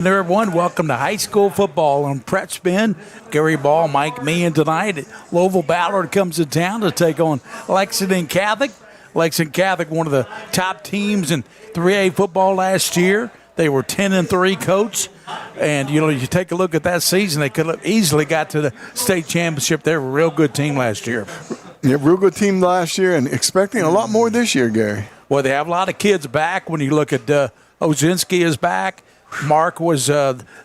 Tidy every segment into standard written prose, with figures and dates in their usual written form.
There, everyone. Welcome to high school football on Prep Spin. Gary Ball, Mike Meehan tonight. Louisville Ballard comes to town to take on Lexington Catholic. Lexington Catholic, one of the top teams in 3A football last year. They were 10-3, coach. And, you take a look at that season, they could have easily got to the state championship. They were a real good team last year. Yeah, real good team last year and expecting a lot more this year, Gary. Well, they have a lot of kids back. When you look at Ozinski is back. Mark was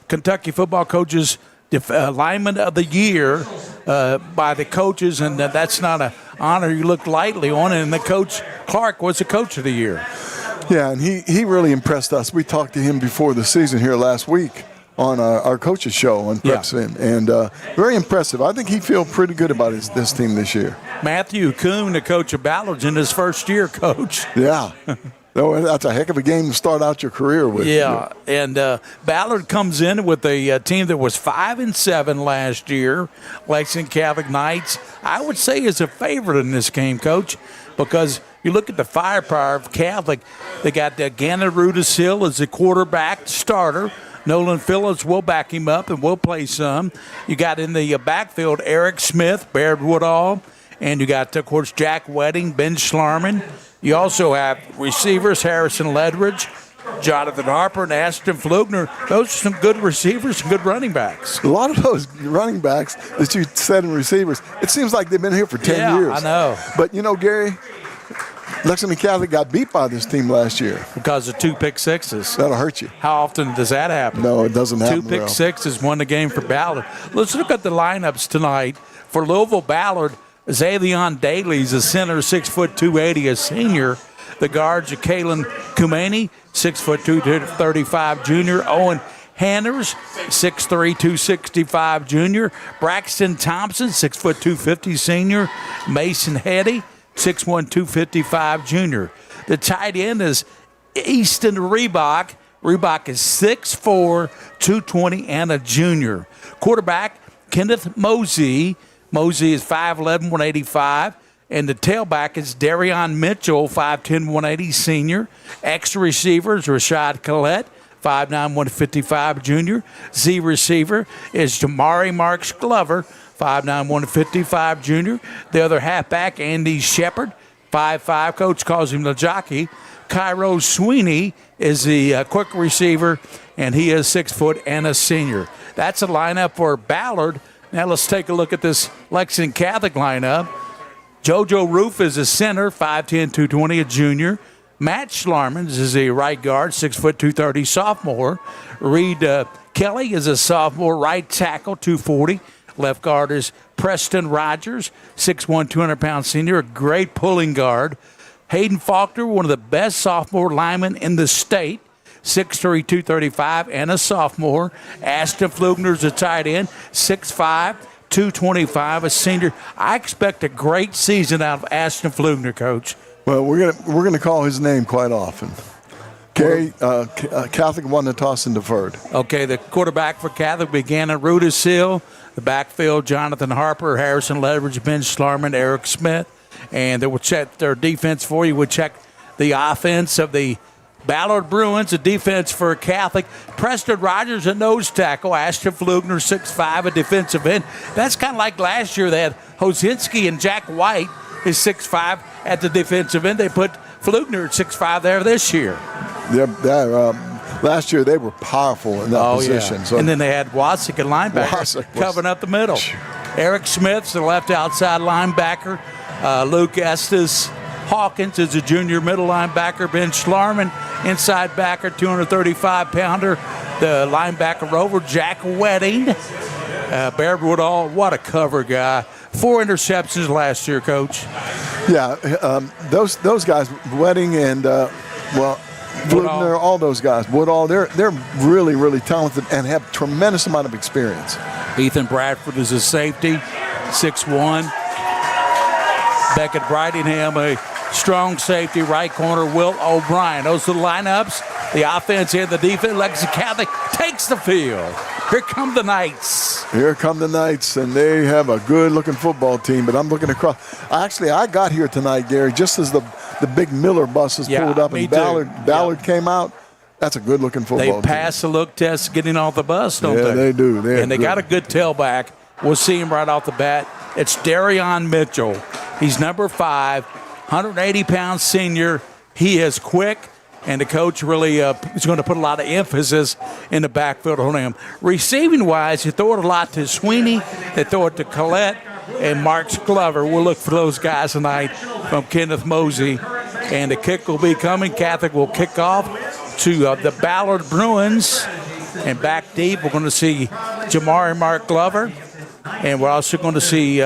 Kentucky football coach's lineman of the year by the coaches, and that's not an honor you look lightly on. And the coach, Clark, was the coach of the year. Yeah, and he really impressed us. We talked to him before the season here last week on our coaches show on Prep Spin, and very impressive. I think he feels pretty good about this team this year. Matthew Kuhn, the coach of Ballard's in his first year, coach. Yeah. That's a heck of a game to start out your career with. Yeah, and Ballard comes in with a team that was 5-7 last year. Lexington Catholic Knights, I would say, is a favorite in this game, Coach, because you look at the firepower of Catholic. They got Gannon Rudisill as the quarterback starter. Nolan Phillips will back him up and will play some. You got in the backfield Eric Smith, Baird Woodall, and you got, of course, Jack Wedding, Ben Schlarman. You also have receivers, Harrison Ledridge, Jonathan Harper, and Ashton Flugner. Those are some good receivers and good running backs. A lot of those running backs that you said in receivers, it seems like they've been here for 10 years. I know. But, Gary, Lexington Catholic got beat by this team last year. Because of 2 pick sixes. That'll hurt you. How often does that happen? No, it doesn't happen. 2 pick sixes won the game for Ballard. Let's look at the lineups tonight. For Louisville Ballard, Zavion Daly's a center, 6'2", 280, a senior. The guards are Kalen Kumani, 6'2", 235, junior. Owen Hanners, 6'3", 265, junior. Braxton Thompson, 6', 250, senior. Mason Hetty, 6'1", 255, junior. The tight end is Easton Reebok. Reebok is 6'4", 220, and a junior. Quarterback, Kenneth Mosey. Mosey is 5'11", 185. And the tailback is Darion Mitchell, 5'10", 180, senior. Extra receivers, Rashad Collette, 5'9", 155, junior. Z receiver is Jamari Marks Glover, 5'9", 155, junior. The other halfback, Andy Shepard, 5'5", coach calls him the jockey. Cairo Sweeney is the quick receiver, and he is 6 foot and a senior. That's a lineup for Ballard. Now let's take a look at this Lexington Catholic lineup. JoJo Roof is a center, 5'10", 220, a junior. Matt Schlarman is a right guard, 6 foot, 230, sophomore. Reed Kelly is a sophomore, right tackle, 240. Left guard is Preston Rogers, 6'1", 200-pound senior, a great pulling guard. Hayden Faulkner, one of the best sophomore linemen in the state, 6'3", 235, and a sophomore. Ashton Flugner's a tight end, 6'5", 225, a senior. I expect a great season out of Ashton Flugner, Coach. Well, we're gonna call his name quite often. Gary, Catholic won the toss and deferred. Okay, the quarterback for Catholic began at Rudisill. The backfield, Jonathan Harper, Harrison Ledridge, Ben Schlarman, Eric Smith. And they will check their defense for you. We'll check the offense of the Ballard Bruins, a defense for Catholic. Preston Rogers, a nose tackle. Ashton Flugner, 6'5", a defensive end. That's kind of like last year. They had Hosinski and Jack White is 6'5", at the defensive end. They put Flugner at 6'5" there this year. Last year they were powerful in that position. Yeah. So and then they had Wasick at linebacker covering up the middle. Eric Smith's the left outside linebacker. Luke Estes Hawkins is a junior middle linebacker. Ben Schlarman, inside backer, 235-pounder. The linebacker rover, Jack Wedding. Baird Woodall, what a cover guy. 4 interceptions last year, Coach. Yeah, those guys, Wedding and, Flugner, all those guys, Woodall, they're really, really talented and have tremendous amount of experience. Ethan Bradford is a safety, 6'1". Beckett Bridingham, a strong safety, right corner, Will O'Brien. Those are the lineups. The offense and the defense. Lexington Catholic takes the field. Here come the Knights. Here come the Knights, and they have a good-looking football team. But I'm looking across. Actually, I got here tonight, Gary, just as the big Miller buses pulled up, and Ballard came out. That's a good-looking football team. They pass the look test getting off the bus, don't they? Yeah, they do. And they got a good tailback. We'll see him right off the bat. It's Darion Mitchell. He's number 5, 180-pound senior. He is quick, and the coach really is going to put a lot of emphasis in the backfield on him. Receiving-wise, you throw it a lot to Sweeney. They throw it to Collette and Marks Glover. We'll look for those guys tonight from Kenneth Mosey. And the kick will be coming. Catholic will kick off to the Ballard Bruins. And back deep, we're going to see Jamari Mark Glover. And we're also going to see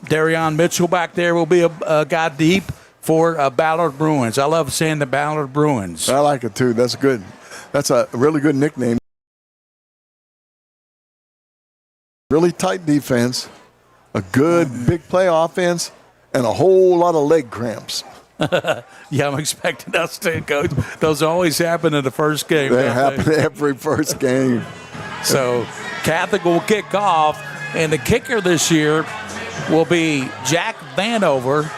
Darion Mitchell back there will be a guy deep for Ballard Bruins. I love saying the Ballard Bruins. I like it, too. That's good. That's a really good nickname. Really tight defense, a good big play offense, and a whole lot of leg cramps. Yeah, I'm expecting us to, Coach. Those always happen in the first game. They happen every first game. So Catholic will kick off, and the kicker this year will be Jack Vanover.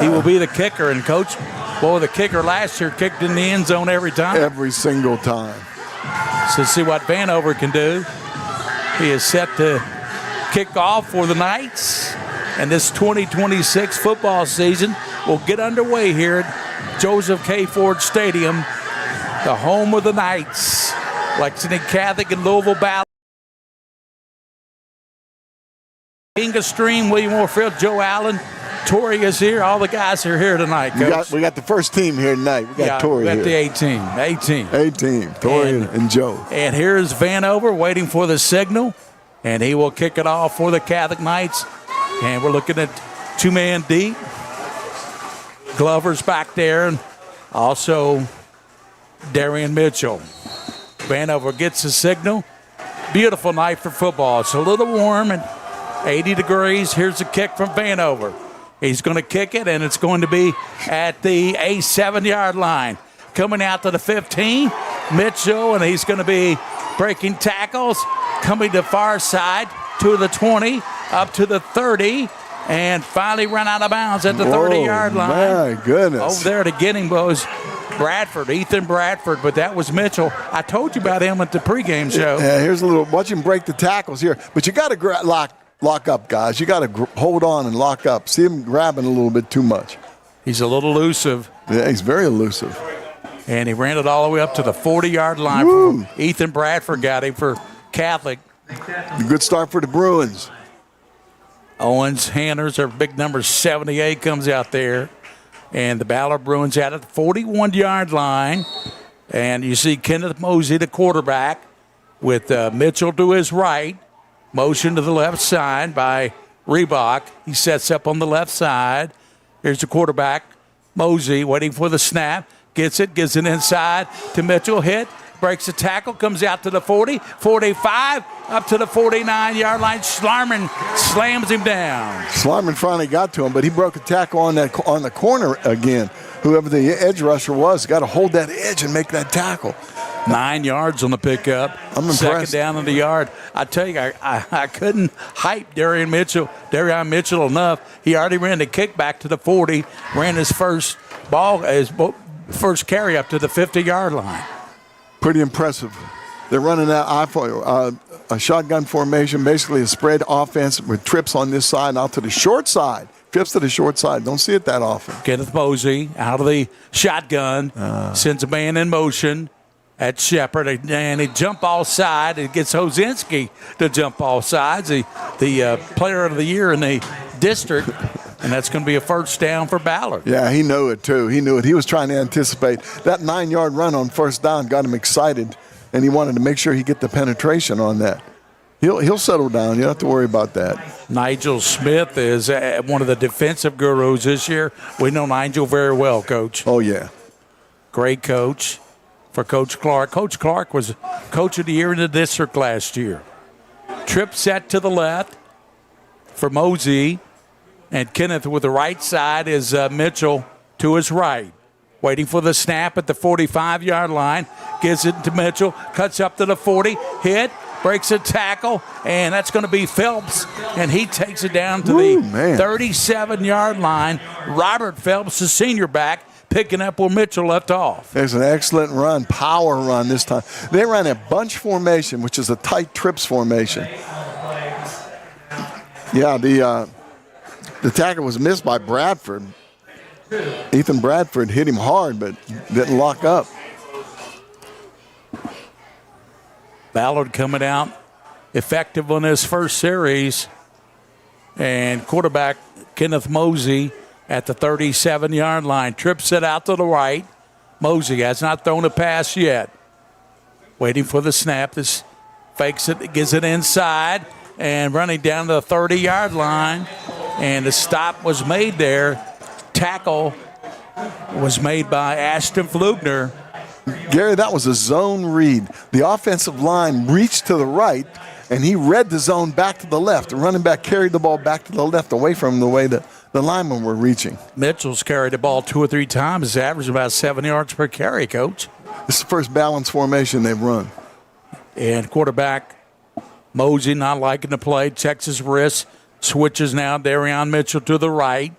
He will be the kicker. And, Coach, boy, the kicker last year kicked in the end zone every time. Every single time. So see what Vanover can do. He is set to kick off for the Knights. And this 2026 football season will get underway here at Joseph K. Ford Stadium, the home of the Knights. Lexington Catholic and Louisville Ballard. Inga Stream, William Warfield, Joe Allen, Torrey is here. All the guys are here tonight, Coach. We got the first team here tonight. We got Torrey here. We got the A-team. A-team, Torrey and Joe. And here's Vanover waiting for the signal, and he will kick it off for the Catholic Knights. And we're looking at two-man deep. Glover's back there, and also Darion Mitchell. Vanover gets the signal. Beautiful night for football. It's a little warm and 80 degrees. Here's the kick from Vanover. He's going to kick it, and it's going to be at the 7-yard line. Coming out to the 15, Mitchell, and he's going to be breaking tackles. Coming to far side to the 20, up to the 30, and finally run out of bounds at the 30-yard line. My goodness. Over there to get him was Ethan Bradford, but that was Mitchell. I told you about him at the pregame show. Yeah, here's a little, watch him break the tackles here. But you got to lock up, guys. You got to hold on and lock up. See him grabbing a little bit too much. He's a little elusive. Yeah, he's very elusive. And he ran it all the way up to the 40-yard line. Ethan Bradford got him for Catholic. A good start for the Bruins. Owens Hanners, their big number 78, comes out there. And the Ballard Bruins out at the 41-yard line. And you see Kenneth Mosey, the quarterback, with Mitchell to his right. Motion to the left side by Reebok. He sets up on the left side. Here's the quarterback, Mosey, waiting for the snap. Gets it inside to Mitchell. Hit, breaks the tackle, comes out to the 40, 45, up to the 49-yard line. Schlarman slams him down. Schlarman finally got to him, but he broke a tackle on the corner again. Whoever the edge rusher was got to hold that edge and make that tackle. 9 yards on the pickup. I'm impressed. Second down on the yard. I tell you, I couldn't hype Darion Mitchell enough. He already ran the kick back to the 40, ran his first first carry up to the 50-yard line. Pretty impressive. They're running that a shotgun formation, basically a spread offense with trips on this side and out to the short side. Trips to the short side. Don't see it that often. Kenneth Mosey out of the shotgun, sends a man in motion at Shepard, and he jump all side. It gets Hozinski to jump all sides, the player of the year in the district, and that's going to be a first down for Ballard. Yeah, he knew it, too. He knew it. He was trying to anticipate. That 9-yard run on first down got him excited, and he wanted to make sure he get the penetration on that. He'll settle down. You don't have to worry about that. Nigel Smith is one of the defensive gurus this year. We know Nigel very well, Coach. Oh, yeah. Great coach for Coach Clark. Coach Clark was Coach of the Year in the district last year. Trip set to the left for Mosey, and Kenneth with the right side is Mitchell to his right. Waiting for the snap at the 45-yard line. Gives it to Mitchell. Cuts up to the 40. Hit. Breaks a tackle. And that's going to be Phelps. And he takes it down to the 37-yard line. Robert Phelps, the senior back, picking up where Mitchell left off. There's an excellent run, power run this time. They ran a bunch formation, which is a tight trips formation. Yeah, the tackle was missed by Bradford. Ethan Bradford hit him hard, but didn't lock up. Ballard coming out effective on his first series. And quarterback Kenneth Mosey at the 37-yard line. Trips it out to the right. Mosey has not thrown a pass yet. Waiting for the snap. This fakes it, gives it inside, and running down to the 30-yard line. And the stop was made there. Tackle was made by Ashton Flugner. Gary, that was a zone read. The offensive line reached to the right, and he read the zone back to the left. The running back carried the ball back to the left away from the way the linemen were reaching. Mitchell's carried the ball 2 or 3 times. His average about 7 yards per carry, Coach. This is the first balanced formation they've run. And quarterback Mosey not liking the play, checks his wrist, switches now Darion Mitchell to the right.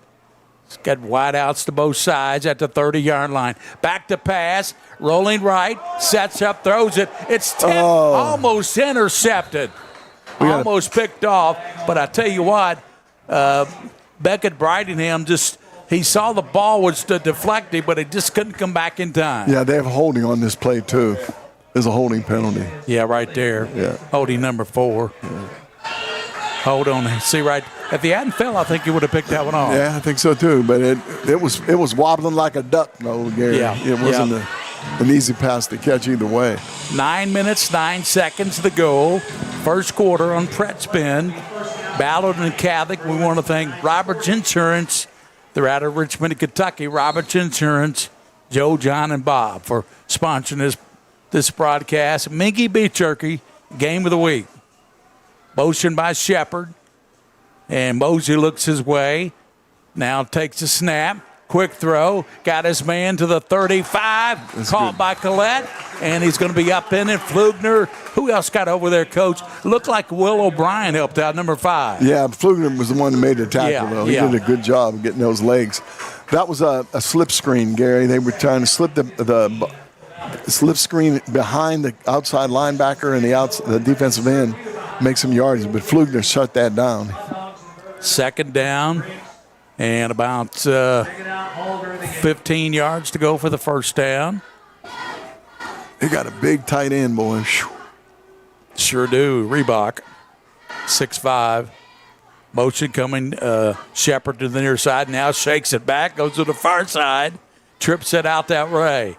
He's got wideouts to both sides at the 30-yard line. Back to pass, rolling right, sets up, throws it. It's tipped, almost intercepted, almost picked off. But I tell you what, Beckett Bridingham he saw the ball was deflected, but it just couldn't come back in time. Yeah, they have holding on this play too. There's a holding penalty. Yeah, right there. Yeah. Holding number 4. Yeah. Hold on. See, right. If he hadn't fell, I think he would have picked that one off. Yeah, I think so too. But it was wobbling like a duck, no, Gary. Yeah. It wasn't an easy pass to catch either way. 9 minutes, 9 seconds to go. First quarter on Pret Spin. Ballard and Catholic. We want to thank Roberts Insurance. They're out of Richmond, Kentucky. Roberts Insurance, Joe, John, and Bob for sponsoring this broadcast. Minky Beef Jerky, game of the week. Motion by Shepard. And Mosey looks his way. Now takes a snap. Quick throw. Got his man to the 35. That's caught good by Collette. And he's going to be up in it. Flugner. Who else got over there, Coach? Looked like Will O'Brien helped out, number 5. Yeah, Flugner was the one that made the tackle, though. He did a good job of getting those legs. That was a slip screen, Gary. They were trying to slip the slip screen behind the outside linebacker and the defensive end, make some yardage, but Flugner shut that down. Second down and about 15 yards to go for the first down. They got a big tight end, boy. Sure do. Reebok, 6'5". Motion coming. Shepard to the near side. Now shakes it back. Goes to the far side. Trips it out that way.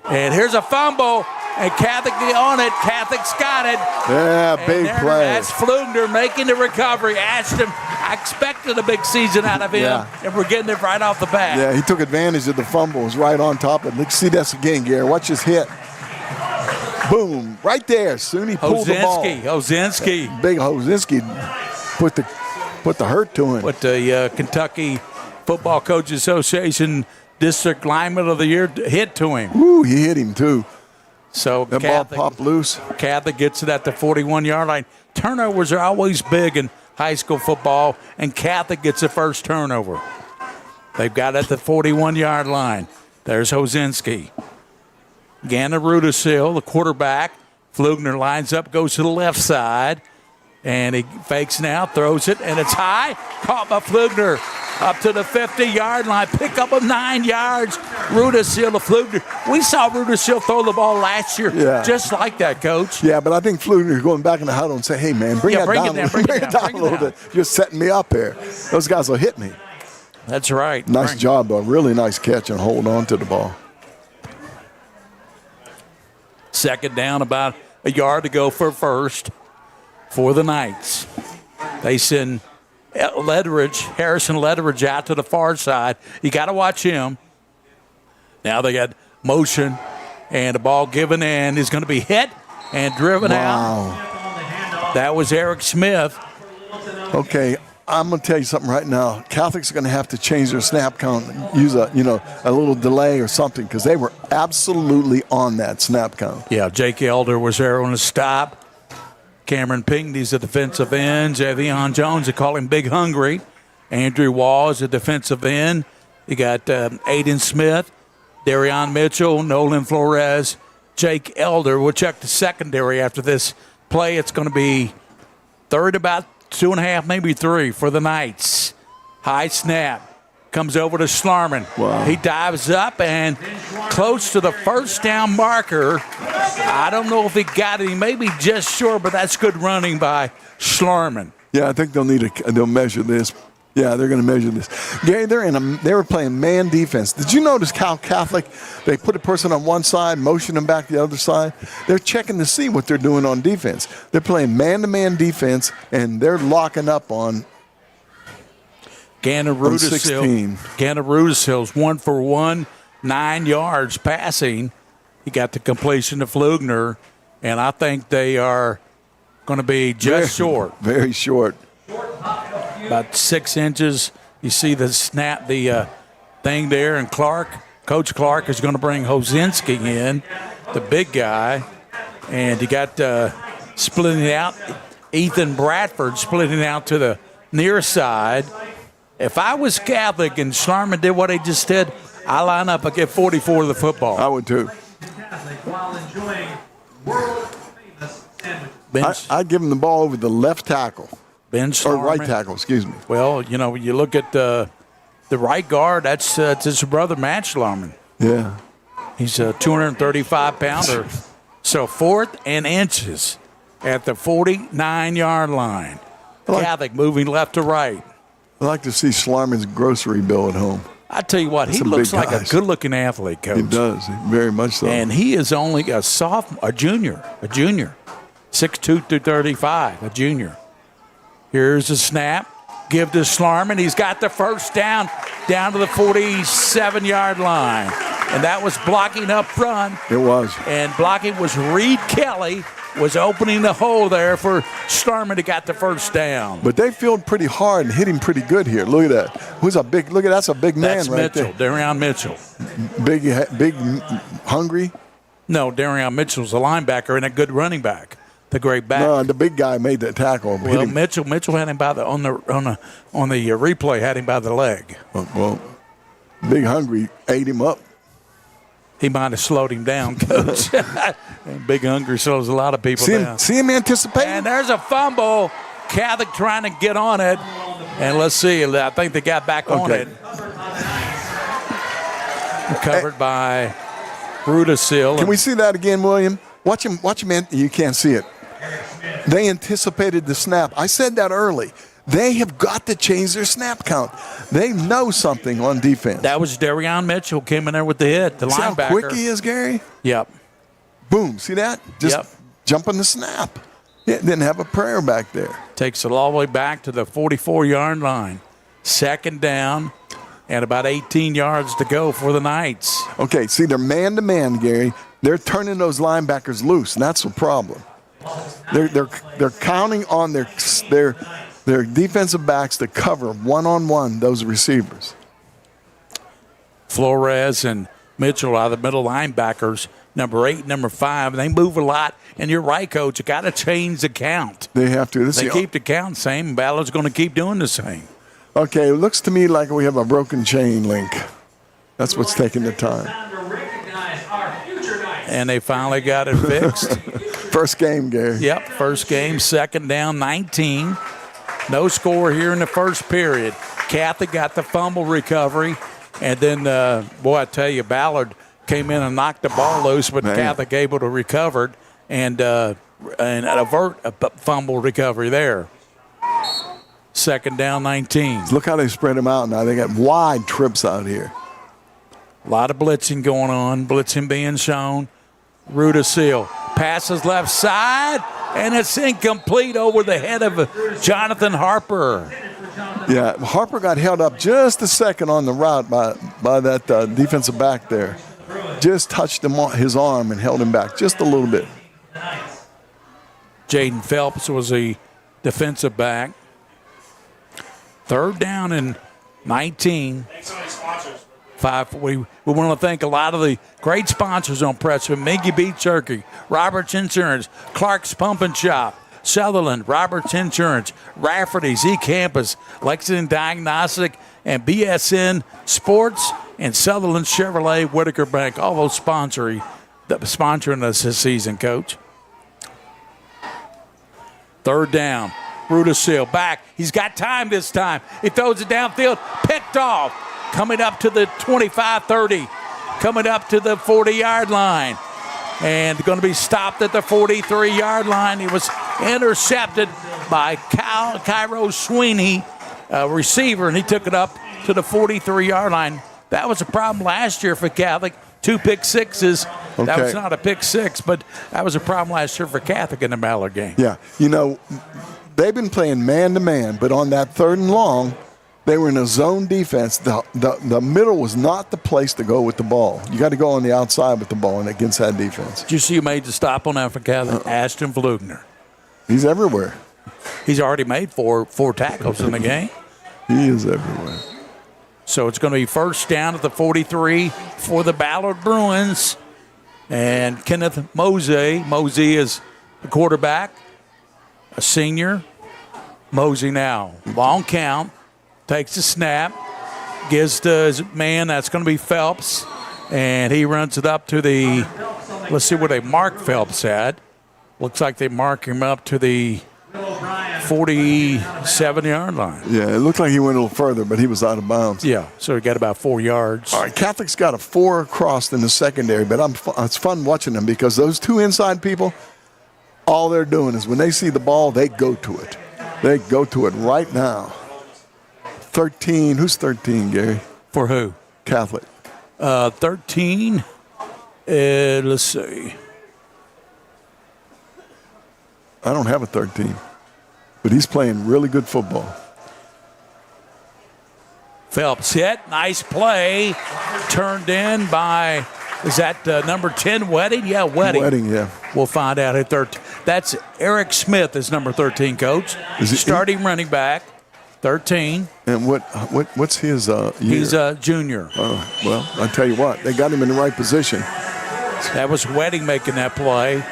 And here's a fumble. And Catholic on it. Catholic's got it. Yeah, big play. That's Flugner making the recovery. Ashton, I expected a big season out of him, and we're getting it right off the bat. Yeah, he took advantage of the fumble. It was right on top of it. Let's see this again, Gary. Watch this hit. Boom. Right there. Soon he pulled the ball. Hozinski. Big Hozinski put the hurt to him. What the Kentucky Football Coaches Association District Lineman of the Year hit to him. Ooh, he hit him too. So that ball popped loose. Catholic gets it at the 41-yard line. Turnovers are always big in high school football, and Catholic gets the first turnover. They've got it at the 41-yard line. There's Hozinski. Ganna Rudisil, the quarterback. Flugner lines up, goes to the left side, and he fakes now, throws it, and it's high. Caught by Flugner. Up to the 50-yard line. Pick up of 9 yards. Rudisil to Flugner. We saw Rudisil throw the ball last year just like that, Coach. Yeah, but I think Flugner going back in the huddle and say, hey, man, bring it down a little bit. You're setting me up here. Those guys will hit me. That's right. Nice job, though. Really nice catch and hold on to the ball. Second down, about a yard to go for first for the Knights. They send Harrison Ledridge out to the far side. You got to watch him. Now they got motion, and the ball given in is going to be hit and driven out. That was Eric Smith. Okay, I'm going to tell you something right now. Catholic's going to have to change their snap count, use a little delay or something, because they were absolutely on that snap count. Yeah, Jake Elder was there on the stop. Cameron Pinckney's a defensive end. Javion Jones, they call him Big Hungry. Andrew Wall is a defensive end. You got Aiden Smith, Darion Mitchell, Nolan Flores, Jake Elder. We'll check the secondary after this play. It's going to be third about 2.5, maybe 3 for the Knights. High snap. Comes over to Schlarman. Wow. He dives up and close to the first down marker. I don't know if he got it. He may be just short, but that's good running by Schlarman. Yeah, I think they'll measure this. Yeah, they're going to measure this. Gary, they were playing man defense. Did you notice how Catholic, they put a person on one side, motion them back the other side? They're checking to see what they're doing on defense. They're playing man-to-man defense, and they're locking up on Gannon Rudishill's 1 for 1, 9 yards passing. He got the completion to Flugner, and I think they are going to be just short. Very short. About 6 inches. You see the snap, the thing there, and Coach Clark is going to bring Hosinski in, the big guy, and you got splitting out, Ethan Bradford splitting out to the near side. If I was Catholic and Schlarman did what he just did, I line up and get 44 to the football. I would too. I'd give him the ball over the left tackle. Ben Schlarman. Or right tackle, excuse me. Well, you look at the right guard, that's his brother, Matt Schlarman. Yeah. He's a 235-pounder. So 4th and inches at the 49-yard line. Catholic moving left to right. I'd like to see Schlarman's grocery bill at home. I tell you what, he looks like a good-looking athlete, Coach. He does, very much so. And he is only a junior. 6'2", 235, a junior. Here's a snap. Give to Schlarman. He's got the first down to the 47-yard line. And that was blocking up front. It was. And blocking was Reed Kelly, was opening the hole there for Schlarman to get the first down. But they filled pretty hard and hit him pretty good here. Look at that. That's a big man that's right Mitchell, there. Darion Mitchell. Big, hungry? No, Darion Mitchell's a linebacker and a good running back. The great back. No, the big guy made that tackle. Well, Mitchell had him by on the replay, had him by the leg. Well, Big Hungry ate him up. He might have slowed him down, Coach. Big Hungry slows a lot of people down. See him anticipating? And there's a fumble. Catholic trying to get on it. And let's see. I think they got back on it. Covered by Rudisill. Can we see that again, William? Watch him. You can't see it. They anticipated the snap. I said that early. They have got to change their snap count. They know something on defense. That was Darion Mitchell came in there with the hit, the linebacker. See how quick he is, Gary? Yep. Boom. See that? Just jumping the snap. It didn't have a prayer back there. Takes it all the way back to the 44-yard line. 2nd down and about 18 yards to go for the Knights. Okay, see, they're man-to-man, Gary. They're turning those linebackers loose, and that's the problem. They're counting on their defensive backs to cover one-on-one those receivers. Flores and Mitchell are the middle linebackers, number 8, number 5. They move a lot, and you're right, Coach. You got to change the count. They have to. They keep the count same, and Ballard's going to keep doing the same. Okay, it looks to me like we have a broken chain link. That's what's taking the time. And they finally got it fixed. First game, Gary. Yep, first game, 2nd down, 19. No score here in the first period. Catholic got the fumble recovery. And then, I tell you, Ballard came in and knocked the ball loose, but Catholic able to recover and avert a fumble recovery there. 2nd down, 19. Look how they spread them out now. They got wide trips out here. A lot of blitzing going on, blitzing being shown. Rudisill passes left side, and it's incomplete over the head of Jonathan Harper. Yeah, Harper got held up just a second on the route by that defensive back there. Just touched his arm and held him back just a little bit. Jaden Phelps was the defensive back. 3rd down and 19. We want to thank a lot of the great sponsors on press with Mingy Beef Jerky, Roberts Insurance, Clark's Pump and Shop, Sutherland, Roberts Insurance, Rafferty's eCampus, Lexington Diagnostic, and BSN Sports and Sutherland Chevrolet, Whitaker Bank, all those sponsoring us this season, Coach. Third down. Rudisill back. He's got time this time. He throws it downfield. Picked off. Coming up to the 25-30. Coming up to the 40-yard line. And going to be stopped at the 43-yard line. He was intercepted by Cairo Sweeney, receiver, and he took it up to the 43-yard line. That was a problem last year for Catholic. 2 pick sixes. Okay. That was not a pick six, but that was a problem last year for Catholic in the Ballard game. Yeah, they've been playing man-to-man, but on that 3rd and long, they were in a zone defense. The middle was not the place to go with the ball. You got to go on the outside with the ball and against that defense. Did you see who made the stop on that for Catholic? Ashton Flugner. He's everywhere. He's already made four tackles in the game. He is everywhere. So it's going to be first down at the 43 for the Ballard Bruins. And Kenneth Mosey. Mosey is the quarterback, a senior. Mosey now, long count, takes the snap, gives to his man, that's going to be Phelps. And he runs it up to the, let's see where they mark Phelps at. Looks like they mark him up to the 47-yard line. Yeah, it looked like he went a little further, but he was out of bounds. Yeah, so he got about 4 yards. All right, Catholic's got a 4 across in the secondary, but it's fun watching them because those 2 inside people, all they're doing is when they see the ball, they go to it. They go to it right now. 13. Who's 13, Gary? For who? Catholic. 13. Let's see. I don't have a 13, but he's playing really good football. Phelps hit. Nice play. Turned in by, is that number 10, Wedding? Yeah, Wedding. Wedding, yeah. We'll find out at 13. That's Eric Smith is number 13, Coach. Is he starting running back, 13. And what's his year? He's a junior. Oh, well, I tell you what, they got him in the right position. That was Wedding making that play.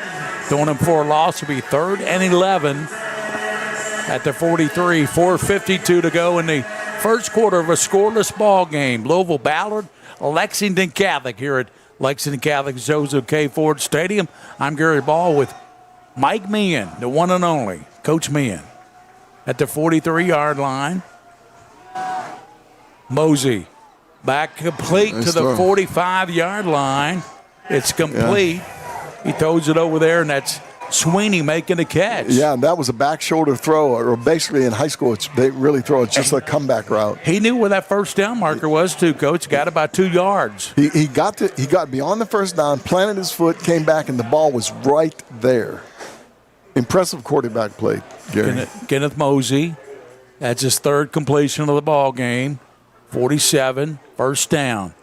Throwing him for a loss will be 3rd and 11 at the 43. 4:52 to go in the first quarter of a scoreless ball game. Louisville Ballard, Lexington Catholic here at Lexington Catholic Joseph K. Ford Stadium. I'm Gary Ball with Mike Meehan, the one and only Coach Meehan. At the 43-yard line, Mosey back complete to the 45-yard line. It's complete. Yeah. He throws it over there, and that's Sweeney making the catch. Yeah, that was a back shoulder throw, or basically in high school, they really throw it just a comeback route. He knew where that first down marker was, too, Coach. Got about 2 yards. He got beyond the first down, planted his foot, came back, and the ball was right there. Impressive quarterback play, Gary. Kenneth Mosey. That's his 3rd completion of the ball game. 47, first down.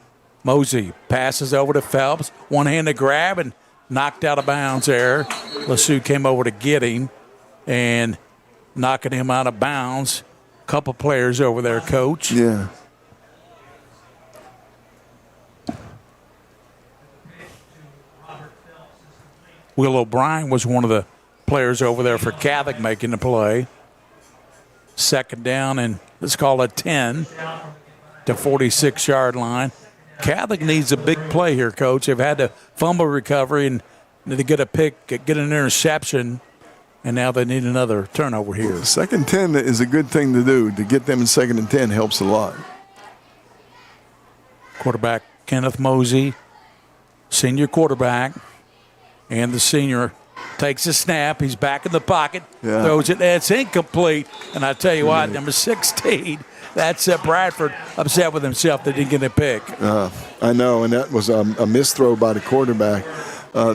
Mosey passes over to Phelps. One-handed grab and knocked out of bounds there. LeSue came over to get him and knocking him out of bounds. Couple players over there, Coach. Yeah. Will O'Brien was one of the players over there for Catholic making the play. Second down and let's call it 10 to 46-yard line. Catholic needs a big play here, Coach. They've had to fumble recovery and need to get a pick, get an interception, and now they need another turnover here. 2nd and 10 is a good thing to do. To get them in 2nd and 10 helps a lot. Quarterback Kenneth Mosey, senior quarterback, and the senior takes a snap. He's back in the pocket, throws it, and it's incomplete. And I tell you what, number 16, that's Bradford upset with himself that he didn't get a pick. I know, and that was a misthrow by the quarterback.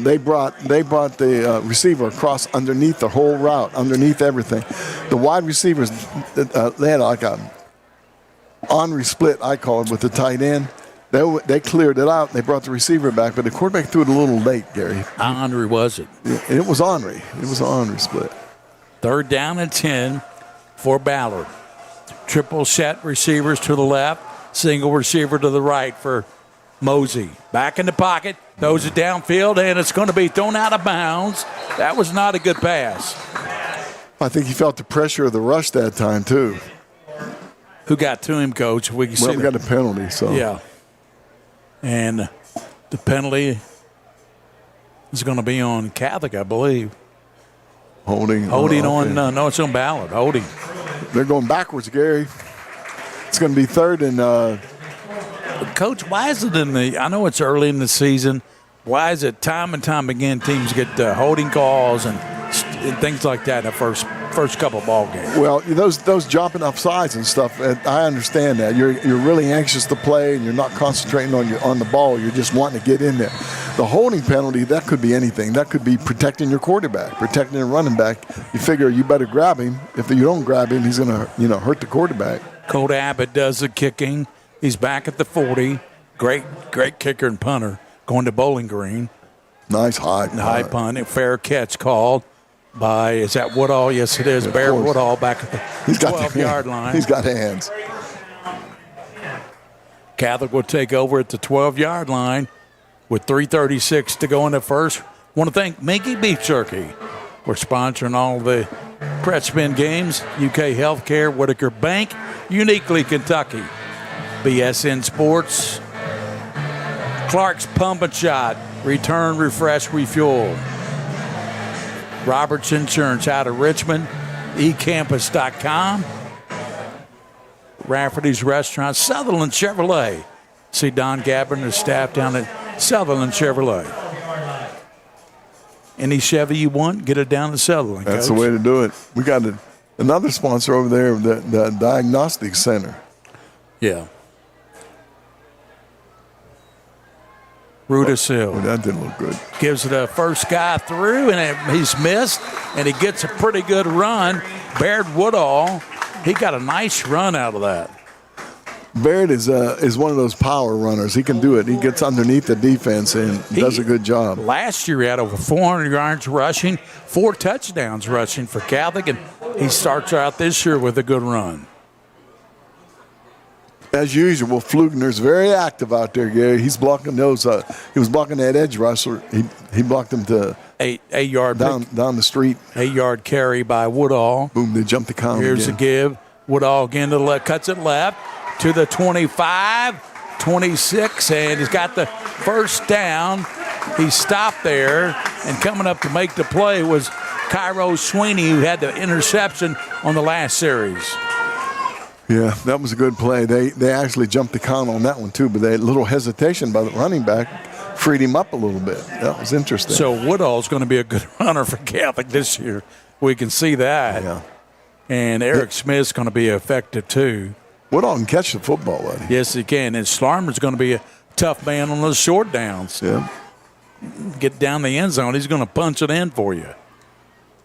They brought the receiver across underneath the whole route, underneath everything. The wide receivers, they had like a Henry split, I call it, with the tight end. They cleared it out. They brought the receiver back, but the quarterback threw it a little late, Gary. Henry was it? Yeah, it was Henry. It was an Henry split. 3rd down and 10 for Ballard. Triple set receivers to the left, single receiver to the right for Mosey. Back in the pocket, throws it downfield, and it's going to be thrown out of bounds. That was not a good pass. I think he felt the pressure of the rush that time, too. Who got to him, Coach? We got a penalty, so. Yeah. And the penalty is going to be on Catholic, I believe. Holding on, no, it's on Ballard. Holding. They're going backwards, Gary. It's going to be third and. Coach, why is it I know it's early in the season. Why is it time and time again teams get holding calls and things like that in the first couple ball games? Well, those jumping off sides and stuff, I understand that. You're really anxious to play and you're not concentrating on the ball. You're just wanting to get in there. The holding penalty, that could be anything. That could be protecting your quarterback, protecting a running back. You figure you better grab him. If you don't grab him, he's going to hurt the quarterback. Colt Abbott does the kicking. He's back at the 40. Great kicker and punter going to Bowling Green. Nice high punt. A fair catch called by, is that Woodall? Yes, it is. Yeah, Bear Woodall back at the 12-yard line. He's got hands. Catholic will take over at the 12-yard line with 3:36 to go in the first. Want to thank Minky Beef Jerky. We're sponsoring all the Kretschmann games, UK Healthcare, Whitaker Bank, Uniquely Kentucky, BSN Sports, Clark's Pump and Shot, Return, Refresh, Refuel, Roberts Insurance out of Richmond, ecampus.com, Rafferty's Restaurant, Sutherland Chevrolet. See Don Gabbard and his staff down at Sutherland Chevrolet. Any Chevy you want, get it down to Sutherland. That's Coach. the way to do it. We got another sponsor over there, the Diagnostic Center. Yeah. Rudisill. Oh, that didn't look good. Gives it a first guy through, and he's missed, and he gets a pretty good run. Baird Woodall, he got a nice run out of that. Baird is one of those power runners. He can do it. He gets underneath the defense and does a good job. Last year he had over 400 yards rushing, 4 touchdowns rushing for Catholic, and he starts out this year with a good run. As usual, Flugner's very active out there, Gary. He's blocking those. He was blocking that edge rusher. He blocked him to 8-yard down the street. 8-yard carry by Woodall. Boom! They jumped the count. Here's again. a give. Woodall again to the left, cuts it left to the 25, 26, and he's got the first down. He stopped there, and coming up to make the play was Cairo Sweeney, who had the interception on the last series. Yeah, that was a good play. They actually jumped the count on that one, too, but they had a little hesitation by the running back, freed him up a little bit. That was interesting. So Woodall's going to be a good runner for Catholic this year. We can see that. Yeah. And Eric Smith's going to be effective, too. Woodall can catch the football, buddy. Yes, he can. And Slarmer's going to be a tough man on those short downs. Yeah. Get down the end zone, he's going to punch it in for you.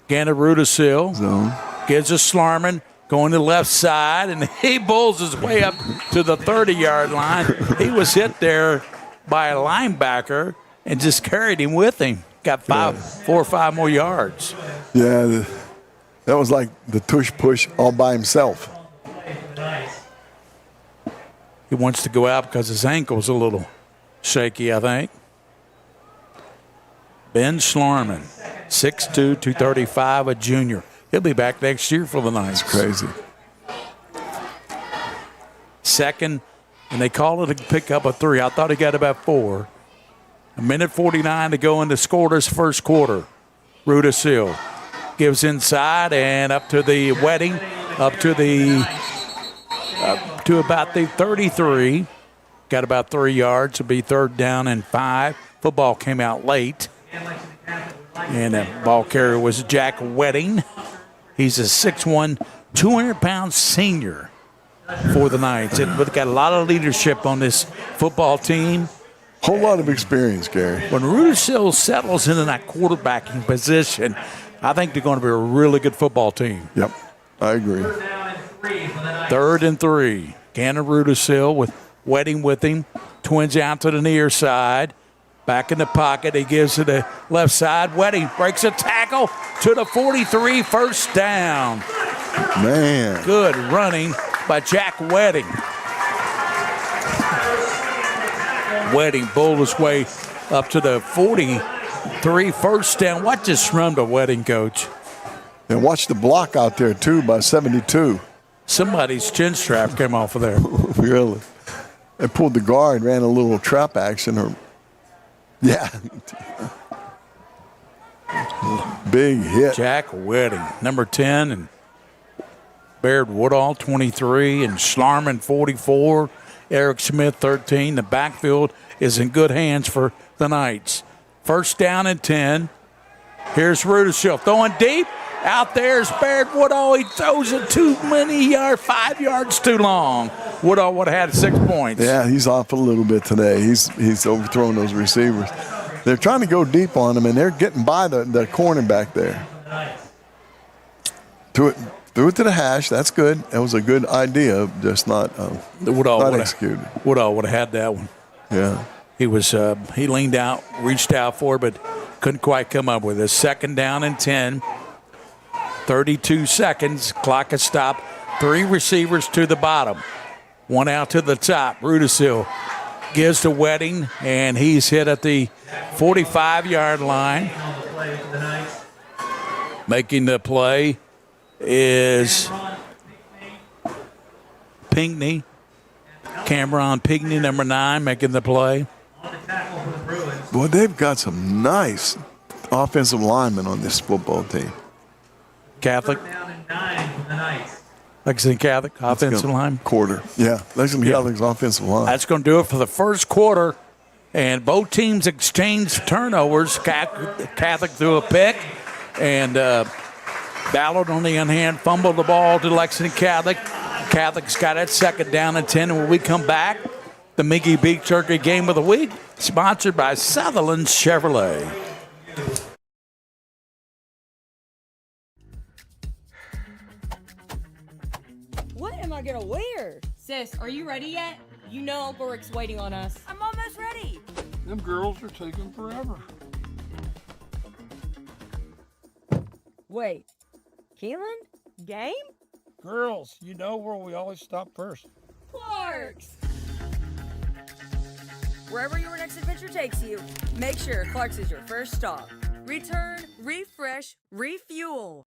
Gander Rudisill gives a Slarman. Going to the left side, and he bowls his way up to the 30-yard line. He was hit there by a linebacker and just carried him with him. Got 4 or 5 more yards. Yeah, that was like the tush push all by himself. He wants to go out because his ankle's a little shaky, I think. Ben Schlarman, 6'2", 235, a junior. He'll be back next year for the Knights. That's crazy. Second, and they call it a pickup of 3. I thought he got about 4. 1:49 to go in the scoreless first quarter. Rudisill gives inside and up to the Wedding, up to about the 33. Got about 3 yards. It'll be 3rd down and 5. Football came out late. And the ball carrier was Jack Wedding. He's a 6'1", 200-pound senior for the Knights. And we've got a lot of leadership on this football team. Whole lot of experience, Gary. When Rudisill settles into that quarterbacking position, I think they're going to be a really good football team. Yep, I agree. 3rd and 3. Gander Rudisill with Wedding with him. Twins out to the near side. Back in the pocket, he gives to the left side. Wedding breaks a tackle to the 43, first down. Man. Good running by Jack Wedding. Wedding bowled his way up to the 43, first down. Watch this run by Wedding, Coach. And watch the block out there, too, by 72. Somebody's chin strap came off of there. Really? and pulled the guard, ran a little trap action. Yeah. Big hit. Jack Wedding, number 10, and Baird Woodall, 23, and Schlarman, 44. Eric Smith, 13. The backfield is in good hands for the Knights. First down and 10. Here's Rudisill throwing deep. Out there's Baird Woodall. He throws it too many yards, 5 yards too long. Woodall would have had 6 points. Yeah, he's off a little bit today. He's overthrown those receivers. They're trying to go deep on him, and they're getting by the cornerback there. Threw it to the hash. That's good. That was a good idea, just not executed. Woodall would have had that one. Yeah. He leaned out, reached out for it, but couldn't quite come up with it. Second down and 10. 32 seconds. Clock has stopped. 3 receivers to the bottom. 1 out to the top. Rudisill gives to Wedding, and he's hit at the 45-yard line. Making the play is Pinckney. Cameron Pinckney, number 9, making the play. Boy, they've got some nice offensive linemen on this football team. Catholic. Lexington Catholic offensive line. Quarter. Yeah, Lexington Catholic's offensive line. That's going to do it for the first quarter. And both teams exchanged turnovers. Catholic threw a pick. And Ballard, on the other hand, fumbled the ball to Lexington Catholic. Catholic's got it second down and 10. And when we come back, the Mickey Beef Turkey Game of the Week, sponsored by Sutherland Chevrolet. What am I going to wear? Sis, are you ready yet? You know Uncle Rick's waiting on us. I'm almost ready. Them girls are taking forever. Wait, Keelan? Game? Girls, you know where we always stop first. Clark's! Wherever your next adventure takes you, make sure Clark's is your first stop. Return, refresh, refuel.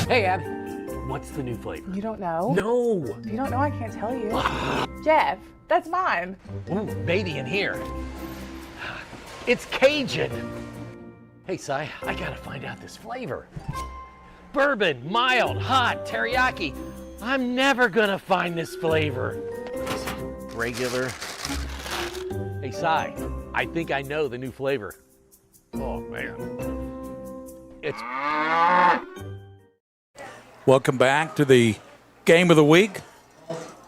Hey, Abby, what's the new flavor? You don't know? No! If you don't know, I can't tell you. Jeff, that's mine. Ooh, baby in here. It's Cajun. Hey, Si, I gotta find out this flavor. Bourbon, mild, hot, teriyaki. I'm never gonna find this flavor. Regular. Hey, Si, I think I know the new flavor. Oh, man. It's... Welcome back to the Game of the Week,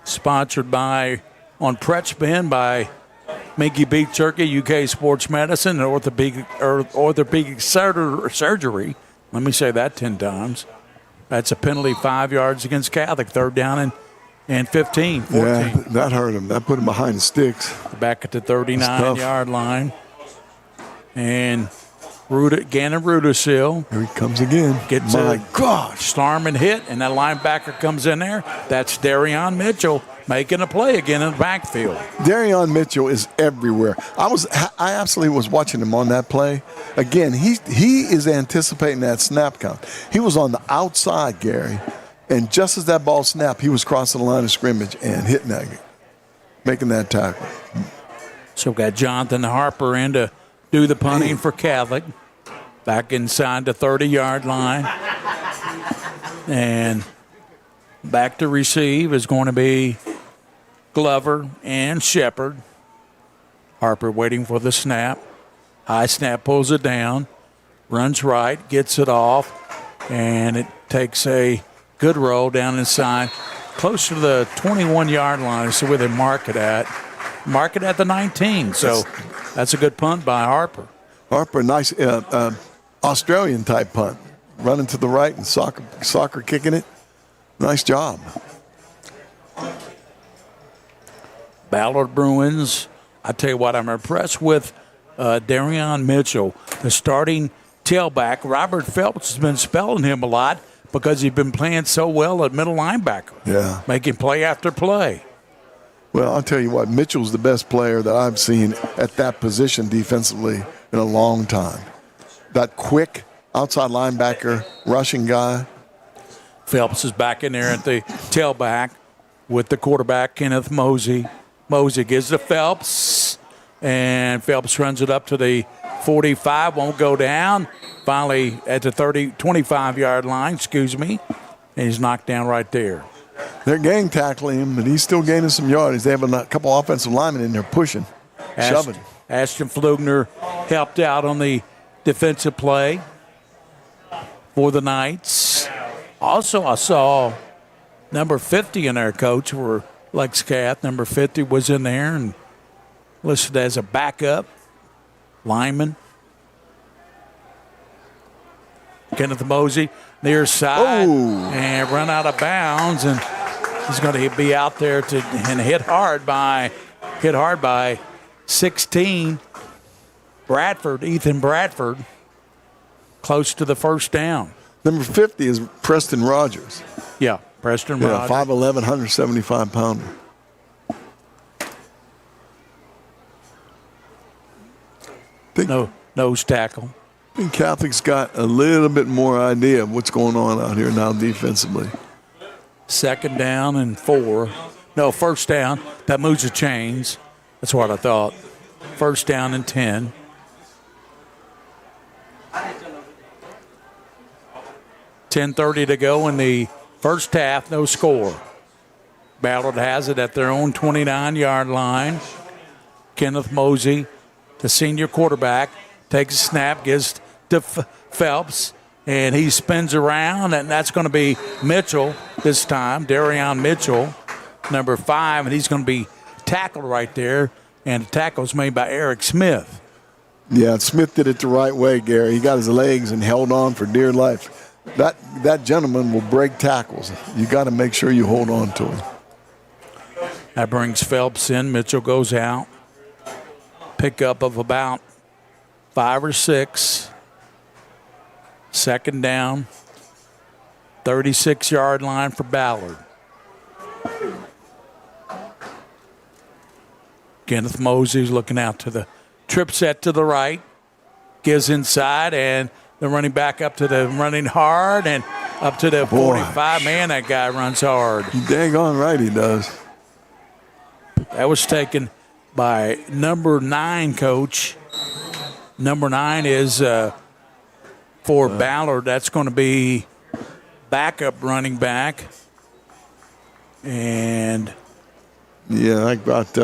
sponsored by, on Pretspin by Mickey Beef Turkey, UK Sports Medicine, and orthopedic surgery. Let me say that 10 times. That's a penalty, 5 yards against Catholic, third down and 15, 14. Yeah, that hurt him. That put him behind the sticks. Back at the 39-yard line. And Gannon Rudisill. Here he comes again. Gets My gosh. Starman hit, and that linebacker comes in there. That's Darion Mitchell making a play again in the backfield. Darion Mitchell is everywhere. I absolutely was watching him on that play. Again, he is anticipating that snap count. He was on the outside, Gary, and just as that ball snapped, he was crossing the line of scrimmage and hitting that, making that tackle. So we've got Jonathan Harper in to do the punting for Catholic. Back inside the 30-yard line. And back to receive is going to be Glover and Shepard. Harper waiting for the snap. High snap, pulls it down. Runs right, gets it off. And it takes a good roll down inside. Close to the 21-yard line. So where they mark it at. Mark it at the 19. So that's a good punt by Harper. Harper, nice Australian-type punt. Running to the right and soccer kicking it. Nice job. Ballard Bruins. I tell you what, I'm impressed with Darion Mitchell, the starting tailback. Robert Phelps has been spelling him a lot because he's been playing so well at middle linebacker. Yeah. Making play after play. Well, I'll tell you what, Mitchell's the best player that I've seen at that position defensively in a long time. That quick outside linebacker, rushing guy. Phelps is back in there at the tailback with the quarterback, Kenneth Mosey. Mosey gives to Phelps, and Phelps runs it up to the 45, won't go down. Finally at the 25-yard line, and he's knocked down right there. They're gang tackling him, but he's still gaining some yardage. They have a couple offensive linemen in there pushing, shoving. Ashton Flugner helped out on the defensive play for the Knights. Also, I saw number 50 in there, Coach, for Lex Cath. Number 50 was in there and listed as a backup lineman. Kenneth Mosey near side and run out of bounds, and he's going to be out there and hit hard by 16. Ethan Bradford, close to the first down. Number 50 is Preston Rogers. Yeah, Preston Rogers. 5'11", 175-pounder. No nose tackle. I think Catholic's got a little bit more idea of what's going on out here now defensively. Second down and 4. No, first down. That moves the chains. That's what I thought. First down and 10. .30 to go in the first half, no score. Ballard has it at their own 29-yard line. Kenneth Mosey, the senior quarterback, takes a snap, gives to Phelps, and he spins around, and that's going to be Mitchell this time, Darion Mitchell, number 5, and he's going to be tackled right there, and the tackle's made by Eric Smith. Yeah, Smith did it the right way, Gary. He got his legs and held on for dear life. That gentleman will break tackles. You got to make sure you hold on to him. That brings Phelps in. Mitchell goes out. Pickup of about 5 or 6. Second down. 36-yard line for Ballard. Kenneth Mosey's looking out to the trip set to the right. Gives inside, and the running back up to the running hard and up to the 45. Man, that guy runs hard. You dang on right he does. That was taken by number 9, Coach. Number 9 is for Ballard. That's going to be backup running back. And yeah, I got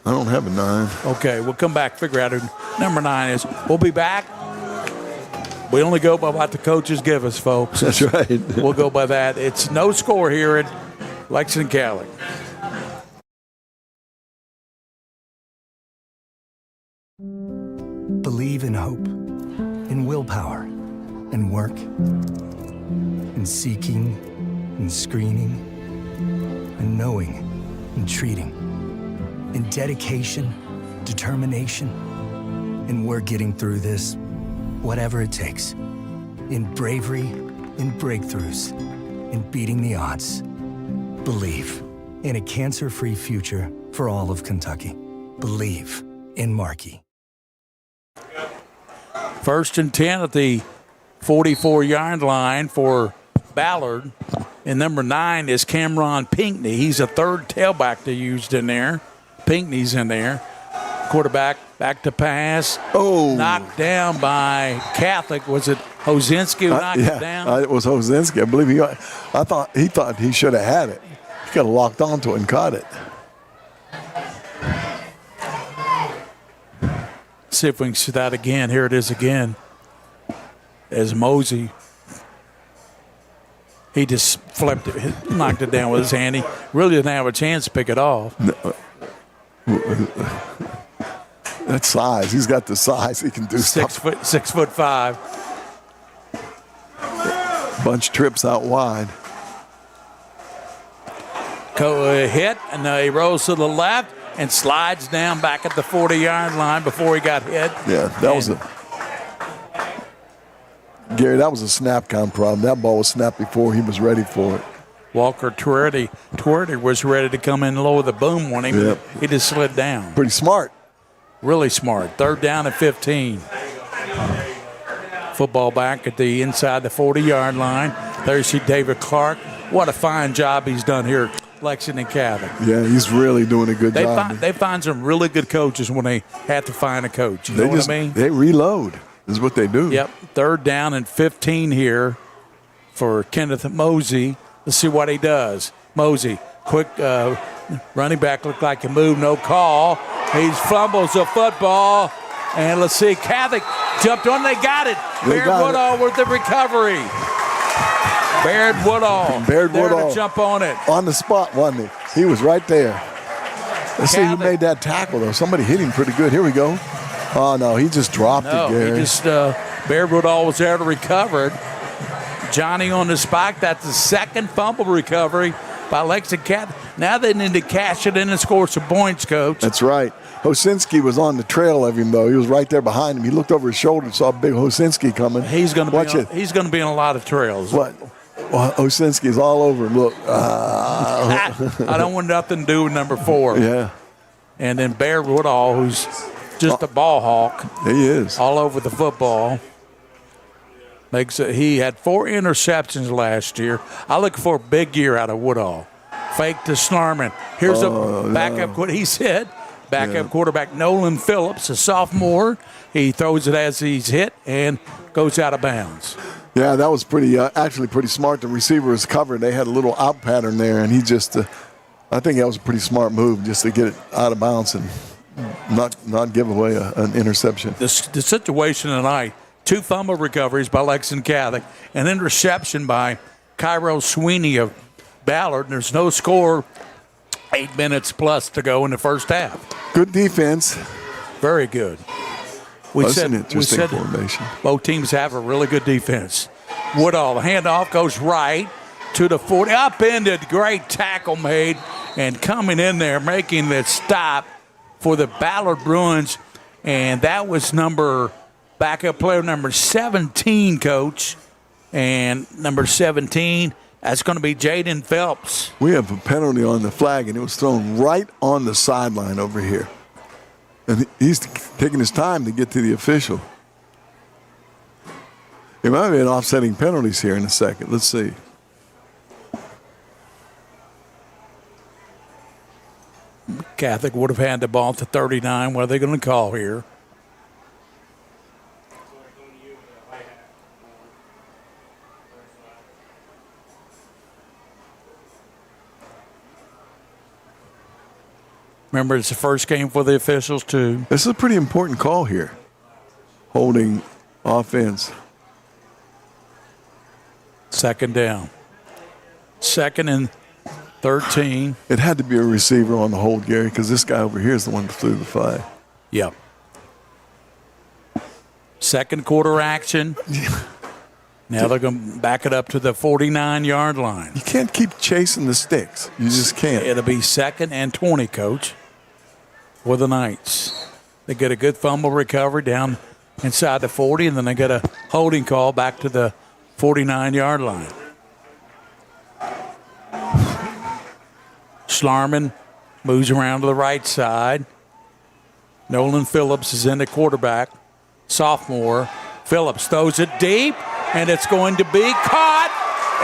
I don't have a 9. Okay, we'll come back, figure out who number 9 is. We'll be back. We only go by what the coaches give us, folks. That's right. We'll go by that. It's no score here at Lexington Catholic. Believe in hope, in willpower, in work, in seeking, in screening, in knowing, in treating, in dedication, determination, and we're getting through this, whatever it takes. In bravery, in breakthroughs, in beating the odds. Believe in a cancer-free future for all of Kentucky. Believe in Markey. First and 10 at the 44-yard line for Ballard. And number 9 is Cameron Pinckney. He's a third tailback they used in there. Pinckney's in there. Quarterback back to pass. Oh. Knocked down by Catholic. Was it Hozinski who knocked it down? It was Hozinski. I believe he thought he should have had it. He could have locked onto it and caught it. See if we can see that again. Here it is again. As Mosey, he just flipped it, knocked it down with his hand. He really didn't have a chance to pick it off. No. That size. He's got the size. He can do 6'5". Bunch trips out wide. Hit, and he rolls to the left and slides down back at the 40-yard line before he got hit. Yeah, that was Gary, that was a snap count problem. That ball was snapped before he was ready for it. Walker Tuerty was ready to come in low with the boom on him. Yep. He just slid down. Pretty smart. Really smart. 3rd down and 15. Football back at the inside the 40-yard line. There you see David Clark. What a fine job he's done here at Lexington Catholic. Yeah, he's really doing a good job. They find some really good coaches when they have to find a coach. You know what I mean? They reload is what they do. Yep. 3rd down and 15 here for Kenneth Mosey. Let's see what he does. Mosey, quick running back, looked like he moved, no call. He fumbles the football. And let's see, Catholic jumped on, they got it. Baird Woodall with the recovery. Baird Woodall. To jump on it. On the spot, wasn't he? He was right there. Let's see who made that tackle, though. Somebody hit him pretty good. Here we go. Oh, no, he just dropped it, Gary. He just, Baird Woodall was there to recover it. Johnny on the spike. That's the 2nd fumble recovery by Lexington Catholic. Now they need to cash it in and score some points, Coach. That's right. Hosinski was on the trail of him, though. He was right there behind him. He looked over his shoulder and saw big Hosinski coming. He's going to be in a lot of trails. What? Well, Hosinski's all over him. Look. I don't want nothing to do with number 4. Yeah. And then Baird Woodall, who's just a ball hawk. He is. All over the football. He had 4 interceptions last year. I look for a big year out of Woodall. Fake to Snarman. Here's a backup. No. He said backup quarterback Nolan Phillips, a sophomore. He throws it as he's hit and goes out of bounds. Yeah, that was actually pretty smart. The receiver was covered. They had a little out pattern there, and he just I think that was a pretty smart move just to get it out of bounds and not give away an interception. The situation tonight, 2 fumble recoveries by Lexington Catholic, an interception by Cairo Sweeney of Ballard. There's no score, 8 minutes plus to go in the first half. Good defense. Very good. That's an interesting formation. Both teams have a really good defense. Woodall, the handoff goes right to the 40. Upended, great tackle made, and coming in there, making the stop for the Ballard Bruins. And that was backup player number 17, Coach. And number 17, that's going to be Jaden Phelps. We have a penalty on the flag, and it was thrown right on the sideline over here. And he's taking his time to get to the official. There might be an offsetting penalties here in a second. Let's see. Catholic would have had the ball to 39. What are they going to call here? Remember, it's the first game for the officials, too. This is a pretty important call here. Holding offense. 2nd down. 2nd and 13. It had to be a receiver on the hold, Gary, because this guy over here is the one that threw the flag. Yep. 2nd quarter action. Now they're going to back it up to the 49-yard line. You can't keep chasing the sticks. You just can't. It'll be 2nd and 20, Coach, for the Knights. They get a good fumble recovery down inside the 40, and then they get a holding call back to the 49-yard line. Schlarman moves around to the right side. Nolan Phillips is in the quarterback, sophomore. Phillips throws it deep, and it's going to be caught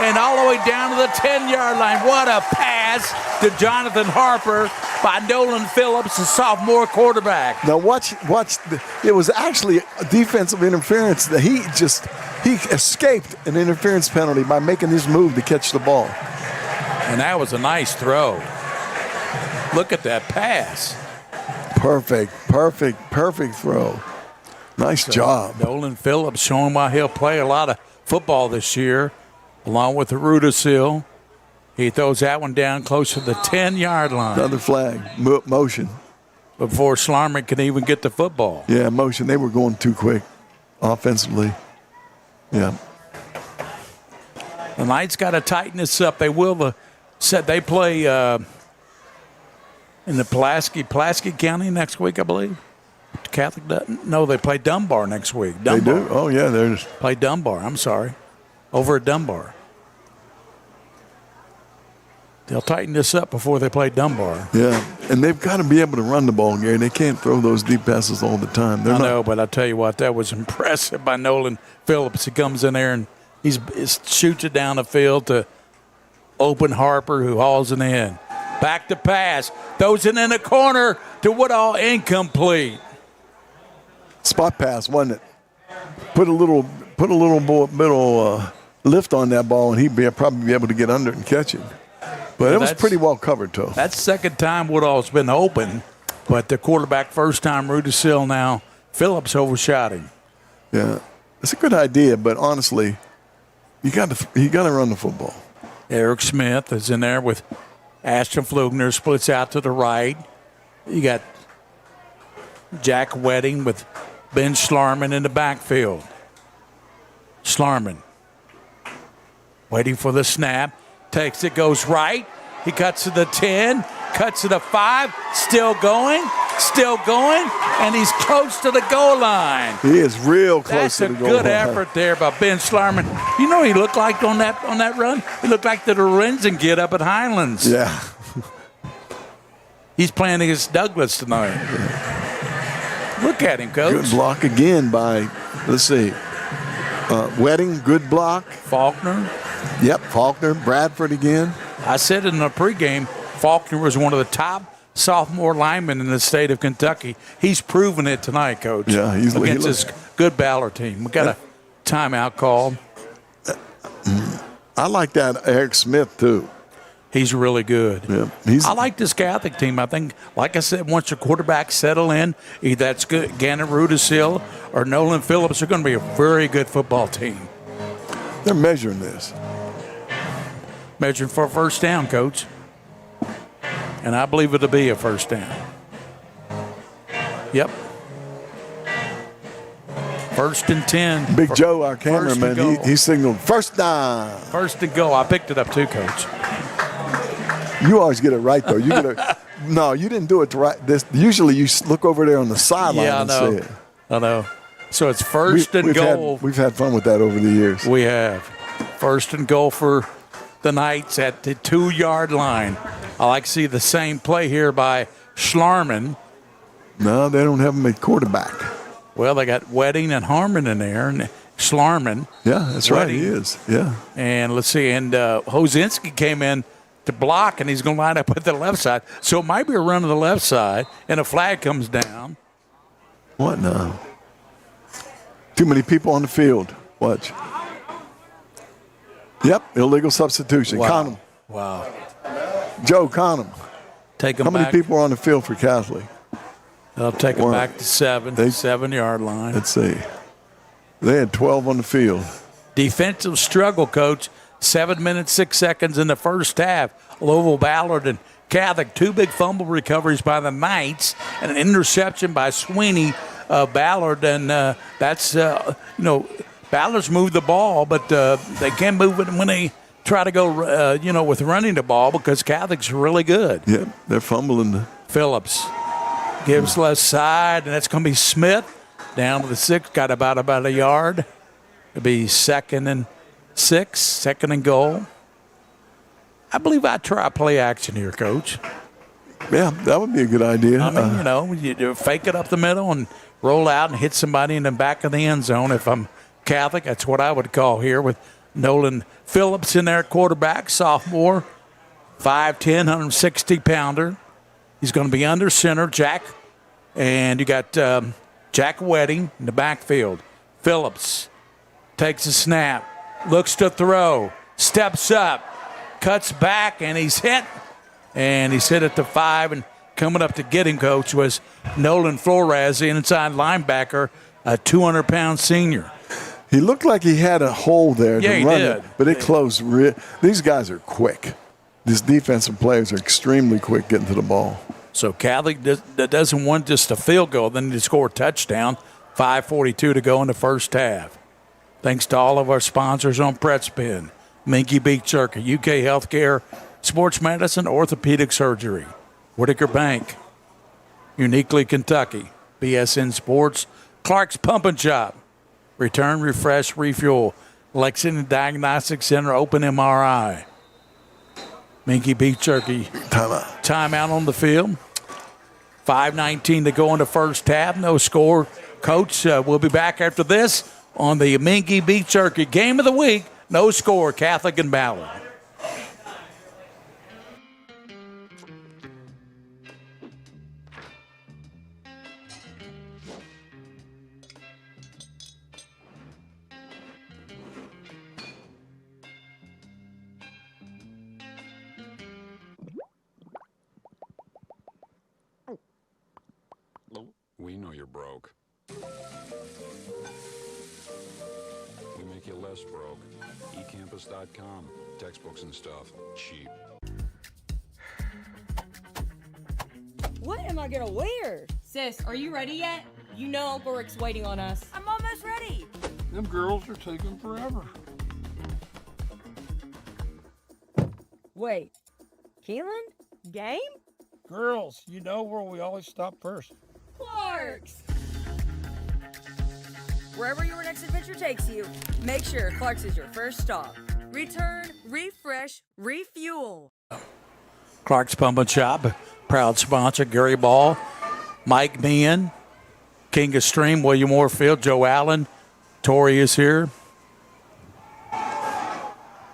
and all the way down to the 10-yard line. What a pass to Jonathan Harper by Nolan Phillips, the sophomore quarterback. Now watch. It was actually a defensive interference. He escaped an interference penalty by making this move to catch the ball. And that was a nice throw. Look at that pass. Perfect throw. Nice job. Nolan Phillips showing why he'll play a lot of football this year, along with Rudisill. He throws that one down close to the 10-yard line. Another flag, motion. Before Schlarman can even get the football. Yeah, motion. They were going too quick offensively. Yeah. The Knights got to tighten this up. They will. They play in the Pulaski County next week, I believe. Catholic doesn't? No, they play Dunbar next week. Dunbar. They do? Oh, yeah. There's Play Dunbar. I'm sorry. Over at Dunbar. They'll tighten this up before they play Dunbar. Yeah, and they've got to be able to run the ball, Gary. They can't throw those deep passes all the time. I know, but I tell you what, that was impressive by Nolan Phillips. He comes in there and he shoots it down the field to open Harper, who hauls it in. Back to pass. Throws it in the corner to Woodall, incomplete. Spot pass, wasn't it? Put a little lift on that ball, and he'd probably be able to get under it and catch it. But it was pretty well covered, too. That's the second time Woodall's been open, but the quarterback first time, Rudisill, now Phillips overshot him. Yeah, it's a good idea, but honestly, you got to run the football. Eric Smith is in there with Ashton Flugner, splits out to the right. You got Jack Wedding with Ben Schlarman in the backfield. Schlarman waiting for the snap. Takes it, goes right. He cuts to the 10, cuts to the 5, still going, and he's close to the goal line. He is real close to the goal line. That's a good effort there by Ben Schlarman. You know what he looked like on that run? He looked like the Lorenzen kid up at Highlands. Yeah. He's playing against Douglas tonight. Look at him, Coach. Good block again by, let's see, Wedding, good block. Faulkner. Yep, Faulkner. Bradford again. I said in the pregame, Faulkner was one of the top sophomore linemen in the state of Kentucky. He's proven it tonight, Coach. Yeah, he's against this good Ballard team. We got a timeout call. I like that Eric Smith too. He's really good. Yeah, I like this Catholic team. I think, like I said, once your quarterbacks settle in, either that's good, Gannon Rudisill or Nolan Phillips, they're going to be a very good football team. They're measuring this. Measuring for a first down, Coach. And I believe it'll be a first down. Yep. 1st and 10. Big Joe, our cameraman, he signaled first down. First and go. I picked it up too, Coach. You always get it right, though. You get it. No, you didn't do it right. Usually you look over there on the sideline and see it. I know. So it's first and goal. We've had fun with that over the years. We have. First and goal for the Knights at the 2-yard line. I like to see the same play here by Schlarman. No, they don't have him at quarterback. Well, they got Wedding and Harmon in there, and Schlarman. Yeah, that's Wedding. right. He is. Yeah. And let's see. And Hosinski came in to block, and he's going to line up at the left side. So it might be a run to the left side, and a flag comes down. What now? Too many people on the field. Watch. Yep, illegal substitution. Wow. Count them. Wow. Joe, count them. Take them How many back. people are on the field for Catholic? They'll take them back to 7-yard line. Let's see. They had 12 on the field. Defensive struggle, Coach. 7 minutes, 6 seconds in the first half. Louisville Ballard and Catholic, 2 big fumble recoveries by the Knights and an interception by Sweeney Ballard. And that's, Ballard's moved the ball, but they can move it when they try to go, with running the ball because Catholic's really good. Yep, they're fumbling. Phillips gives left side, and that's going to be Smith down to the 6, got about a yard. It'll be 2nd and 6, 2nd and goal. I believe I'd try play action here, Coach. Yeah, that would be a good idea. I mean, you fake it up the middle and roll out and hit somebody in the back of the end zone. If I'm Catholic, that's what I would call here with Nolan Phillips in there, quarterback, sophomore, 5'10", 160-pounder. He's going to be under center, Jack. And you got Jack Wedding in the backfield. Phillips takes a snap, looks to throw, steps up, cuts back, and he's hit. And he's hit at the 5, and coming up to get him, Coach, was Nolan Flores, the inside linebacker, a 200-pound senior. He looked like he had a hole there Yeah, to he run did. it, but it closed. These guys are quick. These defensive players are extremely quick getting to the ball. So Catholic that doesn't want just a field goal, then to score a touchdown. 5:42 to go in the first half. Thanks to all of our sponsors on Pretspin, Minky Beach Circuit, UK Healthcare, Sports Medicine, Orthopedic Surgery, Whitaker Bank, Uniquely Kentucky, BSN Sports. Clark's Pump and Shop. Return, refresh, refuel. Lexington Diagnostic Center, open MRI. Minky Beef Jerky. Timeout on the field. 5:19 to go in the first half. No score. Coach, we'll be back after this on the Minky Beef Jerky Game of the Week. No score, Catholic and Ballard. We know you're broke. We make you less broke. eCampus.com. Textbooks and stuff. Cheap. What am I gonna wear? Sis, are you ready yet? You know Uncle Rick's waiting on us. I'm almost ready. Them girls are taking forever. Wait, Keelan? Game? Girls, you know where we always stop first. Clark's! Wherever your next adventure takes you, make sure Clark's is your first stop. Return, refresh, refuel. Clark's Pump and Shop, proud sponsor, Gary Ball, Mike Meehan, King of Stream, William Warfield, Joe Allen, Torrey is here.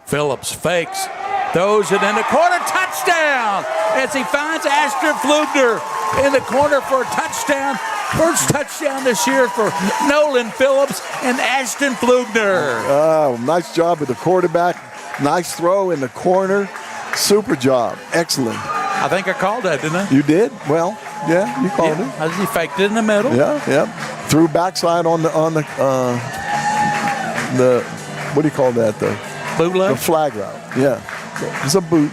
Phillips fakes, throws it in the corner, touchdown! As he finds Ashton Flugner in the corner for a touchdown. First touchdown this year for Nolan Phillips and Ashton Flugner. Oh, nice job with the quarterback. Nice throw in the corner. Super job. Excellent. I think I called that, didn't I? You did? Well, yeah, you called it. As he faked it in the middle. Yeah. Threw backside on the what do you call that? The bootleg? The flag route. Yeah. It's a boot.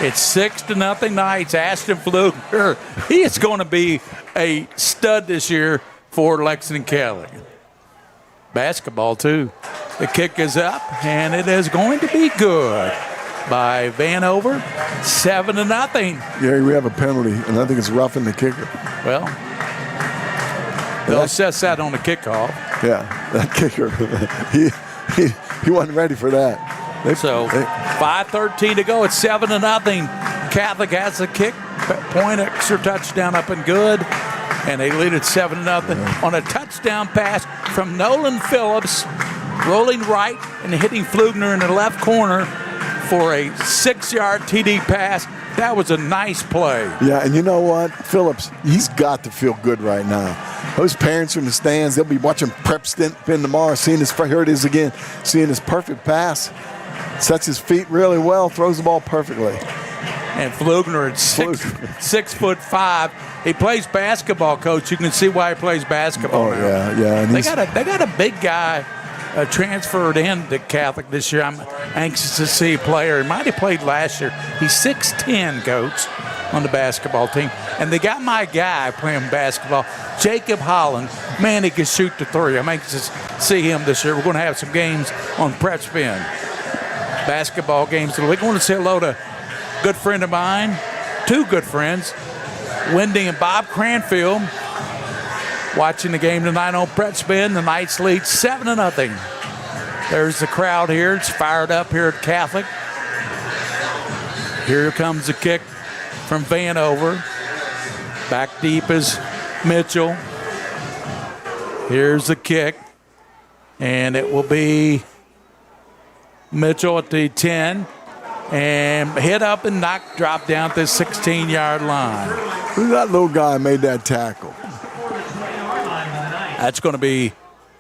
It's 6-0 Knights. Ashton Flugner, he is going to be a stud this year for Lexington Catholic. Basketball, too. The kick is up, and it is going to be good by Vanover. 7-0. Yeah, we have a penalty, and I think it's roughing the kicker. Well, they'll assess that on the kickoff. Yeah, that kicker, he wasn't ready for that. 5:13 to go. It's 7-0. Catholic has the kick. Point extra touchdown up and good. And they lead it 7-0 on a touchdown pass from Nolan Phillips, rolling right and hitting Flugner in the left corner for a 6-yard TD pass. That was a nice play. Yeah, and you know what? Phillips, he's got to feel good right now. Those parents are in the stands. They'll be watching prep spin tomorrow, seeing his, here it is again, seeing his perfect pass. Sets his feet really well, throws the ball perfectly. And Flugner at 6'5". He plays basketball, Coach. You can see why he plays basketball now. Yeah. And they got a big guy transferred in to Catholic this year. I'm anxious to see a player. He might have played last year. He's 6'10", Coach, on the basketball team. And they got my guy playing basketball, Jacob Holland. Man, he can shoot the three. I'm anxious to see him this year. We're going to have some games on prep spin. Basketball games. We're going to say hello to a good friend of mine, two good friends, Wendy and Bob Cranfield, watching the game tonight on Prep Spin. The Knights lead 7-0. There's the crowd here. It's fired up here at Catholic. Here comes the kick from Vanover. Back deep is Mitchell. Here's the kick. And it will be Mitchell at the 10. And hit up and drop down at the 16-yard line. Who's that little guy made that tackle? That's going to be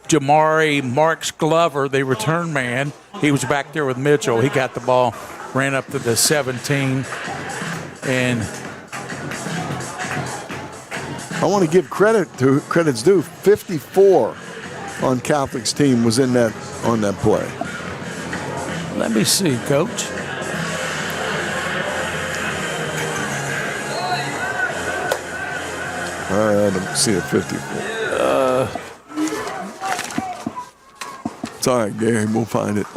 Jamari Marks Glover, the return man. He was back there with Mitchell. He got the ball, ran up to the 17. And I want to give credit's due. 54 on Catholic's team was on that play. Let me see, Coach. I don't see a 54. It's all right, Gary. We'll find it.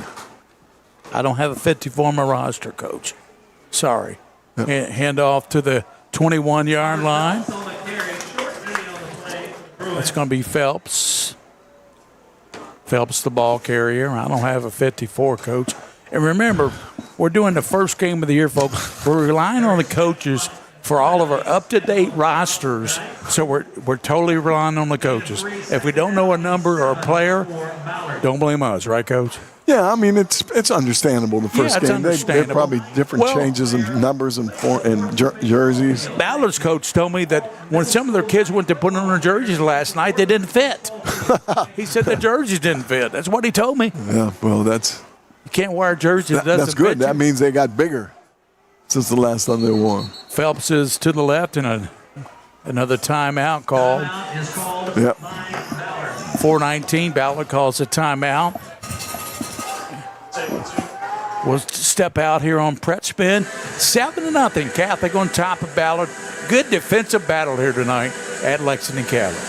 I don't have a 54 on my roster, Coach. Sorry. Hand off to the 21-yard line. It's going to be Phelps. Phelps, the ball carrier. I don't have a 54, Coach. And remember, we're doing the first game of the year, folks. We're relying on the coaches for all of our up-to-date rosters, so we're totally relying on the coaches. If we don't know a number or a player, don't blame us, right, Coach? Yeah, I mean, it's understandable the first game. They're probably different changes in numbers and jerseys. Ballard's coach told me that when some of their kids went to put on their jerseys last night, they didn't fit. He said the jerseys didn't fit. That's what he told me. Yeah, well, you can't wear a jersey that doesn't fit. That's good. That means they got bigger since the last time they won. Phelps is to the left and another timeout called. Yep. 4:19, Ballard calls a timeout. We'll step out here on Pret Spin. 7-0, Catholic on top of Ballard. Good defensive battle here tonight at Lexington Catholic.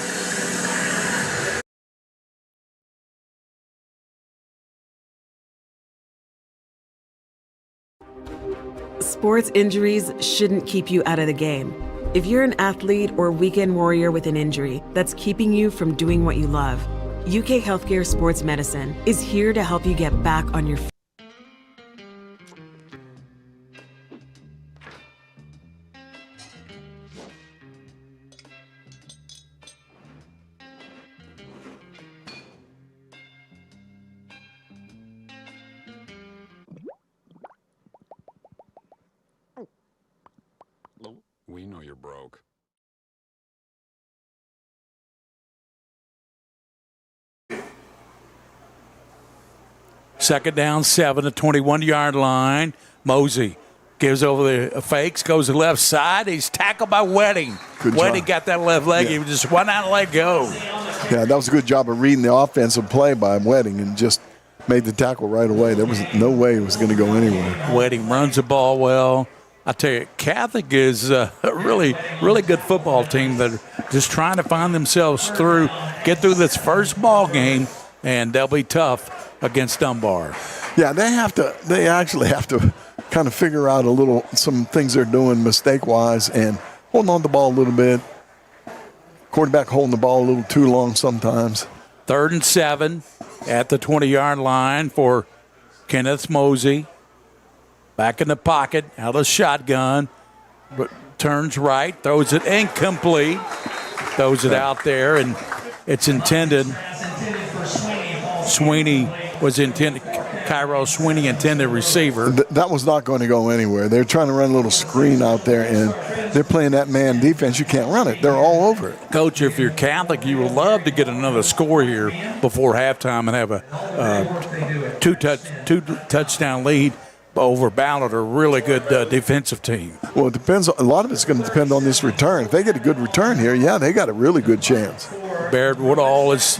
Sports injuries shouldn't keep you out of the game. If you're an athlete or weekend warrior with an injury that's keeping you from doing what you love, UK Healthcare Sports Medicine is here to help you get back on your feet. We know you're broke. Second down, 7 at 21-yard line. Mosey gives over the fakes, goes to the left side. He's tackled by Wedding. Wedding got that left leg. He just went out and let go. Yeah, that was a good job of reading the offensive play by Wedding and just made the tackle right away. There was no way it was going to go anywhere. Wedding runs the ball well. I tell you, Catholic is a really, really good football team that are just trying to find themselves through, get through this first ball game, and they'll be tough against Dunbar. Yeah, they actually have to kind of figure out some things they're doing mistake-wise and holding on to the ball a little bit. Quarterback holding the ball a little too long sometimes. 3rd and 7 at the 20-yard line for Kenneth Mosey. Back in the pocket, out of shotgun, but turns right, throws it incomplete, throws it out there, and it's intended. Cairo Sweeney intended receiver. That was not going to go anywhere. They're trying to run a little screen out there, and they're playing that man defense. You can't run it. They're all over it. Coach, if you're Catholic, you would love to get another score here before halftime and have a two-touchdown lead over Ballard, a really good defensive team. Well, it depends. A lot of it's going to depend on this return. If they get a good return here, yeah, they got a really good chance. Baird Woodall is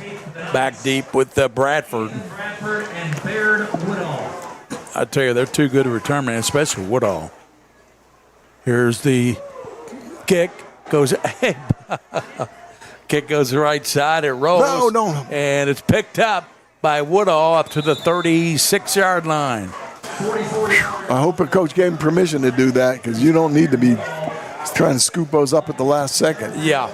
back deep with Bradford. I tell you, they're too good to return, man, especially Woodall. Here's the kick. Kick goes the right side. It rolls. No. And it's picked up by Woodall up to the 36-yard line. I hope a coach gave him permission to do that because you don't need to be trying to scoop those up at the last second. Yeah.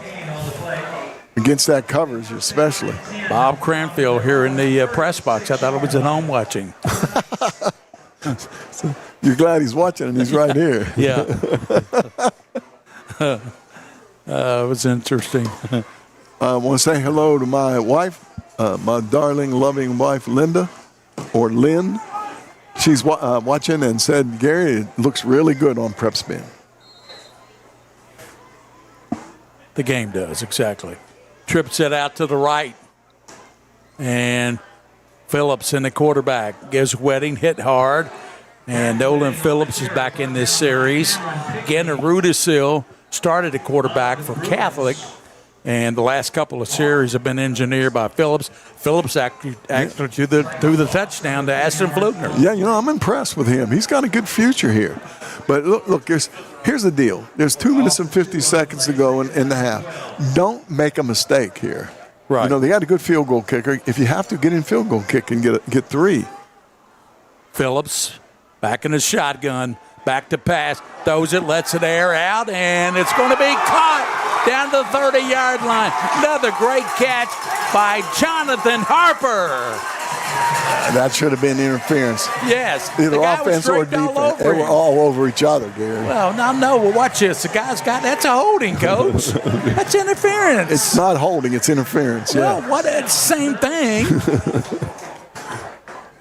Against that coverage, especially. Bob Cranfield here in the press box. I thought it was at home watching. So you're glad he's watching and he's right here. Yeah. It was interesting. I want to say hello to my wife, my darling, loving wife, Linda, or Lynn. She's watching and said, Gary, it looks really good on Prep Spin. The game does, exactly. Trips it out to the right. And Phillips in the quarterback. Gives Wedding hit hard. And Nolan Phillips is back in this series. Again, Rudisil started at quarterback for Catholic. And the last couple of series have been engineered by Phillips. Phillips actually threw the touchdown to Aston Flugner. Yeah, I'm impressed with him. He's got a good future here. But look, here's the deal. There's 2 minutes and 50 seconds to go in the half. Don't make a mistake here. Right. They got a good field goal kicker. If you have to, get in field goal kick and get 3. Phillips back in the shotgun, back to pass, throws it, lets it air out, and it's going to be caught. down to the 30-yard line. Another great catch by Jonathan Harper. That should have been interference. Yes. Either offense or defense. They were all over each other, Gary. Well, no. Well, watch this. The guy's that's a holding, Coach. That's interference. It's not holding. It's interference. Well, yeah. what? It's the same thing.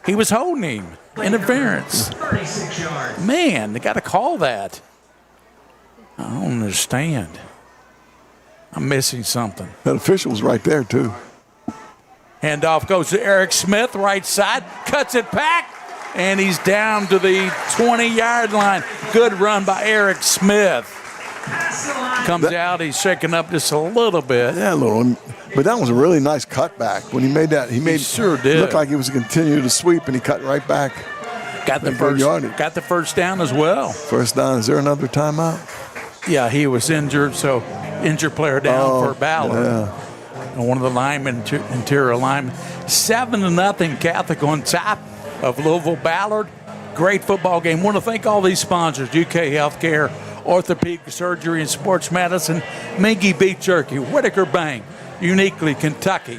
He was holding him. Interference. 36 yards. Man, they got to call that. I don't understand. I'm missing something. That official was right there, too. Handoff goes to Eric Smith, right side, cuts it back, and he's down to the 20-yard line. Good run by Eric Smith. Comes out, he's shaking up just a little bit. Yeah, a little. But that was a really nice cutback. When he made that, he sure did. Looked like he was going to continue to sweep, and he cut right back. Got the first down as well. First down. Is there another timeout? Yeah, he was injured, so injured player down for Ballard. Yeah. And one of the linemen, interior linemen. 7-0 Catholic on top of Louisville Ballard. Great football game. Want to thank all these sponsors: UK Healthcare, Orthopedic Surgery and Sports Medicine, Mingy Beef Jerky, Whitaker Bank, Uniquely Kentucky,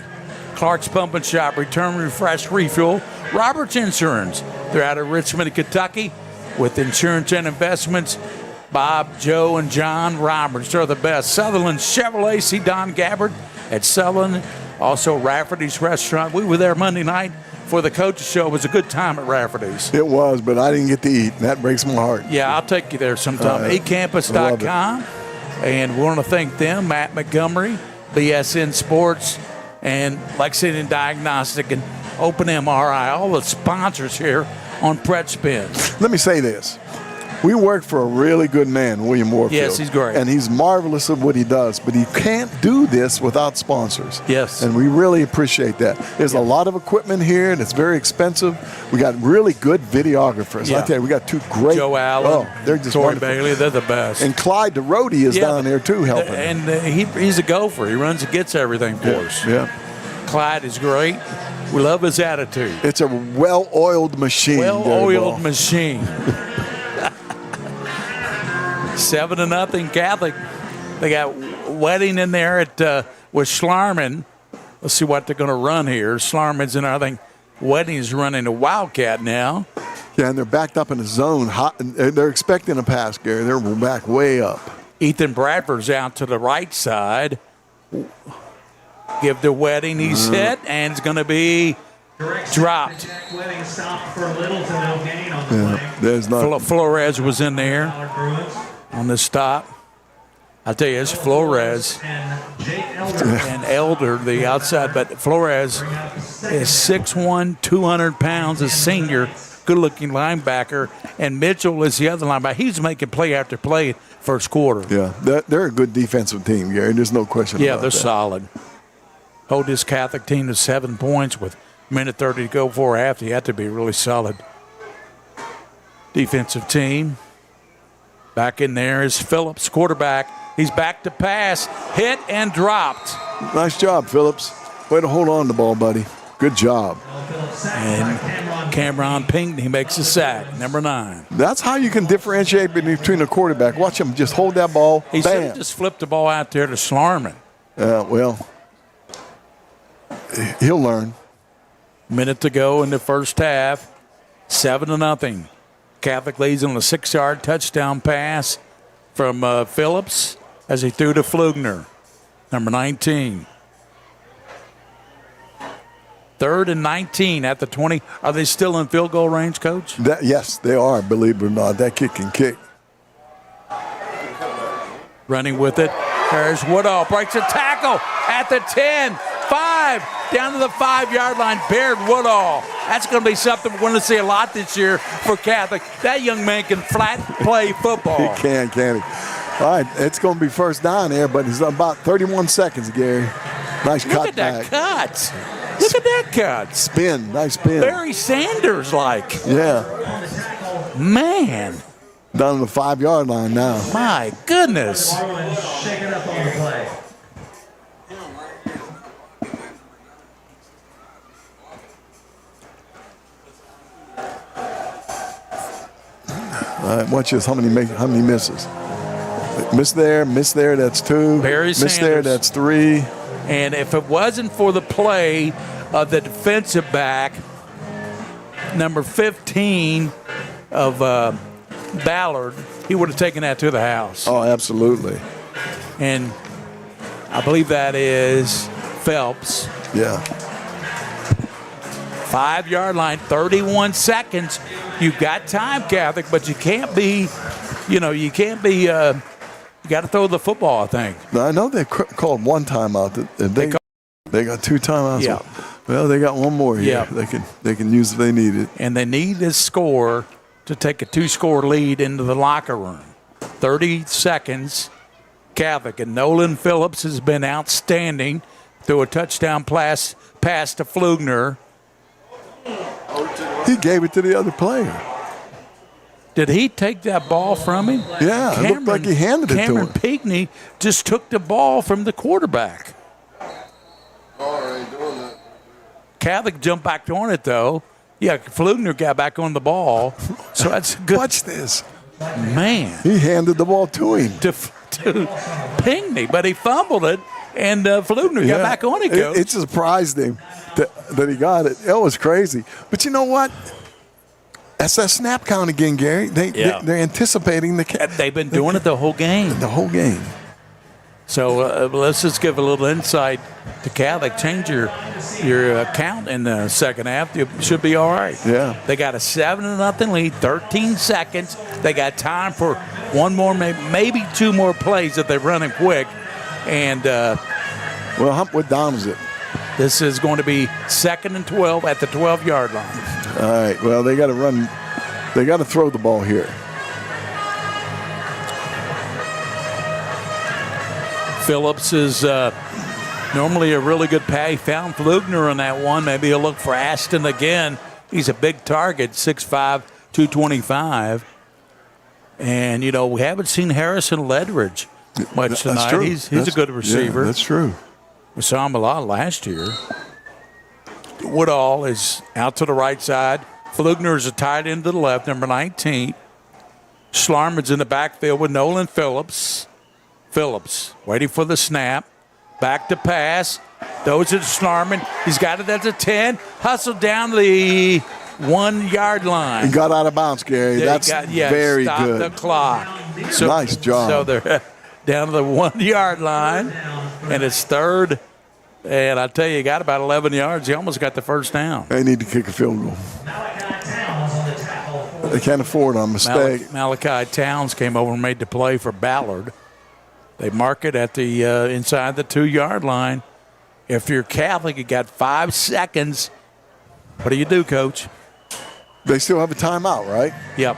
Clark's Pump and Shop, Return, Refresh, Refuel, Roberts Insurance. They're out of Richmond, Kentucky, with insurance and investments. Bob, Joe, and John Roberts. They're the best. Sutherland Chevrolet. See Don Gabbard at Sutherland. Also Rafferty's Restaurant. We were there Monday night for the coaches show. It was a good time at Rafferty's. It was, but I didn't get to eat, and that breaks my heart. Yeah, I'll take you there sometime. eCampus.com. And we want to thank them, Matt Montgomery, BSN Sports, and Lexington Diagnostic, and Open MRI, all the sponsors here on Pret Spin. Let me say this. We work for a really good man, William Warfield. Yes, he's great. And he's marvelous at what he does, but he can't do this without sponsors. Yes. And we really appreciate that. There's a lot of equipment here, and it's very expensive. We got really good videographers. Yeah. I tell you, we got two great. Joe Allen, they're just Tori wonderful. Bailey, they're the best. And Clyde DeRody is down there, too, helping. And he's a gopher. He runs and gets everything for us. Yeah. Clyde is great. We love his attitude. It's a well-oiled machine. Well-oiled machine. 7-0 Catholic. They got Wedding in there with Schlarman. Let's see what they're going to run here. Schlarman's in there. I think Wedding's running a Wildcat now. Yeah, and they're backed up in the zone. They're expecting a pass, Gary. They're back way up. Ethan Bradford's out to the right side. Give the Wedding. He's hit, and it's going to be dropped. There's not. Flores was in there on the stop. I'll tell you, it's Flores and Elder, the outside, but Flores is 6'1", 200 pounds, a senior, good-looking linebacker, and Mitchell is the other linebacker. He's making play after play first quarter. Yeah, they're a good defensive team, Gary. There's no question about that. Yeah, they're solid. Hold this Catholic team to 7 points with minute 30 to go before half. You have to be really solid. Defensive team. Back in there is Phillips, quarterback. He's back to pass, hit and dropped. Nice job, Phillips. Way to hold on to the ball, buddy. Good job. And Cameron Ping, he makes a sack, number 9. That's how you can differentiate between a quarterback. Watch him just hold that ball. He should bam. have just flipped the ball out there to Schlarman. Well, he'll learn. Minute to go in the first half. 7-0. Catholic leads on a 6-yard touchdown pass from Phillips as he threw to Flugner, number 19. 3rd and 19 at the 20. Are they still in field goal range, Coach? Yes, they are, believe it or not. That kid can kick. Running with it. There's Woodall. Breaks a tackle at the 10. 5. Down to the 5-yard line. Baird Woodall. That's going to be something we're going to see a lot this year for Catholic. That young man can flat play football. He can he? All right, it's going to be first down there, but it's about 31 seconds, Gary. Nice cut. Look at that cut. Look at that cut. Spin. Nice spin. Barry Sanders-like. Yeah. Man. Down to the 5-yard line now. My goodness. All right, watch this. How many misses? Miss there, that's 2. Barry miss Sanders. there, that's 3. And if it wasn't for the play of the defensive back, number 15 of Ballard, he would have taken that to the house. Oh, absolutely. And I believe that is Phelps. Yeah. 5-yard line, 31 seconds. You've got time, Catholic, but you can't be, you got to throw the football, I think. Now, I know they called one timeout. They got 2 timeouts. Yeah. Well, they got one more here. Yeah. They can use if they need it. And they need this score to take a 2-score lead into the locker room. 30 seconds, Catholic. And Nolan Phillips has been outstanding through a touchdown pass to Flugner. He gave it to the other player. Did he take that ball from him? Yeah, it looked like he handed it to him. Cameron Pinckney just took the ball from the quarterback. Catholic jumped back on it, though. Yeah, Flugner got back on the ball. So that's good. Watch this. Man. He handed the ball to him. To Pinckney, but he fumbled it, and Flugner got back on it, Coach. It surprised him that he got it. It was crazy. But you know what? That's that snap count again, Gary. They're anticipating the. They've been doing it the whole game. The whole game. So let's just give a little insight to Catholic. Change your count in the second half. You should be all right. Yeah. They got a 7-0 lead, 13 seconds. They got time for one more, maybe 2 more plays if they run it quick. And what down is it? This is going to be 2nd and 12 at the 12-yard line. All right. Well, they got to run. They got to throw the ball here. Phillips is normally a really good pass. He found Flugner on that one. Maybe he'll look for Aston again. He's a big target, 6'5", 225. And, we haven't seen Harrison Ledridge much tonight. That's true. He's a good receiver. Yeah, that's true. We saw him a lot last year. Woodall is out to the right side. Flugner is a tight end to the left, number 19. Schlarman's in the backfield with Nolan Phillips. Phillips waiting for the snap. Back to pass. Those are Schlarman. He's got it at the 10. Hustled down the 1-yard line. He got out of bounds, Gary. That's very stop good. The clock. So, nice job. So they're down to the 1-yard line, and it's 3rd. And I tell you, got about 11 yards. He almost got the first down. They need to kick a field goal. They can't afford a mistake. Malachi Towns came over and made the play for Ballard. They mark it at the inside the 2-yard line. If you're Catholic, you got 5 seconds. What do you do, Coach? They still have a timeout, right? Yep.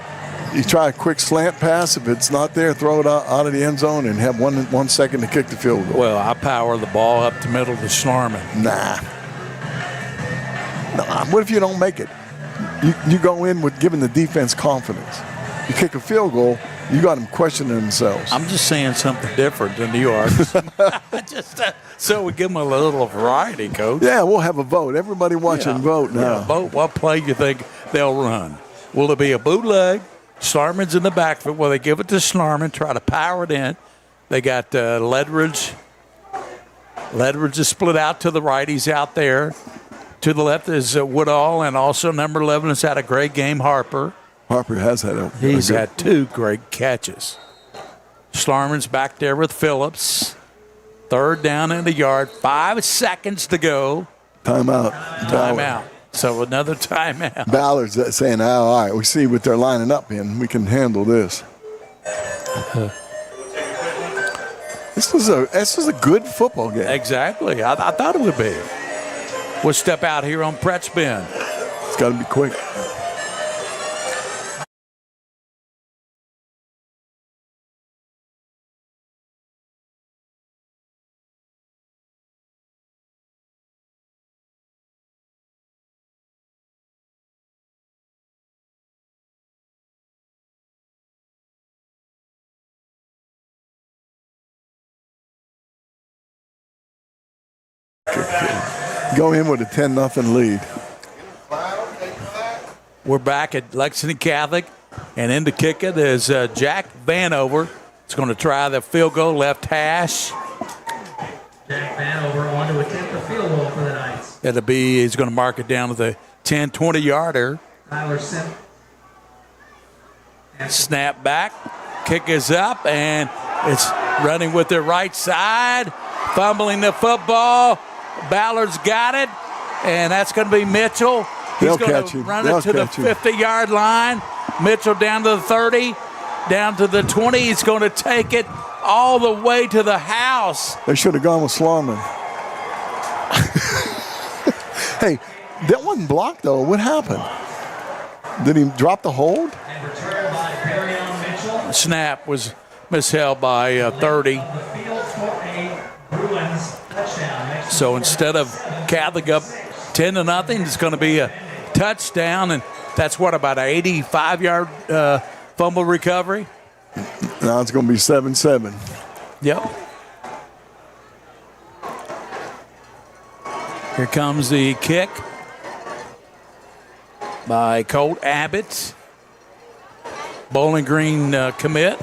You try a quick slant pass. If it's not there, throw it out of the end zone and have 1 second to kick the field goal. Well, I power the ball up the middle to Schlarman. Nah. What if you don't make it? You go in with giving the defense confidence. You kick a field goal, you got them questioning themselves. I'm just saying something different than you are. Just so we give them a little variety, Coach. Yeah, we'll have a vote. Everybody watching, vote now. Yeah, vote what play you think they'll run. Will it be a bootleg? Schlarman's in the backfield. Will they give it to Schlarman, try to power it in? They got Ledridge. Ledridge is split out to the right. He's out there. To the left is Woodall, and also number 11 has had a great game, Harper. Harper has had He's had 2 great catches. Schlarman's back there with Phillips. 3rd down in the yard. 5 seconds to go. Timeout. So another timeout. Ballard's saying, all right, we see what they're lining up in. We can handle this. This was a good football game. Exactly. I thought it would be. We'll step out here on Pretz Bend. It's got to be quick. Go in with a 10-0 lead. We're back at Lexington Catholic, and in to kick it is Jack Vanover. It's going to try the field goal left hash. Jack Vanover on to attempt the field goal for the Knights. He's going to mark it down to the 10, 20-yarder. Tyler Sim. Snap back, kick is up, and it's running with the right side, fumbling the football. Ballard's got it, and that's going to be Mitchell. He's going to run it to the 50-yard line. Mitchell down to the 30, down to the 20. He's going to take it all the way to the house. They should have gone with Slarman. Hey, that wasn't blocked, though. What happened? Did he drop the hold? Snap was misheld by 30. So instead of Catholic up 10-0, it's going to be a touchdown, and that's what, about an 85-yard fumble recovery? Now it's going to be 7-7. Yep. Here comes the kick by Colt Abbott. Bowling Green commit.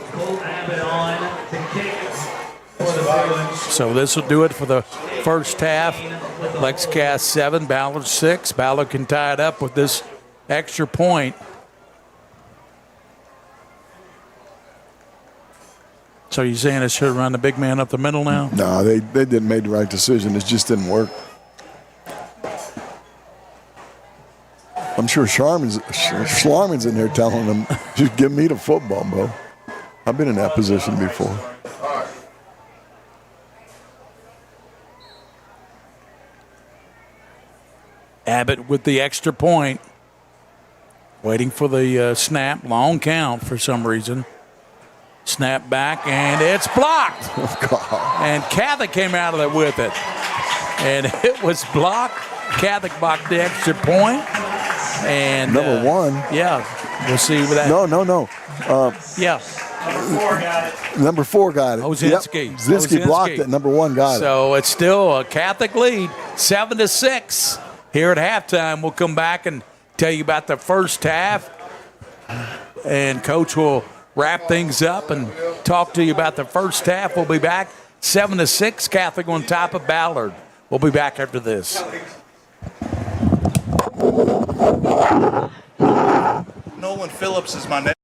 So this will do it for the first half. Lexcast 7, Ballard 6. Ballard can tie it up with this extra point. So you're saying it should run the big man up the middle now? No, they didn't make the right decision. It just didn't work. I'm sure Schlarman's in there telling them, just give me the football, bro. I've been in that position before. Abbott with the extra point. Waiting for the snap. Long count for some reason. Snap back, and it's blocked. Oh, God. And Catholic came out of there with it. And it was blocked. Catholic blocked the extra point. And number one. Yeah, we'll see with that. No. Yeah. Number 4 got it. Ozinski. Yep. Ozinski blocked it. Number 1 got it. So it's still a Catholic lead, 7-6. Here at halftime, we'll come back and tell you about the first half. And Coach will wrap things up and talk to you about the first half. We'll be back 7-6, Catholic on top of Ballard. We'll be back after this. Nolan Phillips is my name.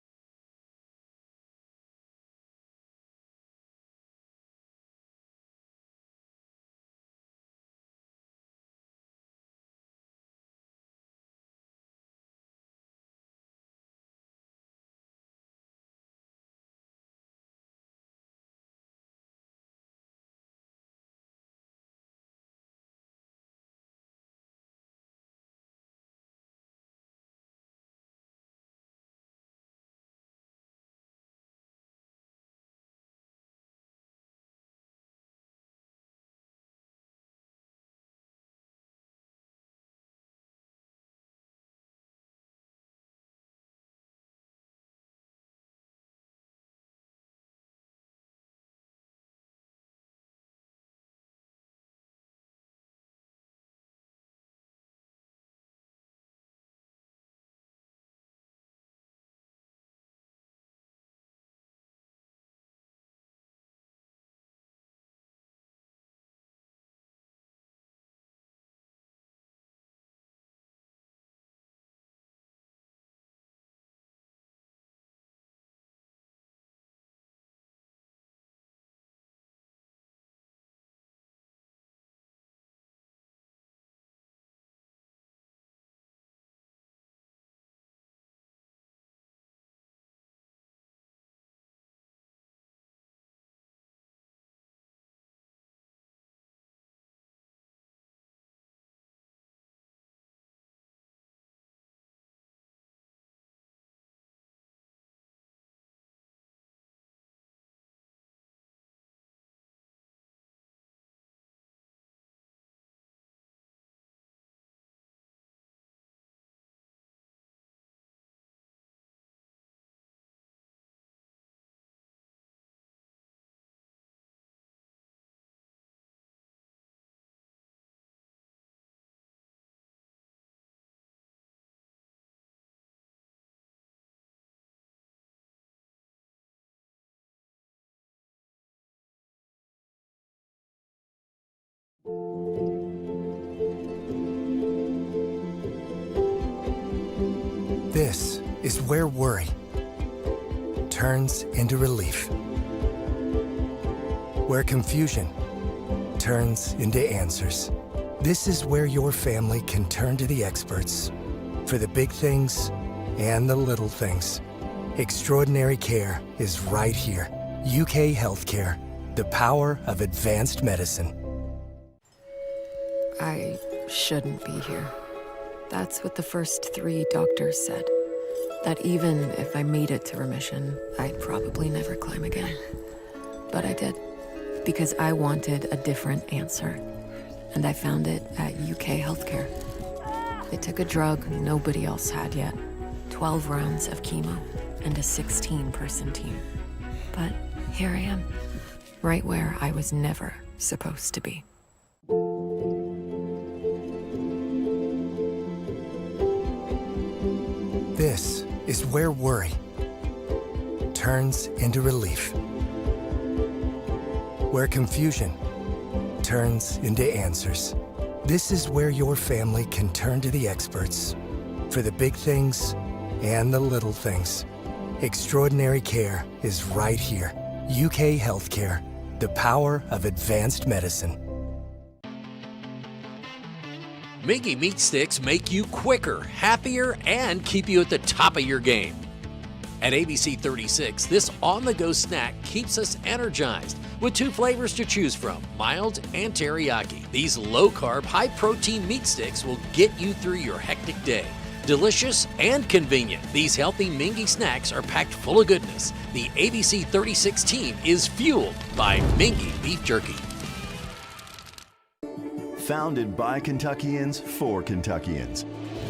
is where worry turns into relief. Where confusion turns into answers. This is where your family can turn to the experts for the big things and the little things. Extraordinary care is right here. UK Healthcare, the power of advanced medicine. I shouldn't be here. That's what the first 3 doctors said. That even if I made it to remission, I'd probably never climb again. But I did, because I wanted a different answer. And I found it at UK Healthcare. They took a drug nobody else had yet. 12 rounds of chemo and a 16-person team. But here I am, right where I was never supposed to be. This is where worry turns into relief. Where confusion turns into answers. This is where your family can turn to the experts for the big things and the little things. Extraordinary care is right here. UK Healthcare, the power of advanced medicine. Mingy Meat Sticks make you quicker, happier, and keep you at the top of your game. At ABC 36, this on-the-go snack keeps us energized with 2 flavors to choose from, mild and teriyaki. These low-carb, high-protein meat sticks will get you through your hectic day. Delicious and convenient, these healthy Mingy snacks are packed full of goodness. The ABC 36 team is fueled by Mingy Beef Jerky. Founded by Kentuckians for Kentuckians,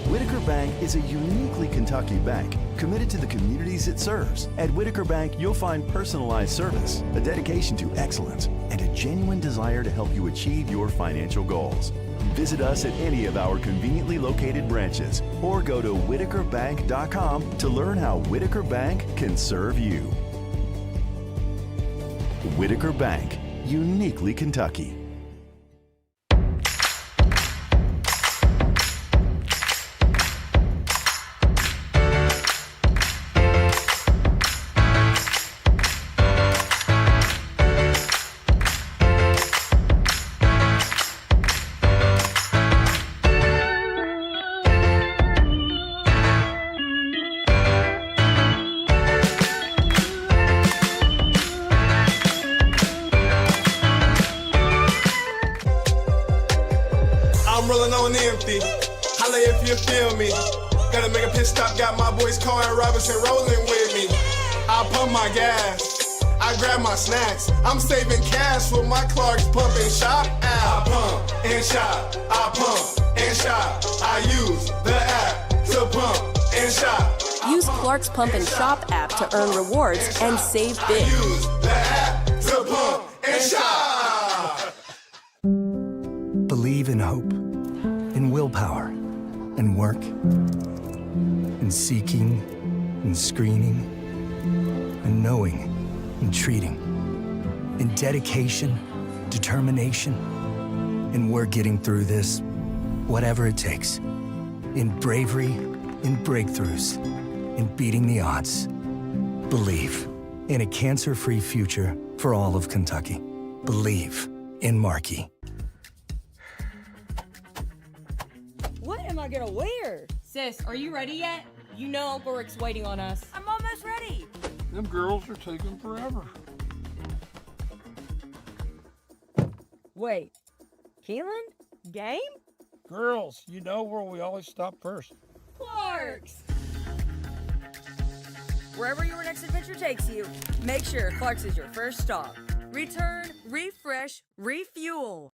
Whitaker Bank is a uniquely Kentucky bank committed to the communities it serves. At Whitaker Bank, you'll find personalized service, a dedication to excellence, and a genuine desire to help you achieve your financial goals. Visit us at any of our conveniently located branches or go to whitakerbank.com to learn how Whitaker Bank can serve you. Whitaker Bank, uniquely Kentucky. Empty. Holla if you feel me. Gotta make a pit stop, got my boys Carl and Robinson rolling with me. I pump my gas, I grab my snacks. I'm saving cash with my Clark's pump and shop app. I pump and shop, I pump and shop. I use the app to pump and shop. Use Clark's Pump and Shop app to earn rewards and save big. I use the app to pump and shop. Believe in hope, in willpower, and work, in seeking, and screening, and knowing, and treating, in dedication, determination, and we're getting through this, whatever it takes, in bravery, in breakthroughs, in beating the odds. Believe in a cancer-free future for all of Kentucky. Believe in Markey. What am I gonna wear? Sis, are you ready yet? You know Uncle Rick's waiting on us. I'm almost ready. Them girls are taking forever. Wait, Keelan? Game? Girls, you know where we always stop first. Clark's! Wherever your next adventure takes you, make sure Clark's is your first stop. Return, refresh, refuel.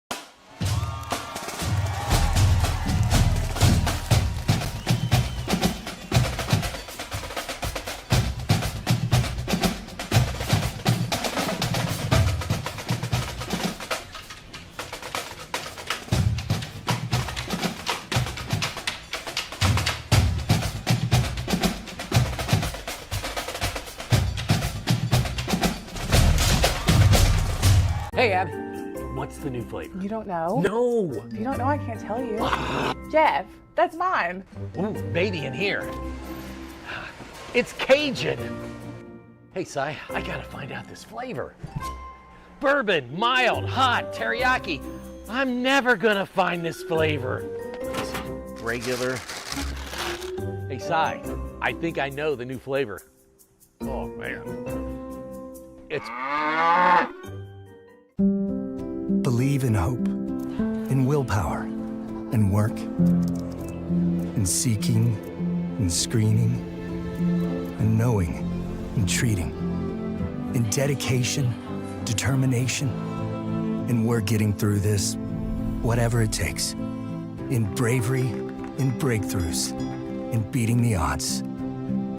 Hey, Ab, what's the new flavor? You don't know? No! If you don't know, I can't tell you. Jeff, that's mine. Ooh, baby in here. It's Cajun. Hey, Si, I gotta find out this flavor. Bourbon, mild, hot, teriyaki. I'm never gonna find this flavor. Regular. Hey, Si, I think I know the new flavor. Oh, man. It's... Believe in hope, in willpower, in work, in seeking, in screening, in knowing, in treating, in dedication, determination, and we're getting through this, whatever it takes. In bravery, in breakthroughs, in beating the odds.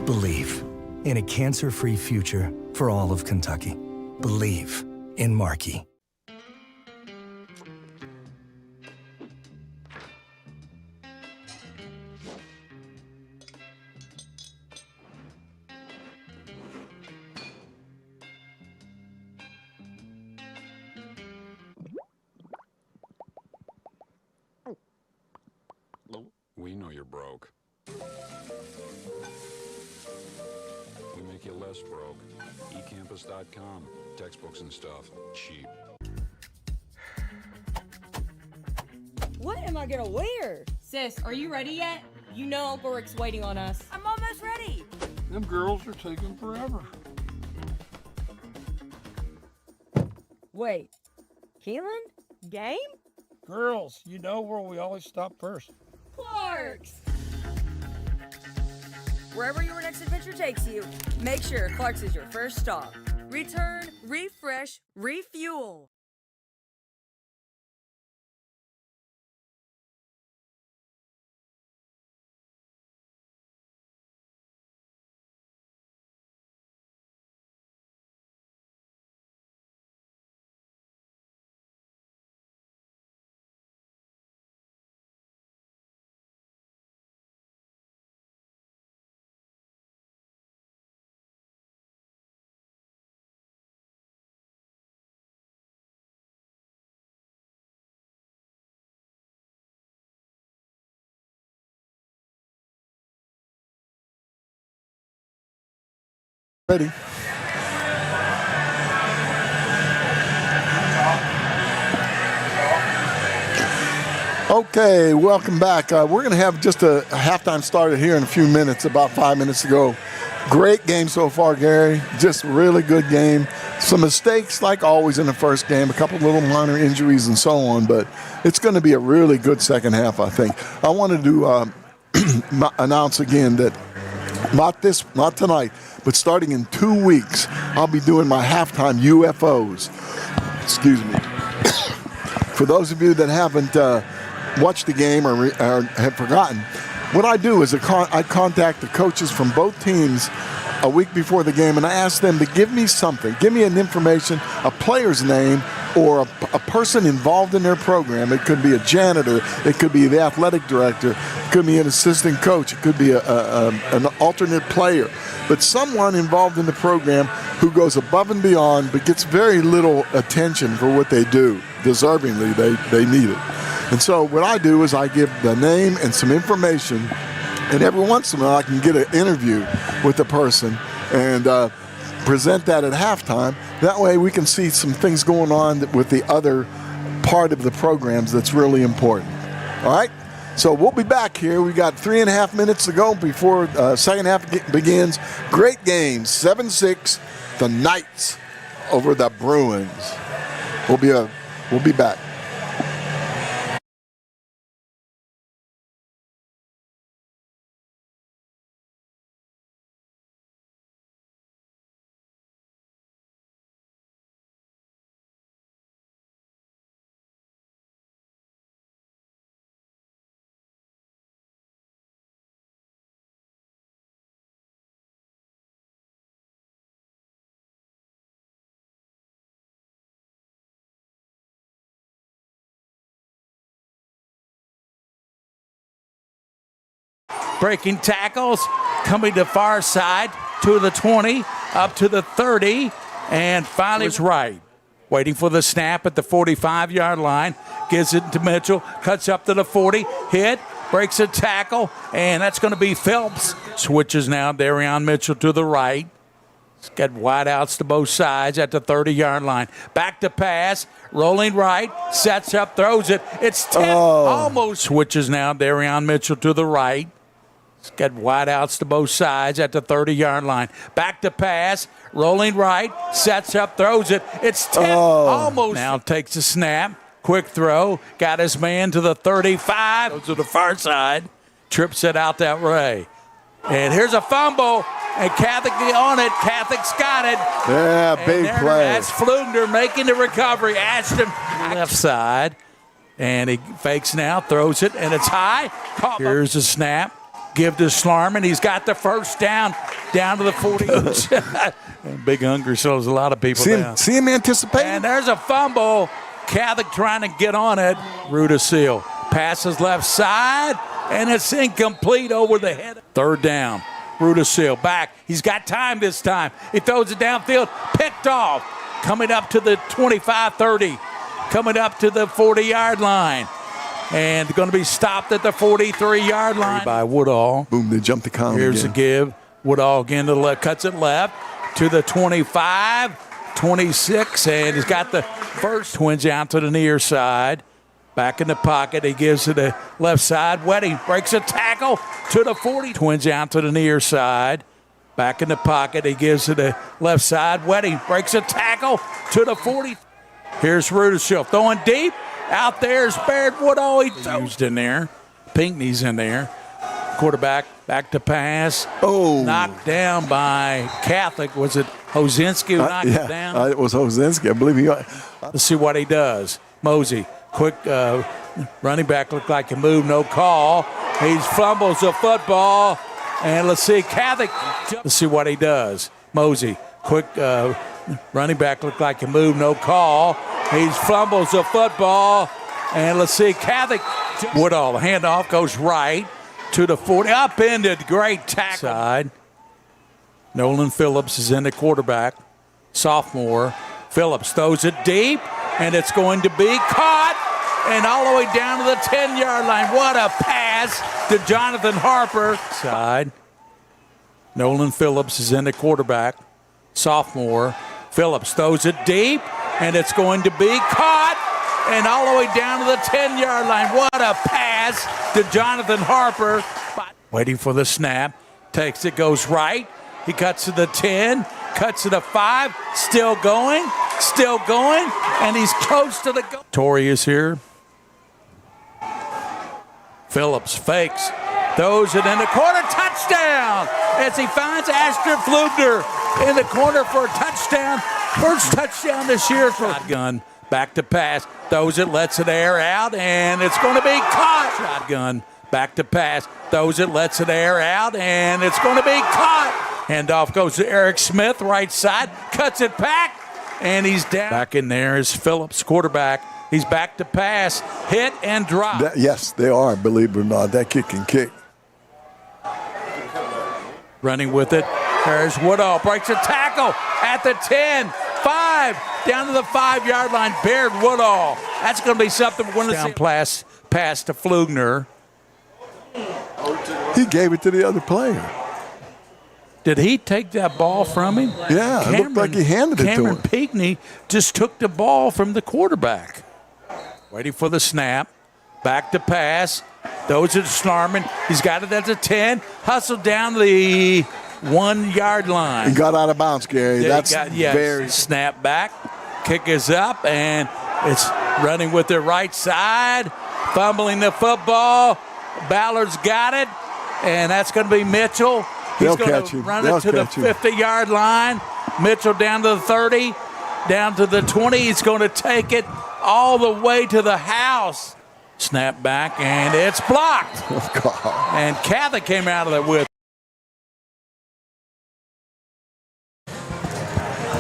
Believe in a cancer-free future for all of Kentucky. Believe in Markey. We know you're broke. We make you less broke. eCampus.com. Textbooks and stuff. Cheap. What am I gonna wear? Sis, are you ready yet? You know Uncle Rick's waiting on us. I'm almost ready. Them girls are taking forever. Wait, Keelan? Game? Girls, you know where we always stop first. Clark's! Wherever your next adventure takes you, make sure Clark's is your first stop. Return, refresh, refuel. Ready. Okay, welcome back. We're going to have just a halftime started here in a few minutes, about 5 minutes ago. Great game so far, Gary. Just really good game. Some mistakes, like always in the first game, a couple little minor injuries and so on, but it's going to be a really good second half, I think. I wanted to announce again that not tonight, but starting in 2 weeks, I'll be doing my halftime UFOs. Excuse me. For those of you that haven't watched the game or have forgotten, what I do is I contact the coaches from both teams a week before the game, and I ask them to give me something. Give me an information, a player's name, or a person involved in their program. It could be a janitor. It could be the athletic director. It could be an assistant coach. It could be an alternate player. But someone involved in the program who goes above and beyond but gets very little attention for what they do. Deservingly, they need it. And so what I do is I give the name and some information, and every once in a while I can get an interview with the person and present that at halftime. That way we can see some things going on with the other part of the programs that's really important. All right? So we'll be back here. We got 3.5 minutes to go before second half begins. Great game, 7-6, the Knights over the Bruins. We'll be back. Breaking tackles, coming to far side, to the 20, up to the 30, and finally was right. Waiting for the snap at the 45-yard line, gives it to Mitchell, cuts up to the 40, hit, breaks a tackle, and that's going to be Phelps. Switches now, Darion Mitchell to the right. He's got wideouts to both sides at the 30-yard line. Back to pass, rolling right, sets up, throws it. It's 10, almost. Switches now, Darion Mitchell to the right. He's got wideouts to both sides at the 30-yard line. Back to pass, rolling right, sets up, throws it. It's 10, almost. Now takes a snap, quick throw, got his man to the 35. Goes to the far side, trips it out that way. And here's a fumble, and Catholic on it. Catholic's got it. Yeah, big play. That's Flugner making the recovery. Ashton left side, and he fakes now, throws it, and it's high. Here's a snap. Give to Schlarman. He's got the first down to the 40. Big Hungry slows a lot of people down. See him anticipating. And there's a fumble. Catholic trying to get on it. Rudisil passes left side, and it's incomplete over the head. Third down. Rudisil back. He's got time this time. He throws it downfield. Picked off. Coming up to the 25-30. Coming up to the 40-yard line. And going to be stopped at the 43-yard line by Woodall. Boom, they jumped the count. Here's again. a give. Woodall again to the left, cuts it left to the 25, 26, and he's got the first. Twins out to the near side. Back in the pocket. He gives to the left side. Wedding breaks a tackle to the 40. Twins out to the near side. Back in the pocket. He gives to the left side. Wedding breaks a tackle to the 40. Here's Rudisil throwing deep. Out there is Baird Woodall. He's used in there. Pinckney's in there. Quarterback back to pass. Oh. Knocked down by Catholic. Was it Hozinski who knocked it down? It was Hozinski. I believe he. Let's see what he does. Mosey, quick running back, looked like he moved, no call. He fumbles the football. And let's see, Catholic. Let's see what he does. Mosey, quick running back, looked like he moved, no call. He fumbles the football, and let's see, Catholic. Woodall, the handoff goes right to the 40. Upended, great tackle. Side. Nolan Phillips is in the quarterback. Sophomore. Phillips throws it deep, and it's going to be caught, and all the way down to the 10-yard line. What a pass to Jonathan Harper. Side. Nolan Phillips is in the quarterback. Sophomore. Phillips throws it deep, and it's going to be caught, and all the way down to the 10-yard line. What a pass to Jonathan Harper. Waiting for the snap. Takes it, goes right. He cuts to the 10, cuts to the 5, still going, and he's close to the goal. Torrey is here. Phillips fakes, throws it in the corner, touchdown, as he finds Ashton Flugner in the corner for a touchdown. First touchdown this year for Shotgun. Back to pass, throws it, lets it air out, and it's going to be caught. Shotgun, back to pass, throws it, lets it air out, and it's going to be caught. Handoff goes to Eric Smith, right side, cuts it back, and he's down. Back in there is Phillips, quarterback. He's back to pass, hit and drop. Yes, they are, believe it or not. That kid can kick. Running with it. There's Woodall, breaks a tackle at the 10, 5, down to the 5-yard line. Baird Woodall. That's going to be something we're going to see. Pass to Flugner. He gave it to the other player. Did he take that ball from him? Yeah, it looked like he handed it to him. Cameron Pinckney just took the ball from the quarterback. Waiting for the snap. Back to pass. Those are Snarman. He's got it at the 10. Hustled down the 1-yard line. He got out of bounds, Gary. That's very. Snap back. Kick is up, and it's running with the right side. Fumbling the football. Ballard's got it, and that's going to be Mitchell. He's going to run it to the 50-yard line. Mitchell down to the 30, down to the 20. He's going to take it all the way to the house. Snap back, and it's blocked. Oh, God. And Catholic came out of there with.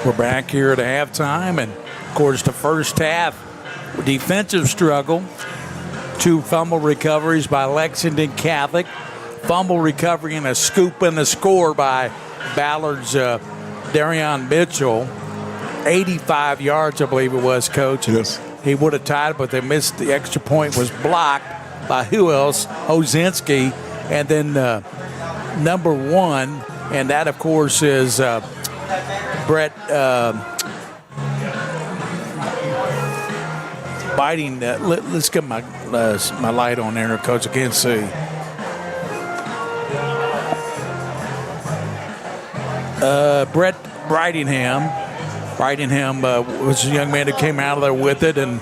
We're back here at halftime, and of course the first half defensive struggle. 2 fumble recoveries by Lexington Catholic. Fumble recovery and a scoop and a score by Ballard's Darion Mitchell. 85 yards, I believe it was, Coach. Yes. He would have tied it, but they missed. The extra point was blocked by who else? Hozinski. And then number 1, and that, of course, is Brett biting. Let's get my light on there, Coach. I can't see. Brett Bridingham was a young man who came out of there with it and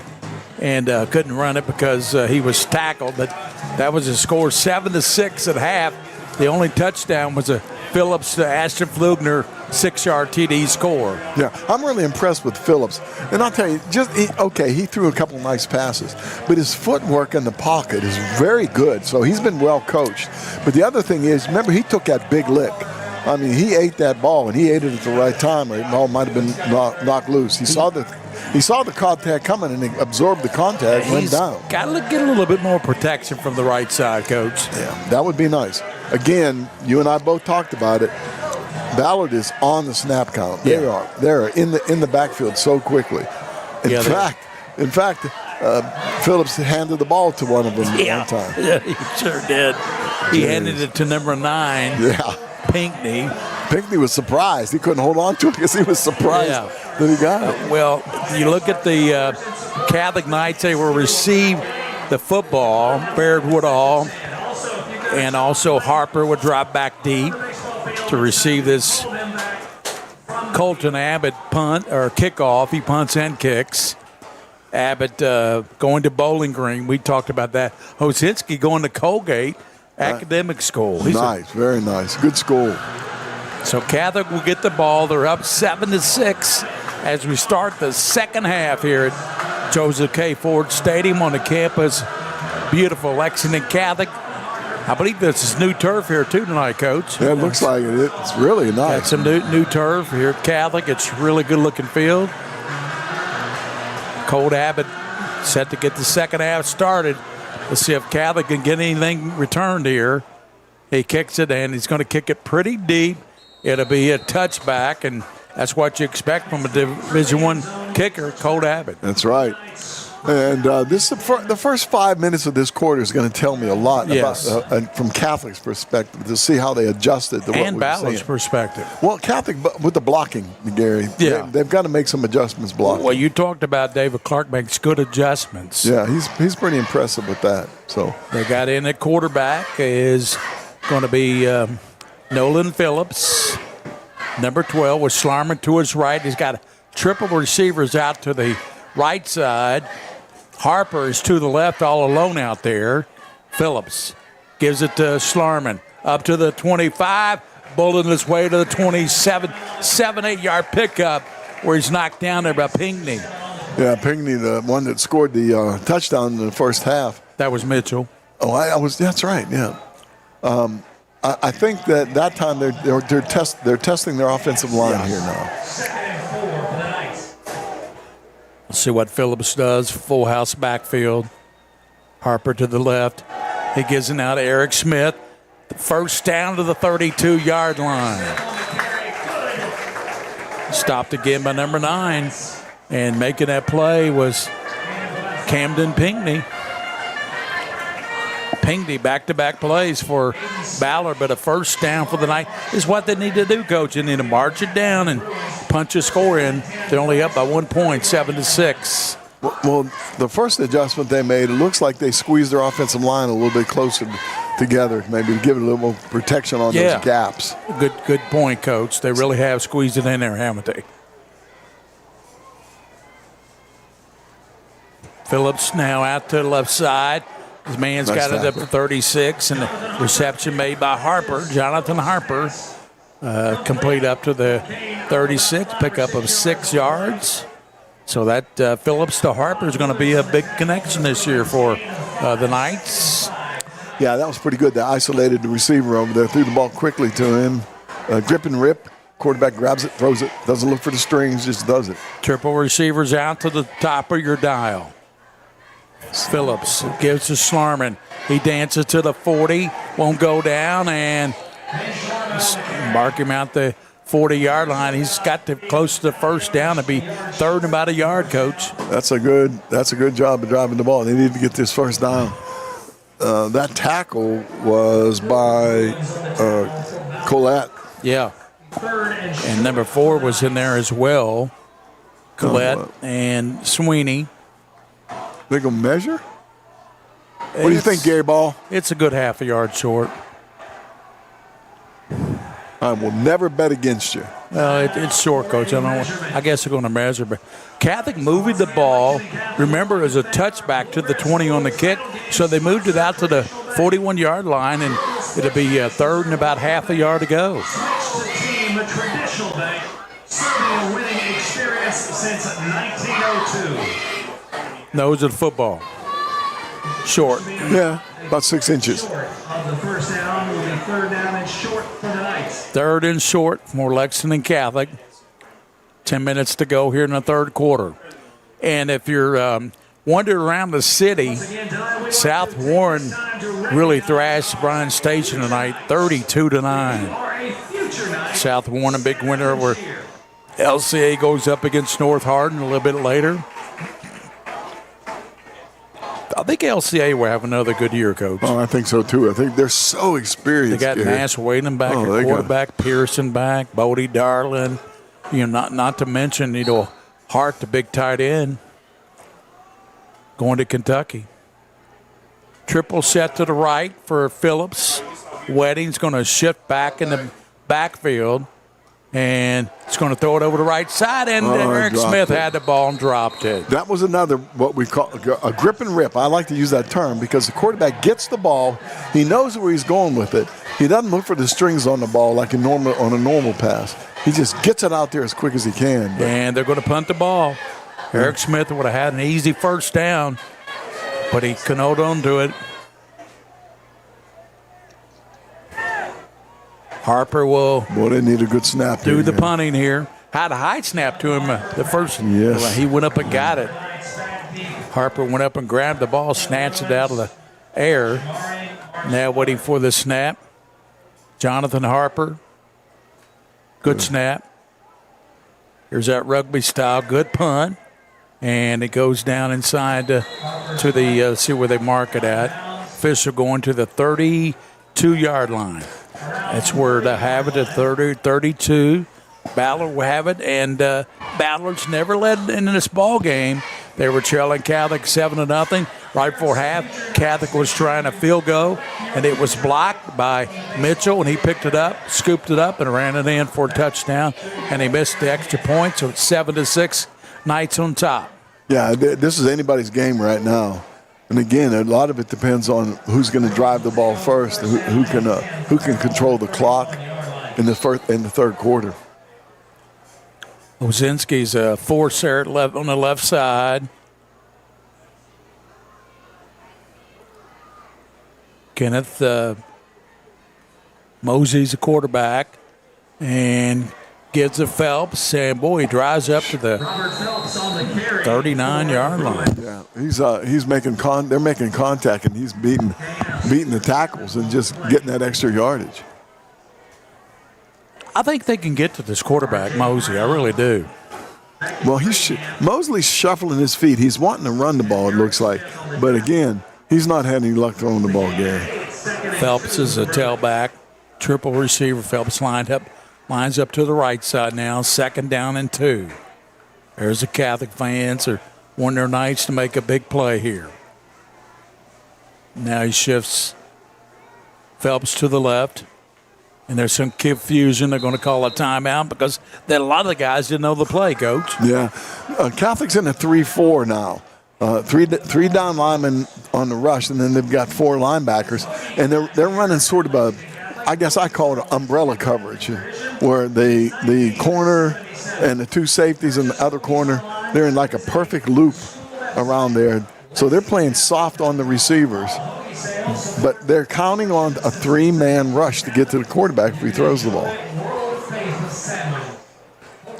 couldn't run it because he was tackled. But that was a score, 7-6 at half. The only touchdown was a Phillips to Ashton Flugner 6-yard TD score. Yeah, I'm really impressed with Phillips. And I'll tell you, he threw a couple nice passes, but his footwork in the pocket is very good, so he's been well coached. But the other thing is, remember, he took that big lick. I mean, he ate that ball, and he ate it at the right time, or the ball might have been knocked loose. He saw the contact coming, and he absorbed the contact and went down. Got to get a little bit more protection from the right side, Coach. Yeah, that would be nice. Again, you and I both talked about it. Ballard is on the snap count. They are. They're in the backfield so quickly. In fact, Phillips handed the ball to one of them at one time. Yeah, he sure did. He handed it to number 9. Yeah. Pinckney was surprised. He couldn't hold on to it because he was surprised that he got it. Well, you look at the Catholic Knights, they will receive the football. Baird Woodall and also Harper would drop back deep to receive this Colton Abbott punt or kickoff. He punts and kicks. Abbott going to Bowling Green. We talked about that. Hosinski going to Colgate Academic School. Very nice. Good school. So Catholic will get the ball. They're up 7-6 as we start the second half here at Joseph K. Ford Stadium on the campus. Beautiful Lexington Catholic. I believe this is new turf here too tonight, Coach. Yeah, it looks like it. It's really nice. Got some new turf here at Catholic. It's a really good-looking field. Colt Abbott set to get the second half started. Let's see if Catholic can get anything returned here. He kicks it, and he's going to kick it pretty deep. It'll be a touchback, and that's what you expect from a Division I kicker, Colt Abbott. That's right. And the first 5 minutes of this quarter is going to tell me a lot about, from Catholic's perspective, to see how they adjusted to what and Ballard's perspective. Well, Catholic, with the blocking, Gary, they've got to make some adjustments blocking. Well, you talked about David Clark makes good adjustments. Yeah, he's pretty impressive with that. So they got in at quarterback is going to be Nolan Phillips, number 12, with Schlarman to his right. He's got triple receivers out to the right side. Harper is to the left all alone out there. Phillips gives it to Schlarman. Up to the 25, bulleting his way to the 27, 7-8-yard pickup where he's knocked down there by Pinckney. Yeah, Pinckney, the one that scored the touchdown in the first half. That was Mitchell. Oh, that's right, yeah. I think that time they're testing their offensive line here now. Let's see what Phillips does. Full house backfield. Harper to the left. He gives it out to Eric Smith. The first down to the 32-yard line. Stopped again by number 9. And making that play was Camden Pinckney. Pinckney back-to-back plays for Ballard, but a first down for the night is what they need to do, Coach. They need to march it down and punch a score in. They're only up by 1 point, 7-6. Well, the first adjustment they made, it looks like they squeezed their offensive line a little bit closer together, maybe to give it a little more protection on those gaps. Good point, Coach. They really have squeezed it in there, haven't they? Phillips now out to the left side. His man's got it up to 36, and the reception made by Harper, Jonathan Harper, complete up to the 36, pickup of 6 yards. So that Phillips to Harper is going to be a big connection this year for the Knights. Yeah, that was pretty good. They isolated the receiver over there, threw the ball quickly to him. Grip and rip. Quarterback grabs it, throws it, doesn't look for the strings, just does it. Triple receivers out to the top of your dial. Phillips gives to Schlarman. He dances to the 40, won't go down, and mark him out the 40-yard line. He's got to close to the first down to be third and about a yard, Coach. That's a good job of driving the ball. They need to get this first down. that tackle was by Collette. Yeah. And number 4 was in there as well. Collette and Sweeney. They going to measure? What do you think, Gary Ball? It's a good half a yard short. I will never bet against you. It's short, Coach. I guess they're going to measure. But Catholic moved the ball. Remember, it was a touchback to the 20 on the kick. So they moved it out to the 41-yard line, and it'll be third and about half a yard to go. The traditional bank, serving a winning experience since 1902. Nose of the football. Short. Yeah, about 6 inches. Of the first down will be third down and short for the Knights. Third and short for Lexington Catholic. 10 minutes to go here in the third quarter. And if you're wandering around the city, South Warren really thrashed Bryan Station tonight, 32-9. South Warren a big winner where LCA goes up against North Hardin a little bit later. I think LCA will have another good year, Coach. Oh, I think so, too. I think they're so experienced. They got Nash Whalen back, their quarterback, Pearson back, Bodie Darlin. Not to mention, Hart, the big tight end, going to Kentucky. Triple set to the right for Phillips. Wedding's going to shift back in the backfield, and it's going to throw it over the right side, and Eric Smith had the ball and dropped it. That was another, what we call a grip and rip. I like to use that term because the quarterback gets the ball. He knows where he's going with it. He doesn't look for the strings on the ball like on a normal pass. He just gets it out there as quick as he can. And they're going to punt the ball. Eric Smith would have had an easy first down, but he couldn't hold on to it. Harper will they need a good snap do the punting here. Had a high snap to him the first. Yes. He went up and got it. Harper went up and grabbed the ball, snatched it out of the air. Now waiting for the snap. Jonathan Harper. Good snap. Here's that rugby style. Good punt. And it goes down inside to the, see where they mark it at. Official going to the 32-yard line. That's where they have it at 32. Ballard will have it, and Ballard's never led in this ball game. They were trailing Catholic 7-0. Right before half, Catholic was trying a field goal, and it was blocked by Mitchell, and he picked it up, scooped it up, and ran it in for a touchdown, and he missed the extra point, so it's 7-6, Knights on top. Yeah, this is anybody's game right now. And again, a lot of it depends on who's going to drive the ball first, and who can control the clock in the third quarter. Ozinski's a forcer on the left side. Kenneth Mosey's a quarterback and gives to Phelps, and boy, he drives up to the 39-yard line. Yeah, he's making they're making contact, and he's beating the tackles and just getting that extra yardage. I think they can get to this quarterback, Mosey. I really do. Well, Mosley's shuffling his feet. He's wanting to run the ball, it looks like. But again, he's not had any luck throwing the ball, Gary. Phelps is a tailback, triple receiver. Phelps lines up to the right side now, 2nd down and 2. There's the Catholic fans are wanting their Knights to make a big play here. Now he shifts Phelps to the left. And there's some confusion. They're going to call a timeout because a lot of the guys didn't know the play, Coach. Yeah. Catholic's in a 3-4 now. Three down linemen on the rush, and then they've got 4 linebackers. And they're running sort of I guess I call it umbrella coverage, where the corner and the 2 safeties in the other corner, they're in like a perfect loop around there. So they're playing soft on the receivers. But they're counting on a 3-man rush to get to the quarterback if he throws the ball.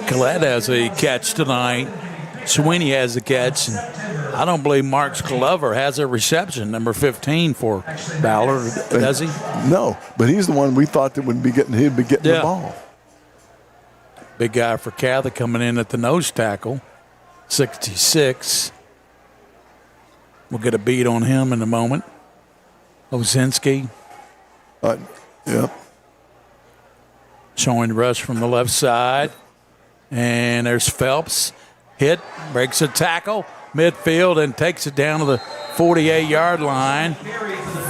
Collette has a catch tonight. Sweeney has a catch. And I don't believe Marks Glover has a reception, number 15 for Ballard, does he? No, but he's the one we thought that he'd be getting the ball. Big guy for Catholic coming in at the nose tackle, 66. We'll get a beat on him in a moment. Osinski. Yep. Showing the rush from the left side. And there's Phelps. Hit, breaks a tackle, midfield, and takes it down to the 48-yard line.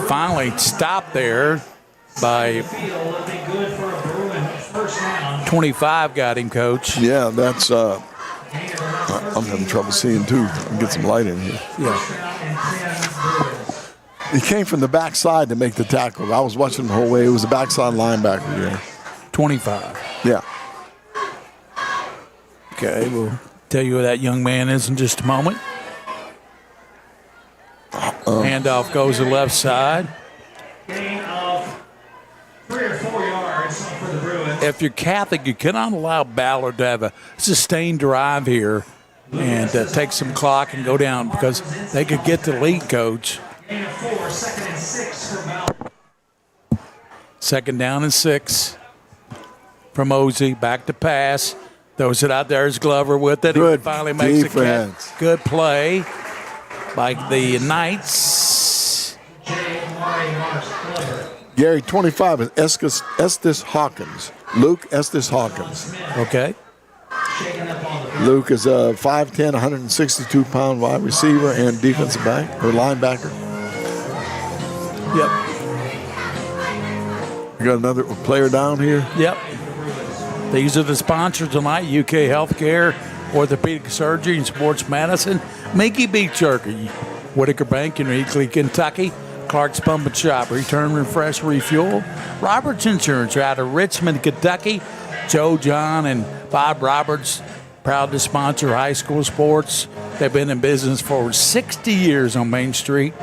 Finally stopped there by 25 got him, Coach. Yeah, that's I'm having trouble seeing too. I'll get some light in here. Yeah. He came from the backside to make the tackle. I was watching the whole way. It was a backside linebacker here. 25. Yeah. Okay, we'll tell you who that young man is in just a moment. Handoff goes to the left side. Gain of 3 or 4 yards for the Bruins. If you're Catholic, you cannot allow Ballard to have a sustained drive here and take some clock and go down because they could get the lead, Coach. Gain of 4, 2nd and 6 for Ballard. 2nd down and 6 from Ozzie. Back to pass. Throws it out there as Glover with it. Good He finally makes defense. a catch. Good play by the Knights. Gary, 25 is Estes Hawkins. Luke Estes Hawkins. Okay. Luke is a 5'10", 162-pound wide receiver and defensive back or linebacker. Yep. We got another player down here. Yep. These are the sponsors tonight: UK Healthcare, Orthopedic Surgery, and Sports Medicine, Mickey Beef Jerky, Whitaker Bank in Eakley, Kentucky, Clark's Pump and Shop, Return, Refresh, Refuel, Roberts Insurance out of Richmond, Kentucky. Joe, John, and Bob Roberts, proud to sponsor high school sports. They've been in business for over 60 years on Main Street.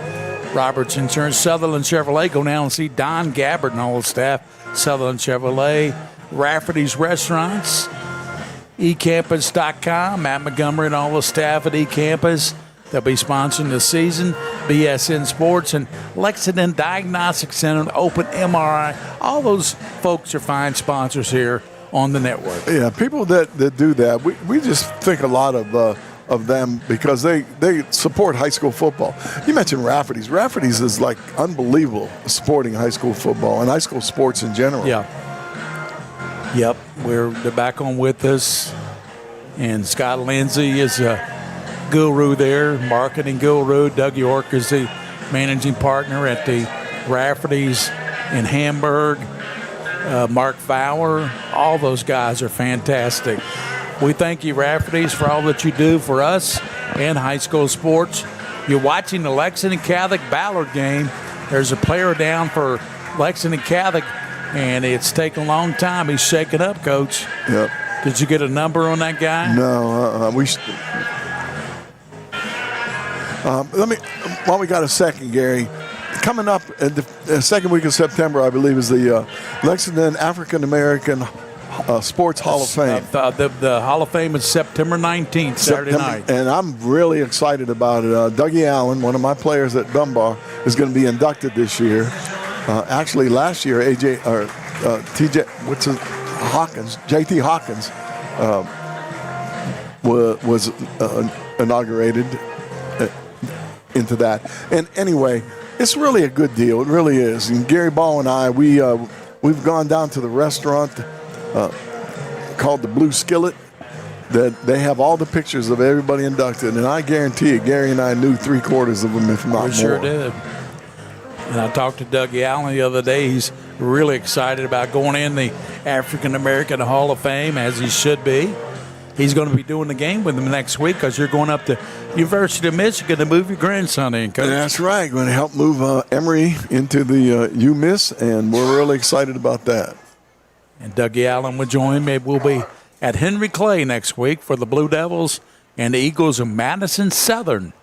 Roberts Insurance, Sutherland Chevrolet. Go now and see Don Gabbard and all the staff. Sutherland Chevrolet. Rafferty's Restaurants, eCampus.com, Matt Montgomery and all the staff at eCampus. They'll be sponsoring the season. BSN Sports and Lexington Diagnostic Center, Open MRI. All those folks are fine sponsors here on the network. Yeah, people that do that, we just think a lot of them because they support high school football. You mentioned Rafferty's. Rafferty's is like unbelievable supporting high school football and high school sports in general. Yeah. Yep, they're back on with us. And Scott Lindsay is a guru there, marketing guru. Doug York is the managing partner at the Rafferty's in Hamburg. Mark Fowler, all those guys are fantastic. We thank you, Rafferty's, for all that you do for us and high school sports. You're watching the Lexington Catholic Ballard game. There's a player down for Lexington Catholic, and it's taken a long time. He's shaken up, Coach. Yep. Did you get a number on that guy? No, while we got a second, Gary, coming up in the second week of September, I believe, is the Lexington African American Sports Hall of Fame. The Hall of Fame is September 19th, Saturday night. And I'm really excited about it. Dougie Allen, one of my players at Dunbar, is going to be inducted this year. Actually, last year, JT Hawkins was inaugurated into that. And anyway, it's really a good deal. It really is. And Gary Ball and I, we've gone down to the restaurant called the Blue Skillet. That they have all the pictures of everybody inducted, and I guarantee you, Gary and I knew 3/4 of them, if not more. We sure did. And I talked to Dougie Allen the other day. He's really excited about going in the African American Hall of Fame, as he should be. He's going to be doing the game with them next week because you're going up to University of Michigan to move your grandson in, Coach. That's right. Going to help move Emory into the UMISS, and we're really excited about that. And Dougie Allen will join me. We'll be at Henry Clay next week for the Blue Devils and the Eagles of Madison Southern.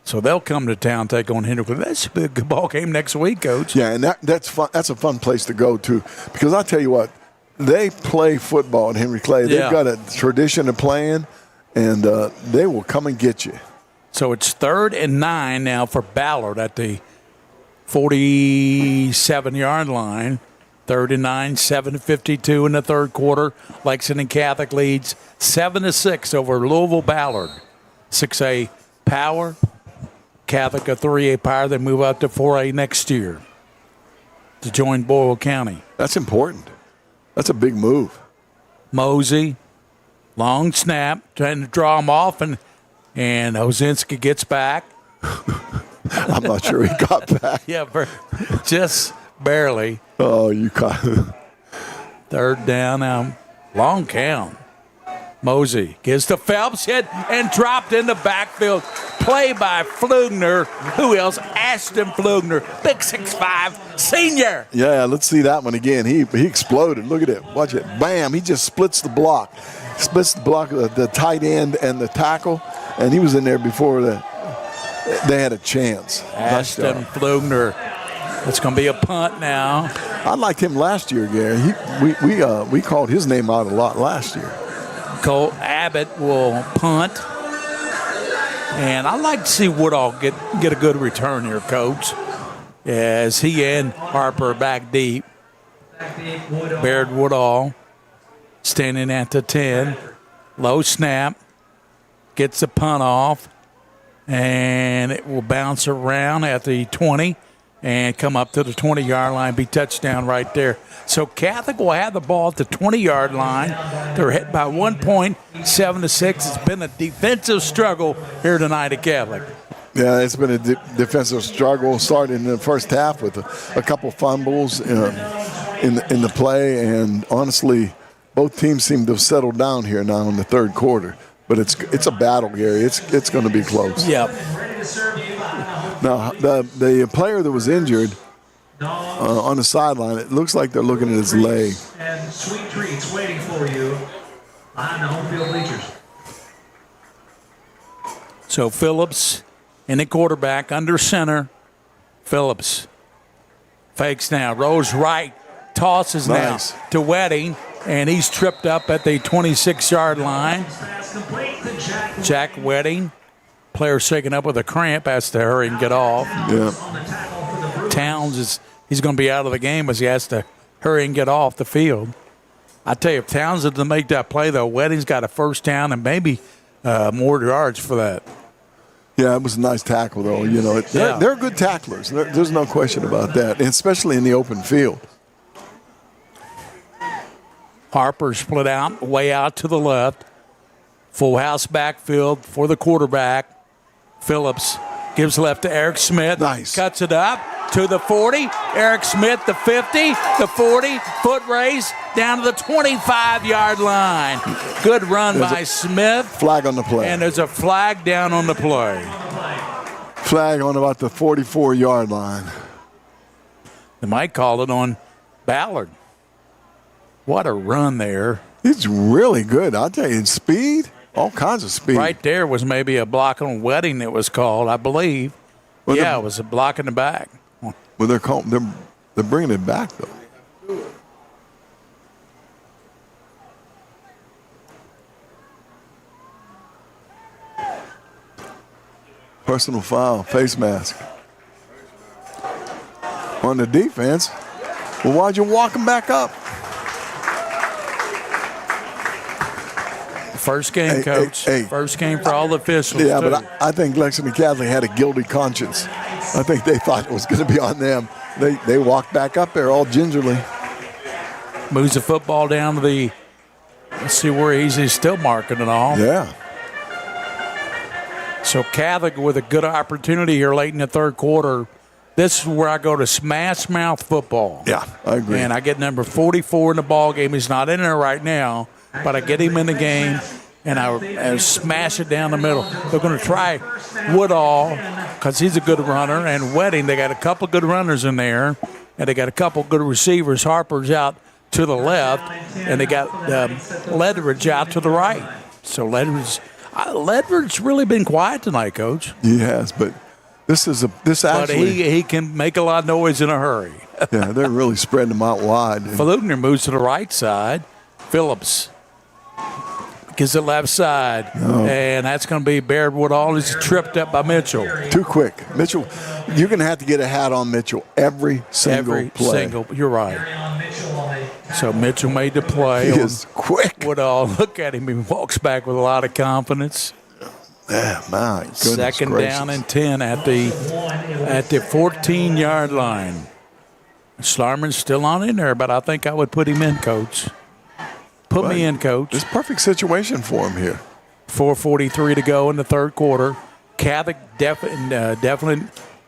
So they'll come to town, take on Henry Clay. That should be a good ball game next week, Coach. Yeah, and that's fun. That's a fun place to go to because I'll tell you what, they play football at Henry Clay. They've got a tradition of playing, and they will come and get you. So it's 3rd and 9 now for Ballard at the 47-yard line. 3rd and 9, 7:52 in the third quarter. Lexington Catholic leads 7-6 over Louisville Ballard. 6A power. Catholic a 3A power. They move up to 4A next year. to join Boyle County. That's important. That's a big move. Mosey, long snap, trying to draw him off, and Ozinski gets back. I'm not sure he got back. Yeah, just barely. Oh, you caught Third down now. Long count. Mosey gives to Phelps, hit and dropped in the backfield. Play by Flugner. Who else? Ashton Flugner, big 6'5", senior. Yeah, let's see that one again. He exploded. Look at it. Watch it. Bam. He just splits the block. Splits the block of the tight end and the tackle, and he was in there before they had a chance. Ashton Flugner. It's going to be a punt now. I liked him last year, Gary. We called his name out a lot last year. Cole Abbott will punt. And I'd like to see Woodall get a good return here, Coach, as he and Harper back deep. Baird Woodall standing at the 10. Low snap. Gets the punt off. And it will bounce around at the 20 and come up to the 20-yard line, be touchdown right there. So Catholic will have the ball at the 20-yard line. They're hit by 1 point, 7-6. It's been a defensive struggle here tonight at Catholic. Yeah, it's been a defensive struggle starting in the first half with a couple fumbles in the play, and honestly, both teams seem to have settled down here now in the third quarter. But it's a battle, Gary. It's going to be close. Yep. Now, the player that was injured on the sideline, it looks like they're looking at his leg. And sweet treats waiting for you on the home field bleachers. So Phillips in the quarterback under center. Phillips fakes now, rolls right, tosses nice. now to Wedding, and he's tripped up at the 26-yard line. Jack Wedding, player shaking up with a cramp, has to hurry and get off. Yeah. Towns he's going to be out of the game as he has to hurry and get off the field. I tell you, if Towns doesn't make that play, though, Wedding's got a first down and maybe more yards for that. Yeah, it was a nice tackle, though. You know, they're good tacklers. There's no question about that, and especially in the open field. Harper split out, way out to the left. Full house backfield for the quarterback. Phillips gives left to Eric Smith. Nice. Cuts it up to the 40. Eric Smith, the 50, the 40. Foot race down to the 25-yard line. Good run by Smith. Flag on the play. And there's a flag down on the play. Flag on about the 44-yard line. They might call it on Ballard. What a run there. He's really good. I'll tell you, in speed, all kinds of speed. Right there was maybe a block on Wedding that was called, I believe. Well, it was a block in the back. Well, they're bringing it back, though. Personal foul, face mask. On the defense, well, why'd you walk him back up? First game, Coach. First game for all the officials. Yeah, too. but I think Lexington Catholic had a guilty conscience. I think they thought it was going to be on them. They walked back up there all gingerly. Moves the football down to the, let's see where he's still marking it all. Yeah. So Catholic with a good opportunity here late in the third quarter. This is where I go to smash mouth football. Yeah, I agree. And I get number 44 in the ball game. He's not in there right now, but I get him in the game, and I smash it down the middle. They're going to try Woodall because he's a good runner, and Wedding, they got a couple good runners in there, and they got a couple good receivers. Harper's out to the left, and they got Ledridge out to the right. So Ledridge's really been quiet tonight, Coach. He has, but this actually. But he can make a lot of noise in a hurry. Yeah, they're really spreading them out wide. Flugner moves to the right side. Phillips gets it left side, and that's going to be Baird Woodall. He's tripped up by Mitchell. Too quick. Mitchell, you're going to have to get a hat on Mitchell every single play. You're right. So Mitchell made the play. He is quick. Woodall, look at him. He walks back with a lot of confidence. Yeah, my goodness Second gracious. down and 10 at the 14-yard line. Schlarman's still on in there, but I think I would put him in, Coach. Put me in, Coach. It's a perfect situation for him here. 4:43 to go in the third quarter. Catholic definitely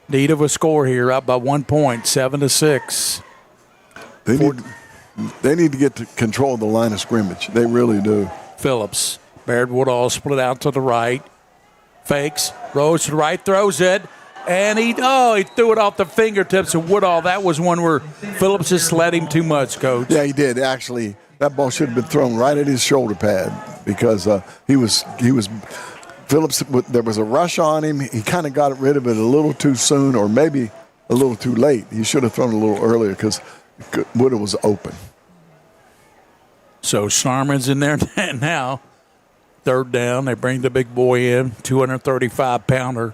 need of a score here, up by 1 point, 7-6. They need to get to control of the line of scrimmage. They really do. Phillips. Baird Woodall split out to the right. Fakes. Rolls to the right. Throws it. And he threw it off the fingertips of Woodall. That was one where Phillips just let him too much, Coach. Yeah, he did. Actually, that ball should have been thrown right at his shoulder pad because he was Phillips. There was a rush on him. He kind of got rid of it a little too soon, or maybe a little too late. He should have thrown it a little earlier because Woodall was open. So Schlarman's in there now. Third down. They bring the big boy in, 235-pounder.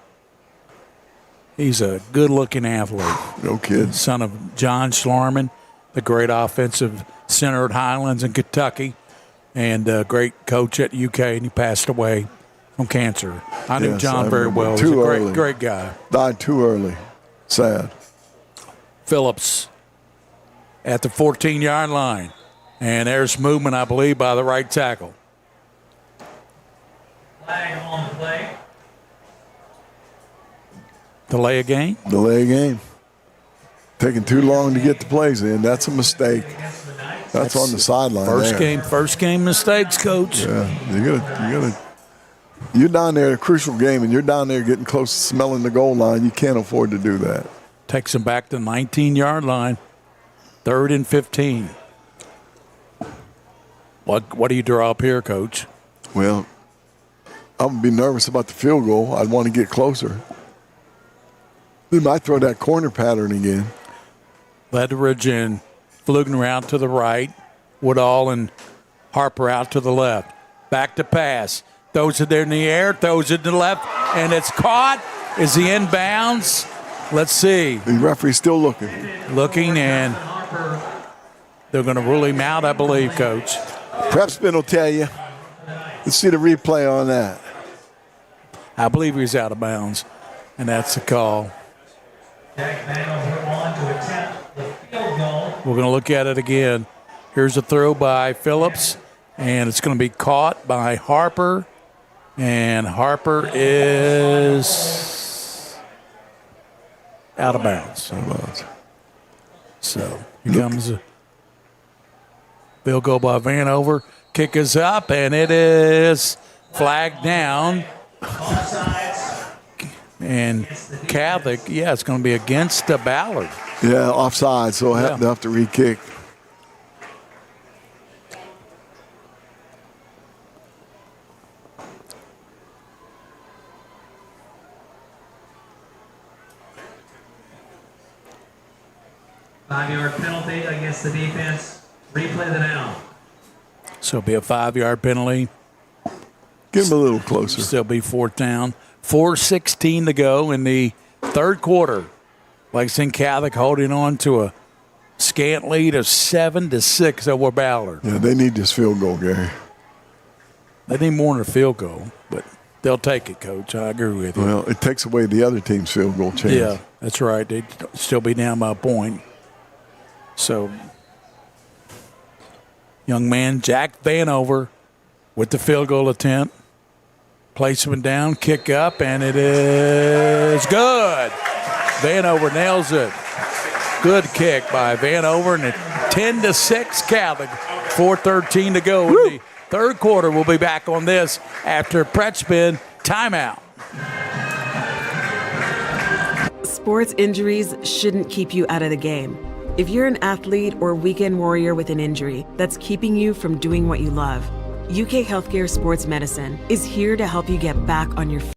He's a good-looking athlete. No kid. Son of John Schlarman, the great offensive center at Highlands in Kentucky, and a great coach at UK, and he passed away from cancer. I knew John very well. He was a great guy. Died too early. Sad. Phillips at the 14-yard line. And there's movement, I believe, by the right tackle. Flag on the play. Delay a game? Delay a game. Taking too long to get the plays in. That's a mistake. That's on the sideline. First game mistakes, Coach. Yeah, you're down there at a crucial game, and you're down there getting close to smelling the goal line. You can't afford to do that. Takes them back to the 19-yard line. 3rd and 15. What do you draw up here, Coach? Well, I would be nervous about the field goal. I'd want to get closer. They might throw that corner pattern again. Ledridge and Flugner out to the right. Woodall and Harper out to the left. Back to pass. Throws it there in the air. Throws it to the left. And it's caught. Is he in bounds? Let's see. The referee's still looking. Looking, and they're going to rule him out, I believe, Coach. Prep spin will tell you. Let's see the replay on that. I believe he's out of bounds, and that's the call. Jack Vanover on to attempt the field goal. We're going to look at it again. Here's a throw by Phillips, and it's going to be caught by Harper, and Harper is out of bounds. So here comes a field goal by Vanover. Kick is up, and it is flagged down. And Catholic, it's going to be against the Ballard. Yeah, offside, so they'll have to re-kick. Five-yard penalty against the defense. Replay the down. So it'll be a 5-yard penalty. Get him a little closer. Still be 4th down. 4:16 to go in the third quarter. Lexington Catholic holding on to a scant lead of 7-6 over Ballard. Yeah, they need this field goal, Gary. They need more than a field goal, but they'll take it, Coach. I agree with you. Well, it takes away the other team's field goal chance. Yeah, that's right. They'd still be down by a point. So, young man Jack Vanover with the field goal attempt. Placement down, kick up, and it is good. Vanover nails it. Good kick by Vanover, and 10-6 Catholic. 4:13 to go in the third quarter. We'll be back on this after Pret Spin timeout. Sports injuries shouldn't keep you out of the game. If you're an athlete or weekend warrior with an injury that's keeping you from doing what you love, UK Healthcare Sports Medicine is here to help you get back on your feet.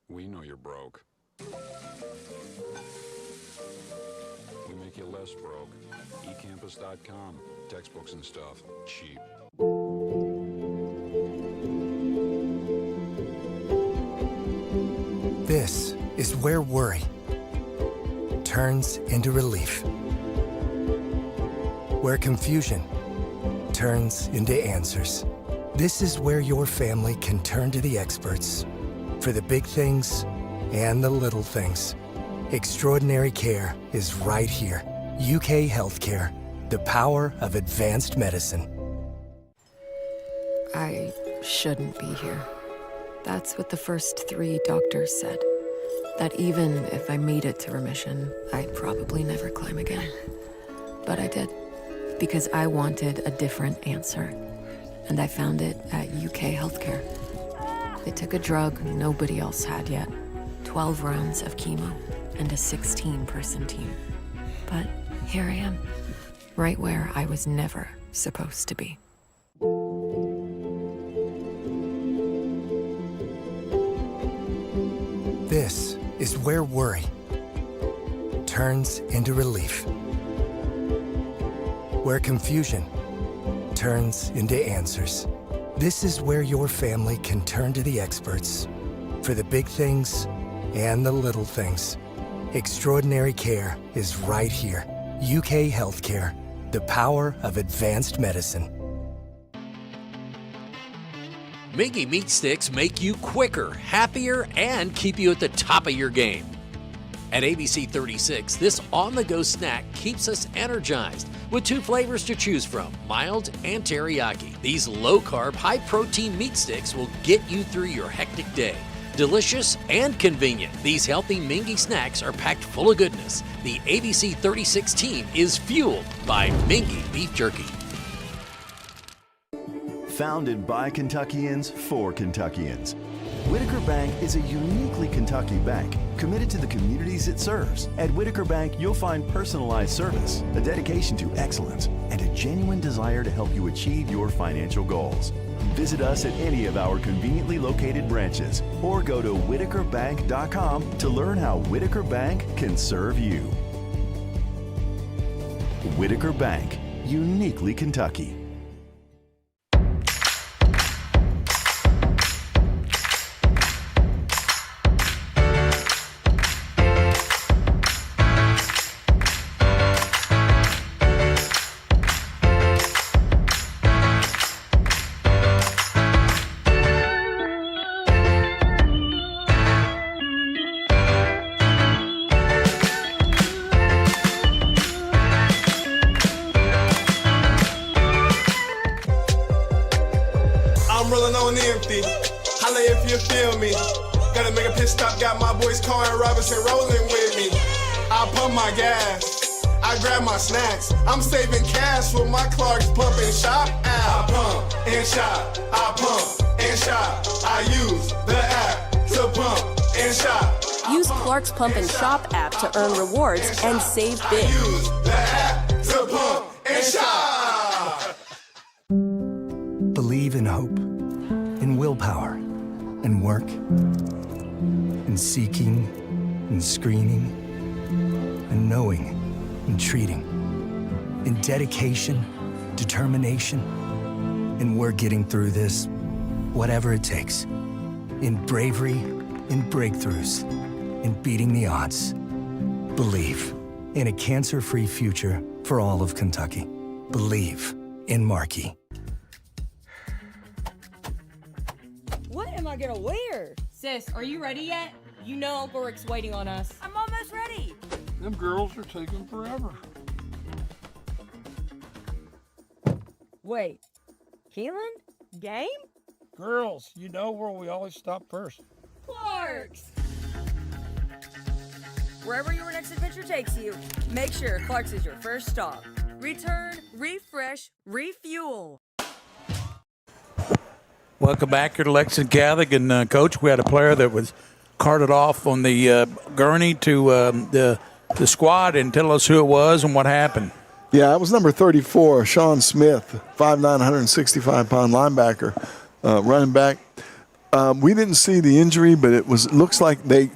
We know you're broke. We make you less broke. eCampus.com. Textbooks and stuff. Cheap. This is where worry turns into relief. Where confusion turns into answers. This is where your family can turn to the experts for the big things and the little things. Extraordinary care is right here. UK Healthcare, the power of advanced medicine. I shouldn't be here. That's what the first 3 doctors said. That even if I made it to remission, I'd probably never climb again. But I did, because I wanted a different answer. And I found it at UK Healthcare. They took a drug nobody else had yet. 12 rounds of chemo and a 16-person team. But here I am, right where I was never supposed to be. This is where worry turns into relief. Where confusion turns into answers. This is where your family can turn to the experts for the big things and the little things. Extraordinary care is right here. UK Healthcare, the power of advanced medicine. Mingy Meat Sticks make you quicker, happier, and keep you at the top of your game. At ABC 36, this on-the-go snack keeps us energized with 2 flavors to choose from, mild and teriyaki. These low-carb, high-protein meat sticks will get you through your hectic day. Delicious and convenient, these healthy Mingy snacks are packed full of goodness. The ABC 36 team is fueled by Mingy Beef Jerky. Founded by Kentuckians for Kentuckians, Whitaker Bank is a uniquely Kentucky bank committed to the communities it serves. At Whitaker Bank, you'll find personalized service, a dedication to excellence, and a genuine desire to help you achieve your financial goals. Visit us at any of our conveniently located branches or go to whitakerbank.com to learn how Whitaker Bank can serve you. Whitaker Bank, uniquely Kentucky. Holla if you feel me. Gotta make a pit stop, got my boys Carl and Robinson rolling with me. I pump my gas, I grab my snacks. I'm saving cash with my Clark's pump and shop app. I pump and shop, I pump and shop. I use the app to pump and shop. Use Clark's Pump and Shop app to earn rewards and save big. Use the app to pump and shop. Believe in hope, in willpower, in work, in seeking, in screening, in knowing, in treating, in dedication, determination, and we're getting through this, whatever it takes. In bravery, in breakthroughs, in beating the odds. Believe in a cancer-free future for all of Kentucky. Believe in Markey. What am I gonna wear? Sis, are you ready yet? You know Uncle Rick's waiting on us. I'm almost ready. Them girls are taking forever. Wait, Keelan? Game? Girls, you know where we always stop first. Clark's! Wherever your next adventure takes you, make sure Clark's is your first stop. Return, refresh, refuel. Welcome back here to Lexington Catholic. And, Coach, we had a player that was carted off on the gurney to the squad. And tell us who it was and what happened. Yeah, it was number 34, Sean Smith, 5'9", 165-pound linebacker, running back. We didn't see the injury, but it looks like they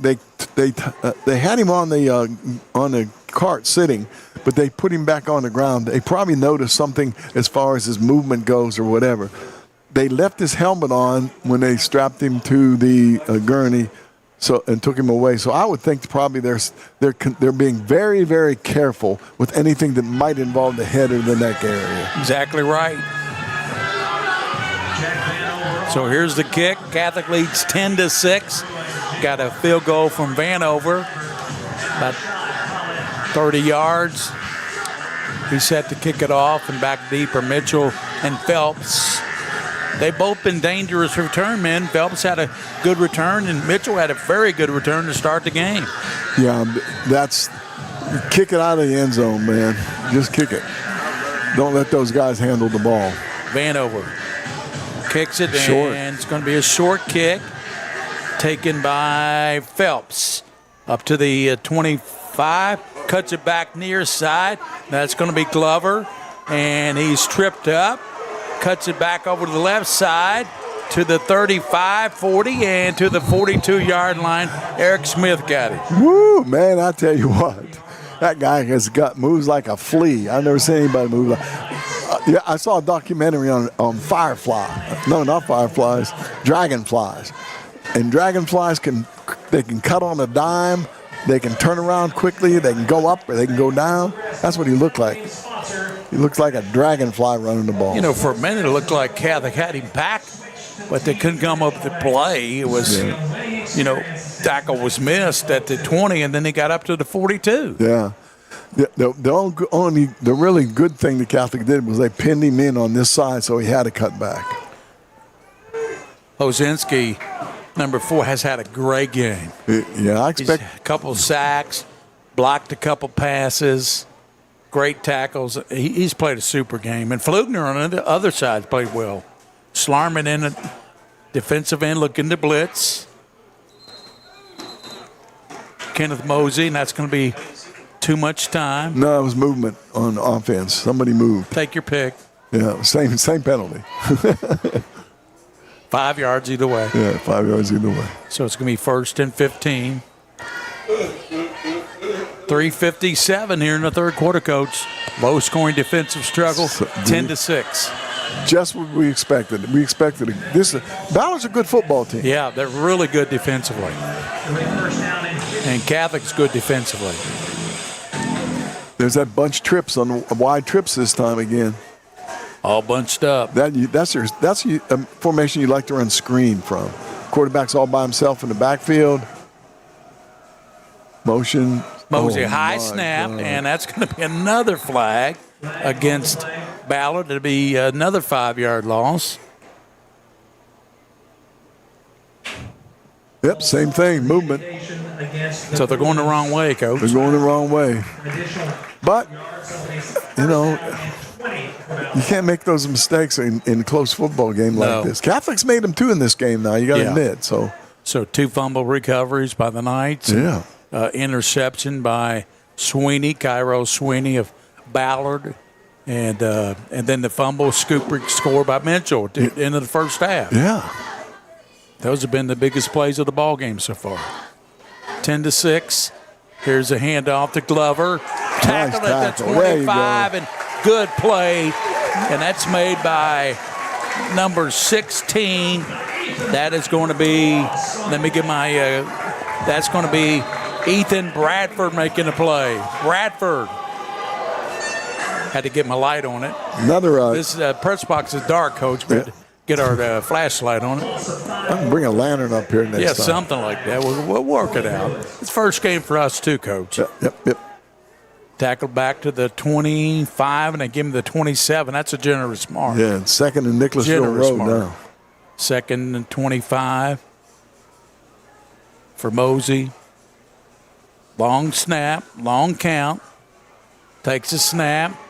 had him on the cart sitting, but they put him back on the ground. They probably noticed something as far as his movement goes or whatever. They left his helmet on when they strapped him to the gurney, So and took him away. So I would think probably they're being very, very careful with anything that might involve the head or the neck area. Exactly right. So here's the kick. Catholic leads 10-6. Got a field goal from Vanover, about 30 yards. He's set to kick it off, and back deep are Mitchell and Phelps. They've both been dangerous return men. Phelps had a good return, and Mitchell had a very good return to start the game. Yeah, kick it out of the end zone, man. Just kick it. Don't let those guys handle the ball. Vanover kicks it, short. And it's going to be a short kick taken by Phelps up to the 25. Cuts it back near side. That's going to be Glover, and he's tripped up. Cuts it back over to the left side to the 35, 40, and to the 42-yard line. Eric Smith got it. Woo, man, I tell you what. That guy moves like a flea. I've never seen anybody move like yeah, I saw a documentary on firefly. No, not fireflies, dragonflies. And dragonflies can cut on a dime. They can turn around quickly. They can go up or they can go down. That's what he looked like. He looks like a dragonfly running the ball. You know, for a minute it looked like Catholic had him back, but they couldn't come up with the play. It was, tackle was missed at the 20, and then he got up to the 42. Yeah. The really good thing the Catholic did was they pinned him in on this side, so he had to cut back. Hozinski, number 4, has had a great game. Yeah, I expect a couple sacks, blocked a couple passes, great tackles. He's played a super game. And Flugner on the other side played well. Schlarman in the defensive end looking to blitz. Kenneth Mosey, and that's going to be too much time. No, it was movement on offense. Somebody moved. Take your pick. Yeah, same penalty. 5 yards either way. Yeah, 5 yards either way. So it's going to be 1st and 15. 3:57 here in the third quarter, Coach. Low-scoring defensive struggle, 10-6. Just what we expected. Ballard's a good football team. Yeah, they're really good defensively. And Catholic's good defensively. There's that bunch trips on wide trips this time again. All bunched up. That's a formation you like to run screen from. Quarterback's all by himself in the backfield. Motion. Mosey, high snap, and that's going to be another flag against Ballard. It'll be another 5-yard loss. Yep, same thing, movement. So they're going the wrong way, Coach. They're going the wrong way. But, you can't make those mistakes in a close football game like this. Catholics made them too in this game now, you got to admit. So 2 fumble recoveries by the Knights. Yeah. Interception by Sweeney, Cairo Sweeney of Ballard. And then the fumble score by Mitchell at the end of the first half. Yeah. Those have been the biggest plays of the ball game so far. 10-6. Here's a handoff to Glover. Tackled at the 25, and good play. And that's made by number 16. That is going to be, that's going to be Ethan Bradford making a play. Bradford. Had to get my light on it. This press box is dark, Coach, but get our flashlight on it. I can bring a lantern up here next time. Yeah, something like that. We'll work it out. It's first game for us too, Coach. Yep. Tackled back to the 25, and they give him the 27. That's a generous mark. Yeah, 2nd and Nicholasville Road now. 2nd and 25 for Mosey. Long snap, long count. Takes a snap.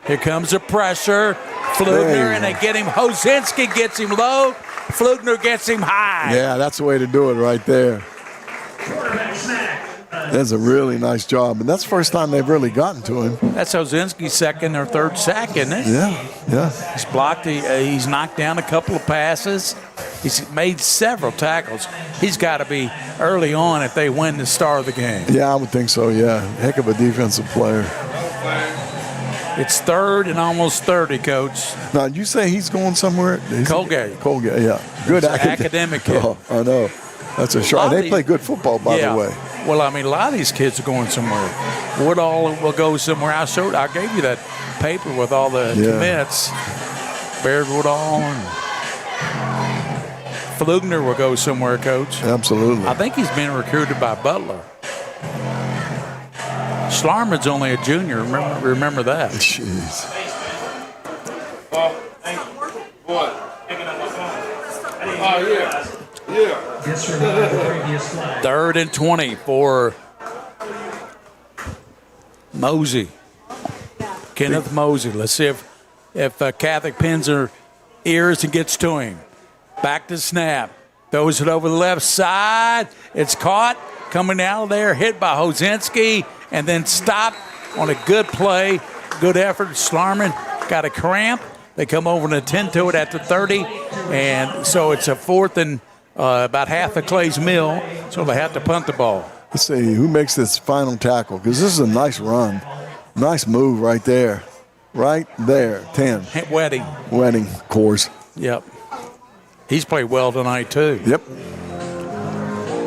Here comes the pressure. Flugner, and they get him. Hozinski gets him low. Flugner gets him high. Yeah, that's the way to do it right there. That's a really nice job. And that's the first time they've really gotten to him. That's Hozinski's 2nd or 3rd sack, isn't it? Yeah. He's blocked. He's knocked down a couple of passes. He's made several tackles. He's got to be early on if they win the star of the game. Yeah, I would think so, yeah. Heck of a defensive player. It's 3rd and almost 30, Coach. Now, you say he's going somewhere? Colgate, yeah. Good academic kid. Oh, I know. That's a shot. They play good football, by the way. Well, I mean, a lot of these kids are going somewhere. Woodall will go somewhere. I gave you that paper with all the commits. Baird Woodall and Flugner will go somewhere, Coach. Absolutely. I think he's being recruited by Butler. Schlarman's only a junior. Remember that. Jeez. Third and 20 for Mosey. Kenneth Mosey. Let's see if Catholic pins her ears and gets to him. Back to snap. Throws it over the left side. It's caught. Coming out of there. Hit by Hosinski. And then stopped on a good play. Good effort. Schlarman got a cramp. They come over and attend to it at the 30. And so it's a 4th and about half of Clay's Mill. So they have to punt the ball. Let's see who makes this final tackle, because this is a nice run. Nice move right there. Right there. 10. Wedding, of course. Yep. He's played well tonight, too. Yep.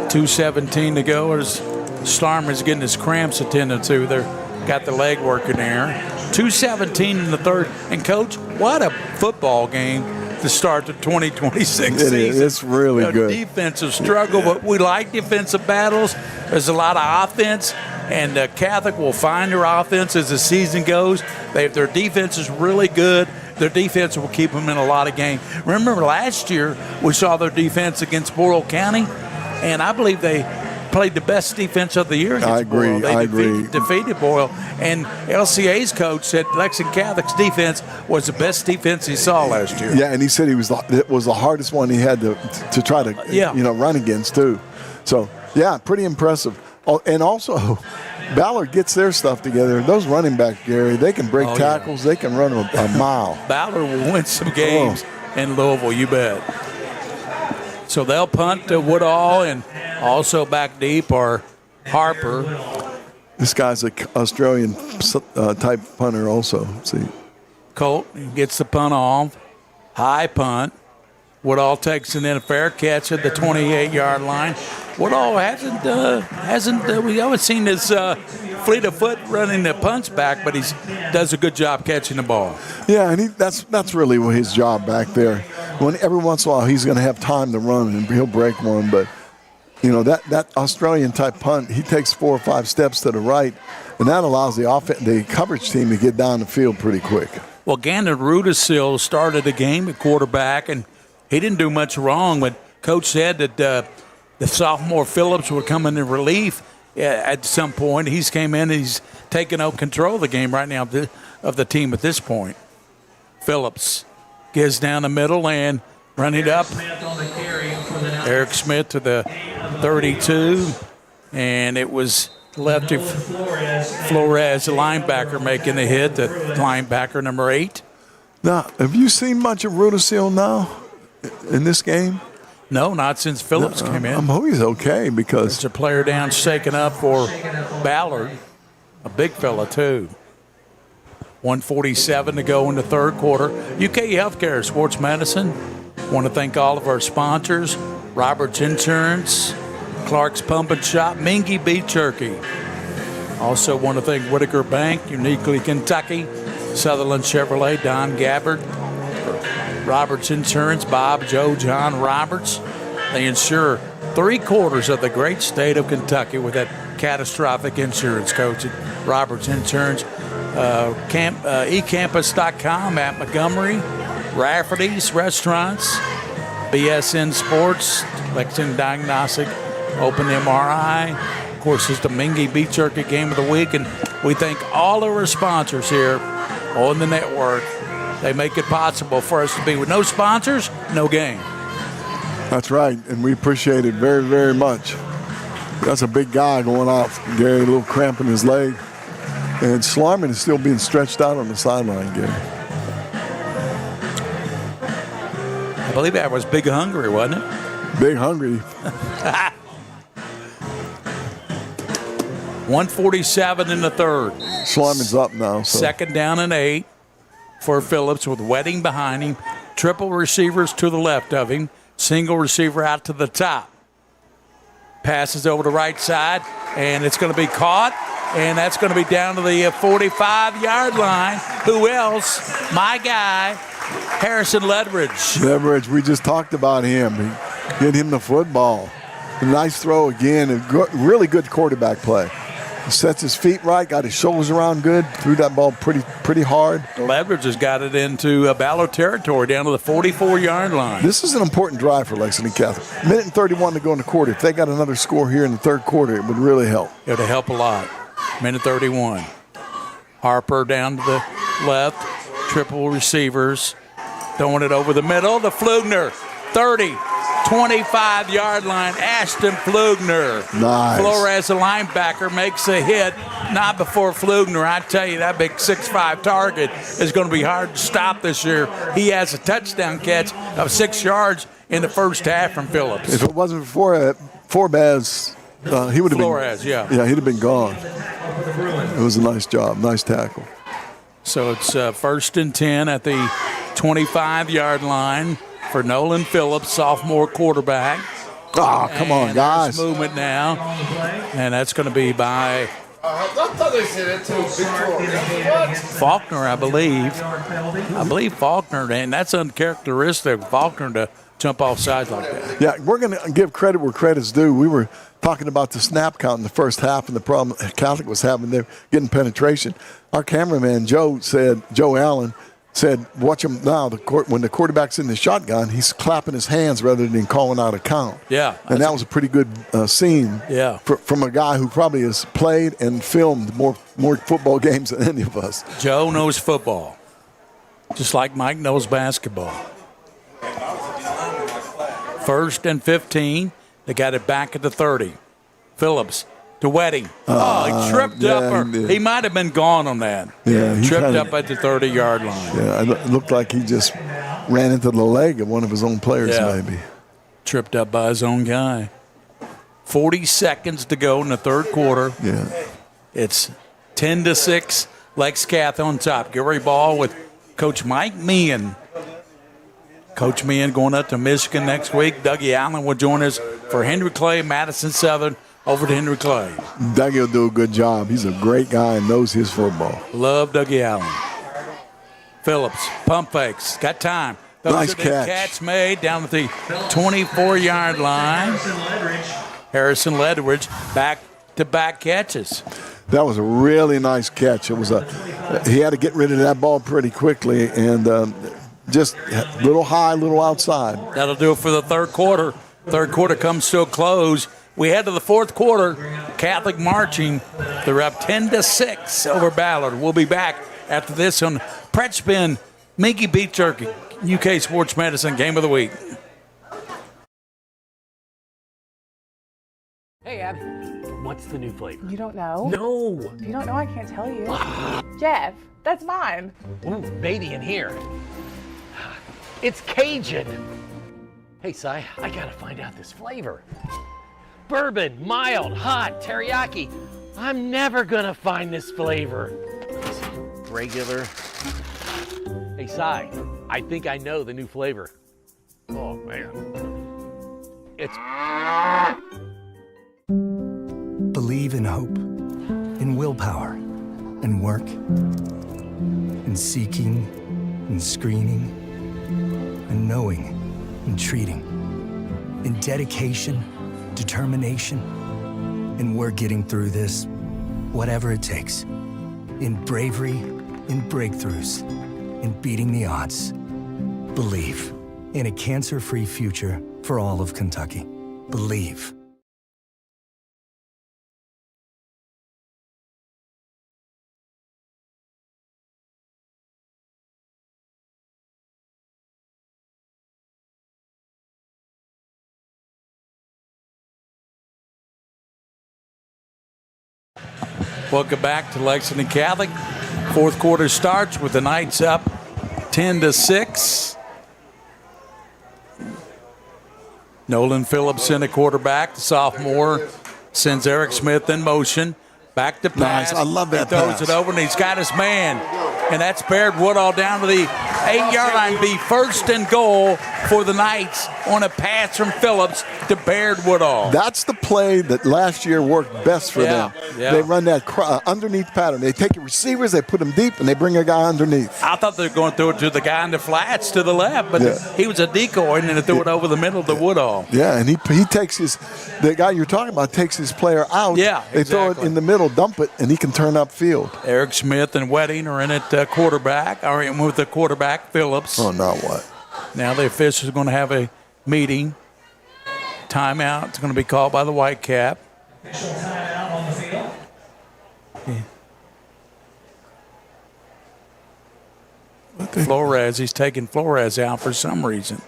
2:17 to go. Schlarman's getting his cramps attended to. They're got the leg working there. 2:17 in the third. And, Coach, what a football game to start the 2026 season. It's really good. Defensive struggle, but we like defensive battles. There's a lot of offense, and Catholic will find their offense as the season goes. Their defense is really good. Their defense will keep them in a lot of games. Remember last year we saw their defense against Boyle County, and I believe they played the best defense of the year against I agree. Boyle. They defeated Boyle. And LCA's coach said Lexington Catholic's defense was the best defense he saw last year. Yeah, and he said it was the hardest one he had to try to run against too. So, yeah, pretty impressive. Oh, and also, Ballard gets their stuff together. Those running backs, Gary, they can break tackles. They can run a mile. Ballard will win some games in Louisville, you bet. So they'll punt to Woodall, and also back deep are Harper. This guy's an Australian type punter also. See, Colt gets the punt off. High punt. Woodall takes it in, a fair catch at the 28-yard line. Woodall we haven't seen his fleet of foot running the punts back, but he does a good job catching the ball. Yeah, and that's really his job back there. Every once in a while he's going to have time to run and he'll break one, but that Australian type punt, he takes 4 or 5 steps to the right, and that allows the coverage team to get down the field pretty quick. Well, Gandon Rudisil started the game at quarterback, and he didn't do much wrong, but Coach said that the sophomore Phillips would come in relief at some point. He's came in and he's taken out control of the game right now of the team at this point. Phillips gets down the middle and running up. Eric Smith to the 32, and it was lefty Flores, the linebacker, making the hit, the linebacker number 8. Now, have you seen much of Rudisil now in this game? No, not since Phillips came in. I'm hoping he's okay because there's a player down shaking up for Ballard, a big fella too. 1:47 to go in the third quarter. UK Healthcare Sports Medicine. Want to thank all of our sponsors: Roberts Insurance, Clark's Pump and Shop, Mingy Beef Jerky. Also want to thank Whitaker Bank, Uniquely Kentucky, Sutherland Chevrolet, Don Gabbard, Roberts Insurance, Bob, Joe, John Roberts. They insure 3/4 of the great state of Kentucky with that catastrophic insurance, Coach, at Roberts Insurance. eCampus.com at Montgomery, Rafferty's Restaurants, BSN Sports, Lexington Diagnostic, Open MRI. Of course, it's the Mingy Beef Jerky Game of the Week, and we thank all of our sponsors here on the network. They make it possible for us to be. With no sponsors, no game. That's right, and we appreciate it very, very much. That's a big guy going out, Gary, a little cramp in his leg. And Schlarman is still being stretched out on the sideline, Gary. I believe that was Big Hungry, wasn't it? Big Hungry. 1:47 in the third. Schlarman's up now. So. Second down and 8 for Phillips with Wedding behind him. Triple receivers to the left of him. Single receiver out to the top. Passes over the right side, and it's going to be caught, and that's going to be down to the 45-yard line. Who else? My guy, Harrison Ledridge. Ledridge, we just talked about him. Get him the football. A nice throw again. Really good quarterback play. He sets his feet right, got his shoulders around good, threw that ball pretty hard. Ledridge has got it into Ballard territory down to the 44-yard line. This is an important drive for Lexington Catholic. Minute and 31 to go in the quarter. If they got another score here in the third quarter, it would really help. It would help a lot. Minute 31. Harper down to the left. Triple receivers. Throwing it over the middle to Flugner. 30. 25-yard line, Ashton Flugner. Nice. Flores, the linebacker, makes a hit. Not before Flugner. I tell you, that big 6'5" target is going to be hard to stop this year. He has a touchdown catch of 6 yards in the first half from Phillips. If it wasn't for Forbaz, he would have been. Flores, yeah. Yeah, he'd have been gone. It was a nice job, nice tackle. So it's 1st and 10 at the 25-yard line for Nolan Phillips, sophomore quarterback. Oh, come on, guys. Movement now. And that's going to be by Faulkner, I believe. Faulkner, and that's uncharacteristic of Faulkner to jump off sides like that. Yeah, we're going to give credit where credit's due. We were talking about the snap count in the first half and the problem Catholic was having there getting penetration. Our cameraman, Joe Allen, said, watch him now. When the quarterback's in the shotgun, he's clapping his hands rather than calling out a count. Yeah. And that was a pretty good scene from a guy who probably has played and filmed more football games than any of us. Joe knows football, just like Mike knows basketball. 1st and 15. They got it back at the 30. Phillips to Wedding. He tripped up. He might have been gone on that. Yeah, he tripped up at the 30-yard line. Yeah, it looked like he just ran into the leg of one of his own players, maybe. Tripped up by his own guy. 40 seconds to go in the third quarter. Yeah. It's 10-6. Lex Cath on top. Gary Ball with Coach Mike Meehan. Coach Meehan going up to Michigan next week. Dougie Allen will join us for Henry Clay, Madison Southern. Over to Henry Clay. Dougie will do a good job. He's a great guy and knows his football. Love Dougie Allen. Phillips, pump fakes, got time. Nice catch. Catch made down at the 24-yard line. Harrison Ledridge, back-to-back catches. That was a really nice catch. He had to get rid of that ball pretty quickly and just a little high, little outside. That'll do it for the third quarter. Third quarter comes to a close. We head to the fourth quarter. Catholic marching. They're up 10-6 over Ballard. We'll be back after this on Pretspin, Minky Beef Jerky, UK Sports Medicine Game of the Week. Hey, Abby, what's the new flavor? You don't know? No. If you don't know, I can't tell you. Jeff, that's mine. Ooh, baby in here. It's Cajun. Hey, Si, I gotta find out this flavor. Bourbon, mild, hot, teriyaki. I'm never gonna find this flavor. Regular. Hey, Si, I think I know the new flavor. Oh, man. It's... Believe in hope, in willpower, in work, in seeking, in screening, in knowing, in treating, in dedication, determination, and we're getting through this, whatever it takes. In bravery, in breakthroughs, in beating the odds. Believe in a cancer-free future for all of Kentucky. Believe. Welcome back to Lexington Catholic. Fourth quarter starts with the Knights up 10-6. Nolan Phillips in the quarterback, the sophomore, sends Eric Smith in motion. Back to pass. Nice. I love that he throws pass. it over, and he's got his man. And that's Baird Woodall down to the 8-yard line, be first and goal for the Knights on a pass from Phillips to Baird Woodall. That's the play that last year worked best for them. Yeah. They run that underneath pattern. They take the receivers, they put them deep, and they bring a guy underneath. I thought they were going to throw it to the guy in the flats to the left, but he was a decoy, and then they threw it over the middle to Woodall. Yeah, and he takes the guy you're talking about takes his player out. Yeah, they throw it in the middle, dump it, and he can turn upfield. Eric Smith and Wedding are in at quarterback, or in with the quarterback, Phillips. Oh, now what? Now the officials are going to have a meeting. Timeout. It's going to be called by the Whitecap. Official timeout on the field. Flores, he's taking Flores out for some reason.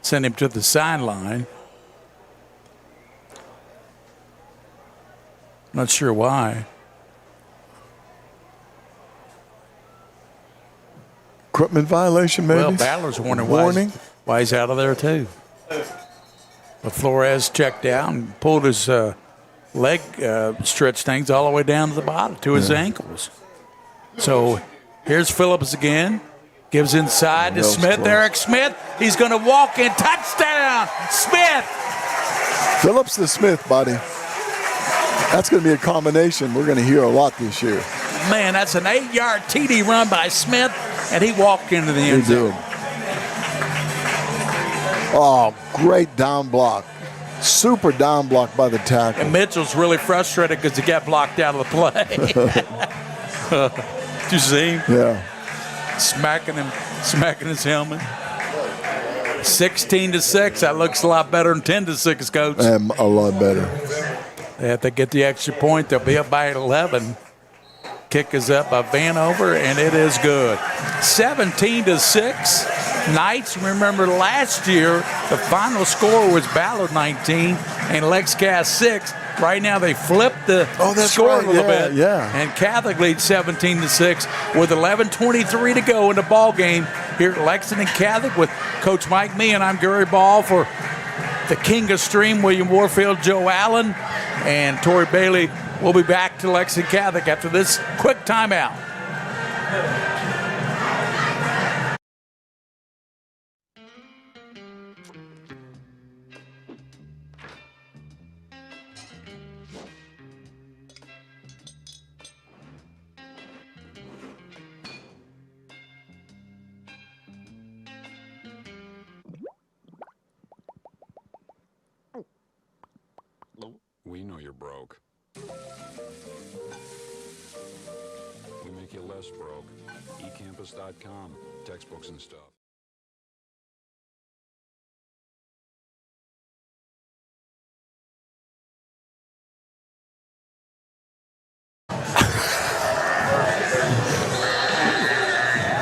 Send him to the sideline. Not sure why. Equipment violation, maybe? Well, Ballard's wondering why he's out of there, too. But Flores checked out and pulled his leg stretch things all the way down to the bottom, to his ankles. So here's Phillips again. Gives inside to Smith. Close. Eric Smith. He's going to walk in. Touchdown, Smith. Phillips to Smith, buddy. That's going to be a combination we're going to hear a lot this year. Man, that's an 8-yard TD run by Smith, and he walked into the end zone. Oh, great down block. Super down block by the tackle. And Mitchell's really frustrated because he got blocked out of the play. Did you see him? Yeah. Smacking his helmet. 16-6. That looks a lot better than 10-6, Coach. A lot better. They have to get the extra point. They'll be up by 11. Kick is up by Vanover, and it is good. 17-6. Knights, remember last year, the final score was Ballard 19 and Lexington 6. Right now they flipped the score a little bit. Yeah. And Catholic leads 17-6 with 11:23 to go in the ball game here at Lexington Catholic with Coach Mike Mee, and I'm Gary Ball for the King of Stream, William Warfield, Joe Allen, and Tori Bailey. We'll be back to Lexington Catholic after this quick timeout. We know you're broke. We make you less broke. eCampus.com. Textbooks and stuff.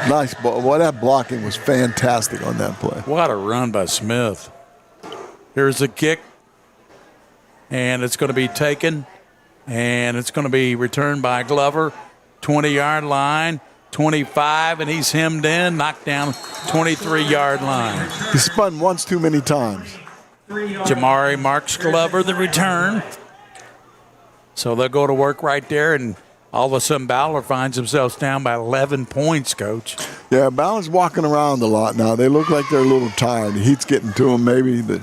Nice ball. Well, that blocking was fantastic on that play. What a run by Smith. Here's the kick. And it's going to be taken. And it's going to be returned by Glover. 20-yard line. 25, and he's hemmed in. Knocked down 23-yard line. He spun once too many times. Jamari marks Glover the return. So they'll go to work right there, and all of a sudden Ballard finds themselves down by 11 points, Coach. Yeah, Ballard's walking around a lot now. They look like they're a little tired. The heat's getting to them maybe. The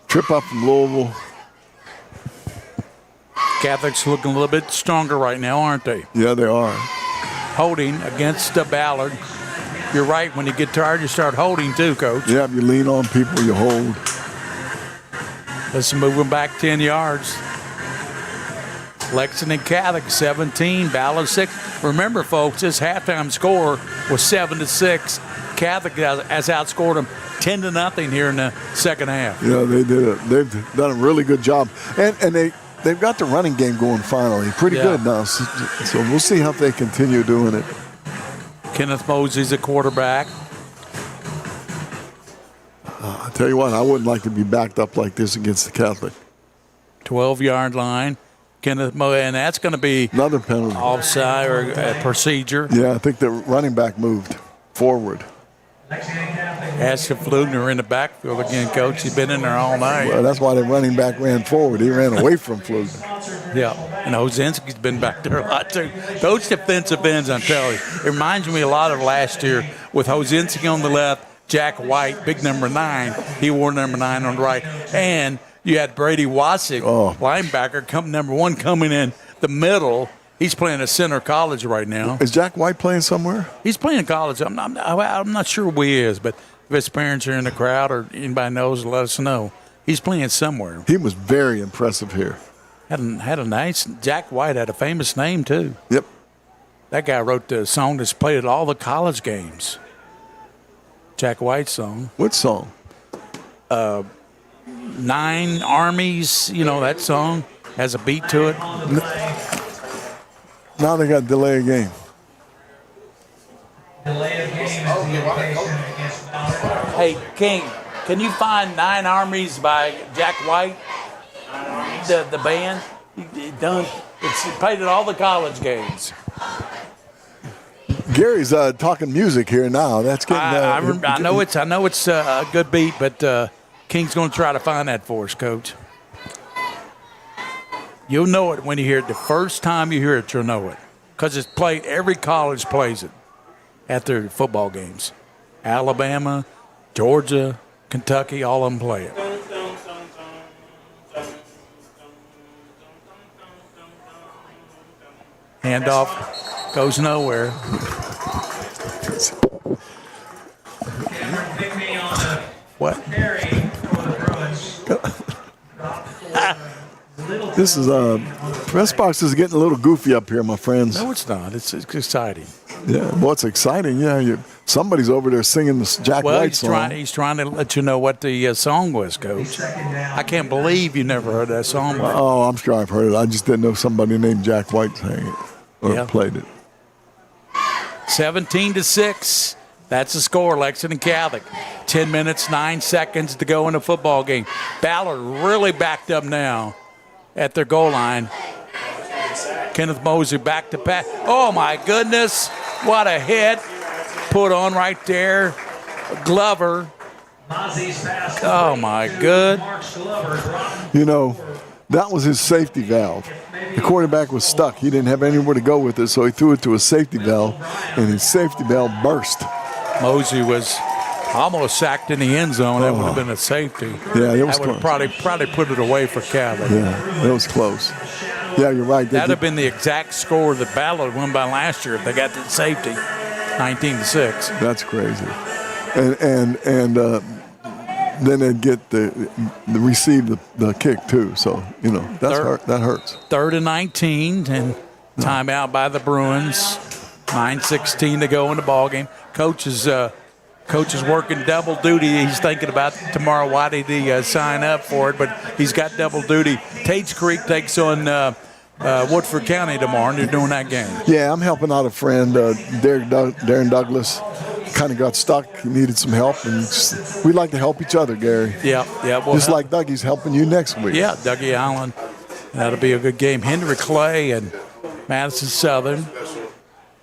trip up from Louisville. Catholic's looking a little bit stronger right now, aren't they? Yeah, they are. Holding against Ballard. You're right. When you get tired, you start holding too, Coach. Yeah, you lean on people, you hold. Let's move them back 10 yards. Lexington Catholic 17, Ballard 6. Remember, folks, this halftime score was 7-6. Catholic has outscored them 10-0 here in the second half. Yeah, they did it. They've done a really good job, and they've got the running game going finally. Pretty good now. So we'll see how they continue doing it. Kenneth Mosey's a quarterback. I tell you what, I wouldn't like to be backed up like this against the Catholic. 12-yard line. Kenneth Mosey, and that's going to be another penalty. Offside or a procedure. Yeah, I think the running back moved forward. Ashton Flugner in the backfield again, Coach. He's been in there all night. Well, that's why the running back ran forward. He ran away from Flugner. Yeah, and Ozinski's been back there a lot too. Those defensive ends, I'm telling you, it reminds me a lot of last year with Hosinski on the left, Jack White, big number 9. He wore number 9 on the right. And you had Brady Wasick, linebacker, number 1, coming in the middle. He's playing at Center College right now. Is Jack White playing somewhere? He's playing in college. I'm not sure where he is, but if his parents are in the crowd or anybody knows, let us know. He's playing somewhere. He was very impressive here. Had a nice – Jack White had a famous name too. Yep. That guy wrote the song that's played at all the college games. Jack White's song. What song? 9 Armies, that song has a beat to it. Now they got delay a game. Delay of game is the occasion against Ballard. Hey, King, can you find 9 Armies by Jack White? The band? It's played at all the college games. Gary's talking music here now. That's getting. I know it's a good beat, but King's going to try to find that for us, Coach. You'll know it when you hear it. The first time you hear it, you'll know it, because it's played. Every college plays it at their football games. Alabama, Georgia, Kentucky, all of them play it. Handoff goes nowhere. What? This is press box is getting a little goofy up here, my friends. No, it's not. It's exciting. Yeah, well, it's exciting. Yeah, somebody's over there singing this Jack White song. He's trying to let you know what the song was, Coach. I can't believe you never heard that song. Oh, I'm sure I've heard it. I just didn't know somebody named Jack White sang it or played it. 17-6. That's the score, Lexington Catholic. 10 minutes, 9 seconds to go in the football game. Ballard really backed up now at their goal line. Kenneth Mosey back to pass. Oh, my goodness. What a hit. Put on right there. Glover. Oh, my good. That was his safety valve. The quarterback was stuck. He didn't have anywhere to go with it, so he threw it to a safety valve, and his safety valve burst. Mosey was almost sacked in the end zone. That would have been a safety. Yeah, it was that would close. have probably put it away for Catholic. Yeah, it was close. Yeah, you're right. That would have been the exact score that Ballard won by last year if they got that safety, 19-6. That's crazy. And then they'd get receive the kick too. So that hurts. 3rd and 19, and timeout by the Bruins. 9:16 to go in the ball game. Coach is working double duty. He's thinking about tomorrow. Why did he sign up for it? But he's got double duty. Tates Creek takes on Woodford County tomorrow, and they're doing that game. Yeah, I'm helping out a friend, Darren Douglas. Kind of got stuck. He needed some help, and we like to help each other, Gary. Yeah. Just like Dougie's helping you next week. Yeah, Dougie Allen. That'll be a good game. Henry Clay and Madison Southern.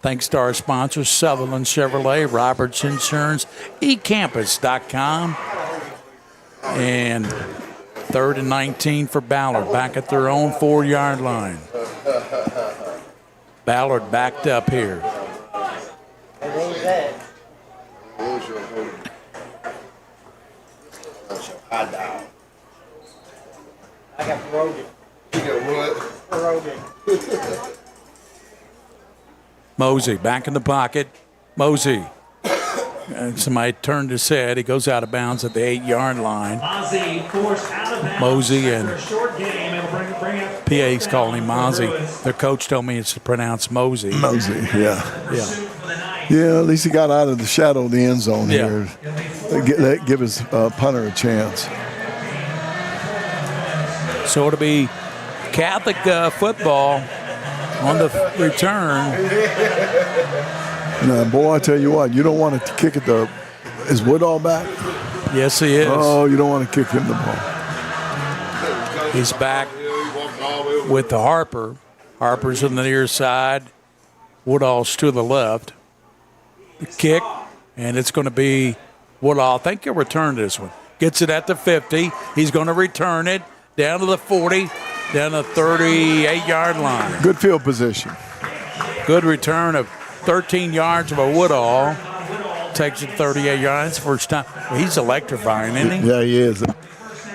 Thanks to our sponsors, Sutherland Chevrolet, Roberts Insurance, eCampus.com. And 3rd and 19 for Ballard, back at their own 4-yard line. Ballard backed up here. I got pierogi. You got what? Pierogi. Mosey back in the pocket. Mosey. And somebody turned his head. He goes out of bounds at the 8-yard line. Mosey and PA's calling him Mozzie. Their coach told me it's pronounced Mosey. Mosey, yeah. Yeah, at least he got out of the shadow of the end zone here. Give his punter a chance. So it'll be Catholic football on the return. Now, boy, I tell you what, you don't want to kick it is Woodall back? Yes, he is. Oh, you don't want to kick him the ball. He's back with the Harper. Harper's on the near side. Woodall's to the left. The kick, and it's going to be Woodall. I think he'll return this one. Gets it at the 50. He's going to return it down to the 40, down to the 38-yard line. Good field position. Good return of 13 yards of a Woodall. takes it 38 yards. First time. He's electrifying, isn't he? Yeah, he is.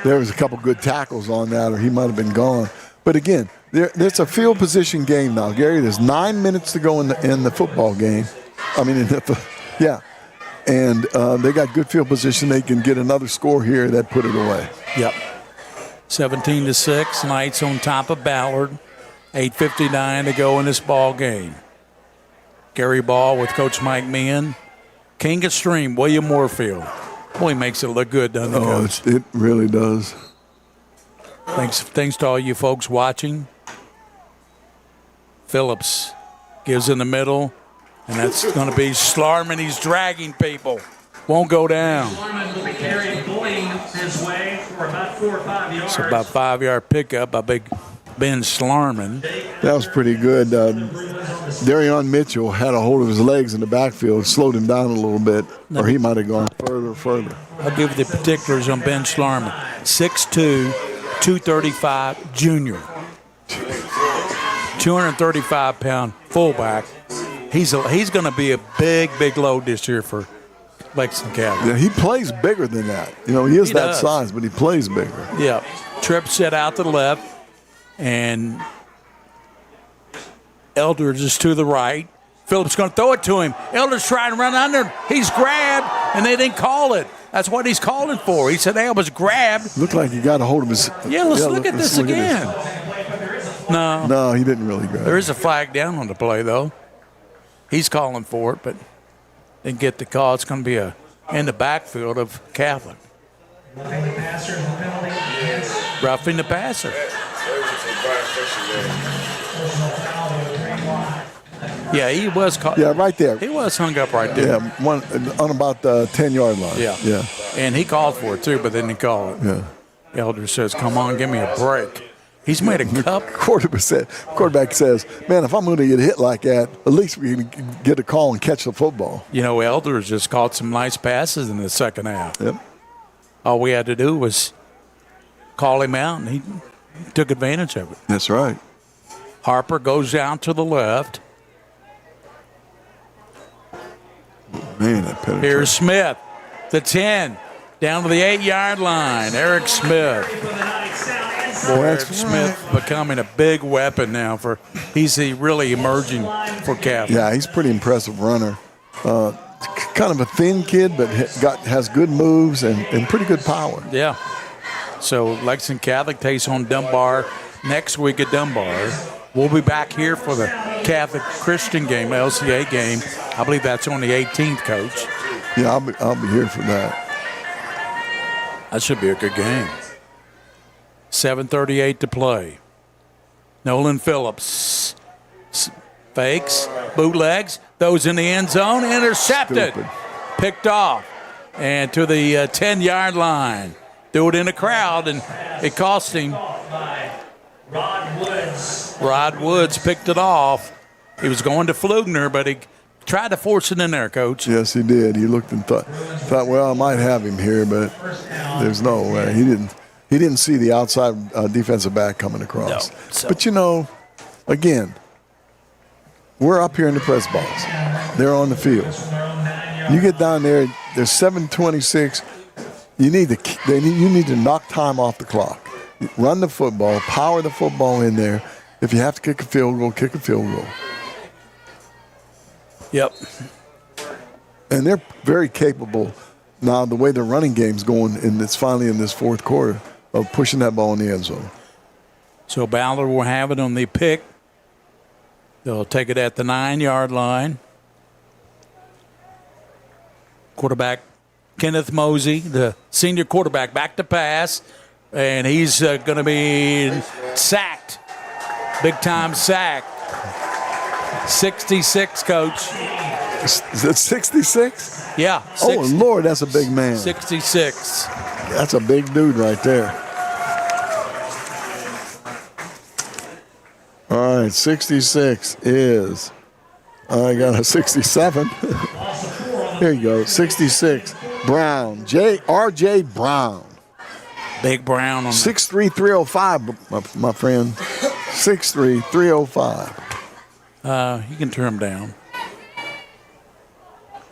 There was a couple good tackles on that, or he might have been gone. But again, there's a field position game now, Gary. There's 9 minutes to go in the football game. And they got good field position. They can get another score here that put it away. Yep. 17-6. Knights on top of Ballard. 8:59 to go in this ball game. Gary Ball with Coach Mike Meehan. King of Stream, William Moorfield. Boy, he makes it look good, doesn't it, Coach? It really does. Thanks to all you folks watching. Phillips gives in the middle, and that's going to be Schlarman. He's dragging people. Won't go down. Schlarman will be carrying Blayne his way for about 4 or 5 yards. It's about 5-yard pickup by big Ben Schlarman. That was pretty good. Darion Mitchell had a hold of his legs in the backfield, slowed him down a little bit, or he might have gone further. I'll give you the particulars on Ben Schlarman. 6'2", 235 junior. 235-pound fullback. He's going to be a big load this year for Lexington Catholic. Yeah, he plays bigger than that. He is that size, but he plays bigger. Yeah. Tripp set out to the left, and Eldridge is to the right. Phillips going to throw it to him. Eldridge trying to run under. He's grabbed, and they didn't call it. That's what he's calling for. He said, "Hey, I was grabbed." Looked like he got a hold of his. Yeah, let's look at this again. No, he didn't really grab. There is a flag down on the play, though. He's calling for it, but didn't get the call. It's going to be in the backfield of Catholic. Roughing the passer. Yeah, he was caught. Yeah, right there. He was hung up right there. Yeah, on about the 10-yard line. Yeah. And he called for it, too, but then he called it. Yeah. Elder says, "Come on, give me a break." He's made a cup. Quarterback says, "Man, if I'm going to get hit like that, at least we can get a call and catch the football." Elders just caught some nice passes in the second half. Yep. All we had to do was call him out, and he took advantage of it. That's right. Harper goes down to the left. Man, that penetration. Here's Smith, the 10, down to the 8-yard line. Eric Smith. Boy, Eric Smith becoming a big weapon now he's really emerging for Catholic. Yeah, he's a pretty impressive runner. Kind of a thin kid, but has good moves and pretty good power. Yeah. So Lexington Catholic takes on Dunbar next week at Dunbar. We'll be back here for the Catholic Christian game, LCA game. I believe that's on the 18th, Coach. Yeah, I'll be here for that. That should be a good game. 7:38 to play. Nolan Phillips fakes, bootlegs, those in the end zone, intercepted, picked off, and to the 10-yard line. Threw it in a crowd, and it cost him. Rod Woods picked it off. He was going to Flugner, but he tried to force it in there, Coach. Yes, he did. He looked and thought, well, I might have him here, but there's no way. He didn't see the outside defensive back coming across. No. But, again, we're up here in the press box. They're on the field. You get down there, there's 7:26. You need to knock time off the clock. Run the football, power the football in there. If you have to kick a field goal, kick a field goal. Yep. And they're very capable now, the way the running game's going, and it's finally in this fourth quarter, of pushing that ball in the end zone. So Ballard will have it on the pick. They'll take it at the 9-yard line. Quarterback Kenneth Mosey, the senior quarterback, back to pass. And he's going to be sacked. Big-time sack. 66, Coach. Is it 66? Yeah. Oh, Lord, that's a big man. 66. That's a big dude right there. All right, 66 is, I got a 67. Here you go, 66. Brown, R.J. Brown. Big Brown on 6'3", 305, my friend. 6'3", 305. You can turn him down.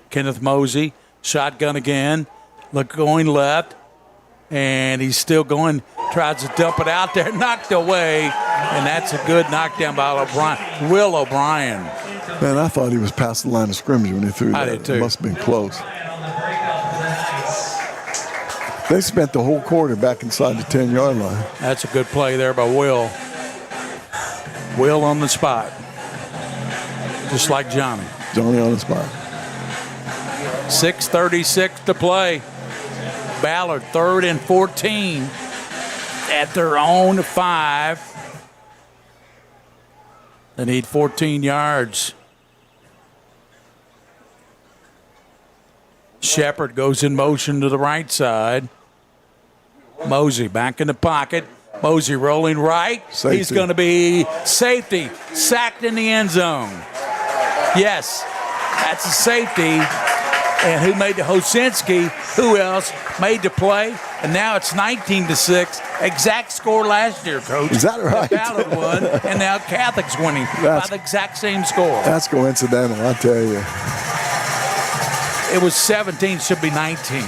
Kenneth Mosey Shotgun again. Look, going left. And he's still going. Tries to dump it out there. Knocked away. And that's a good knockdown by O'Brien. Will O'Brien. Man, I thought he was past the line of scrimmage when he threw that. I did too. It must have been close. They spent the whole quarter back inside the 10-yard line. That's a good play there by Will. Will on the spot. Just like Johnny. Johnny on the spot. 6:36 to play. Ballard 3rd and 14 at their own 5. They need 14 yards. Shepard goes in motion to the right side. Mosey back in the pocket. Mosey rolling right. Safety. He's going to be safety. Sacked in the end zone. Yes, that's a safety. And who made the Hosinski? Who else made the play? And now it's 19-6. Exact score last year, Coach. Is that right? The Ballard won, and now Catholic's winning by the exact same score. That's coincidental, I tell you. It was 17, should be 19.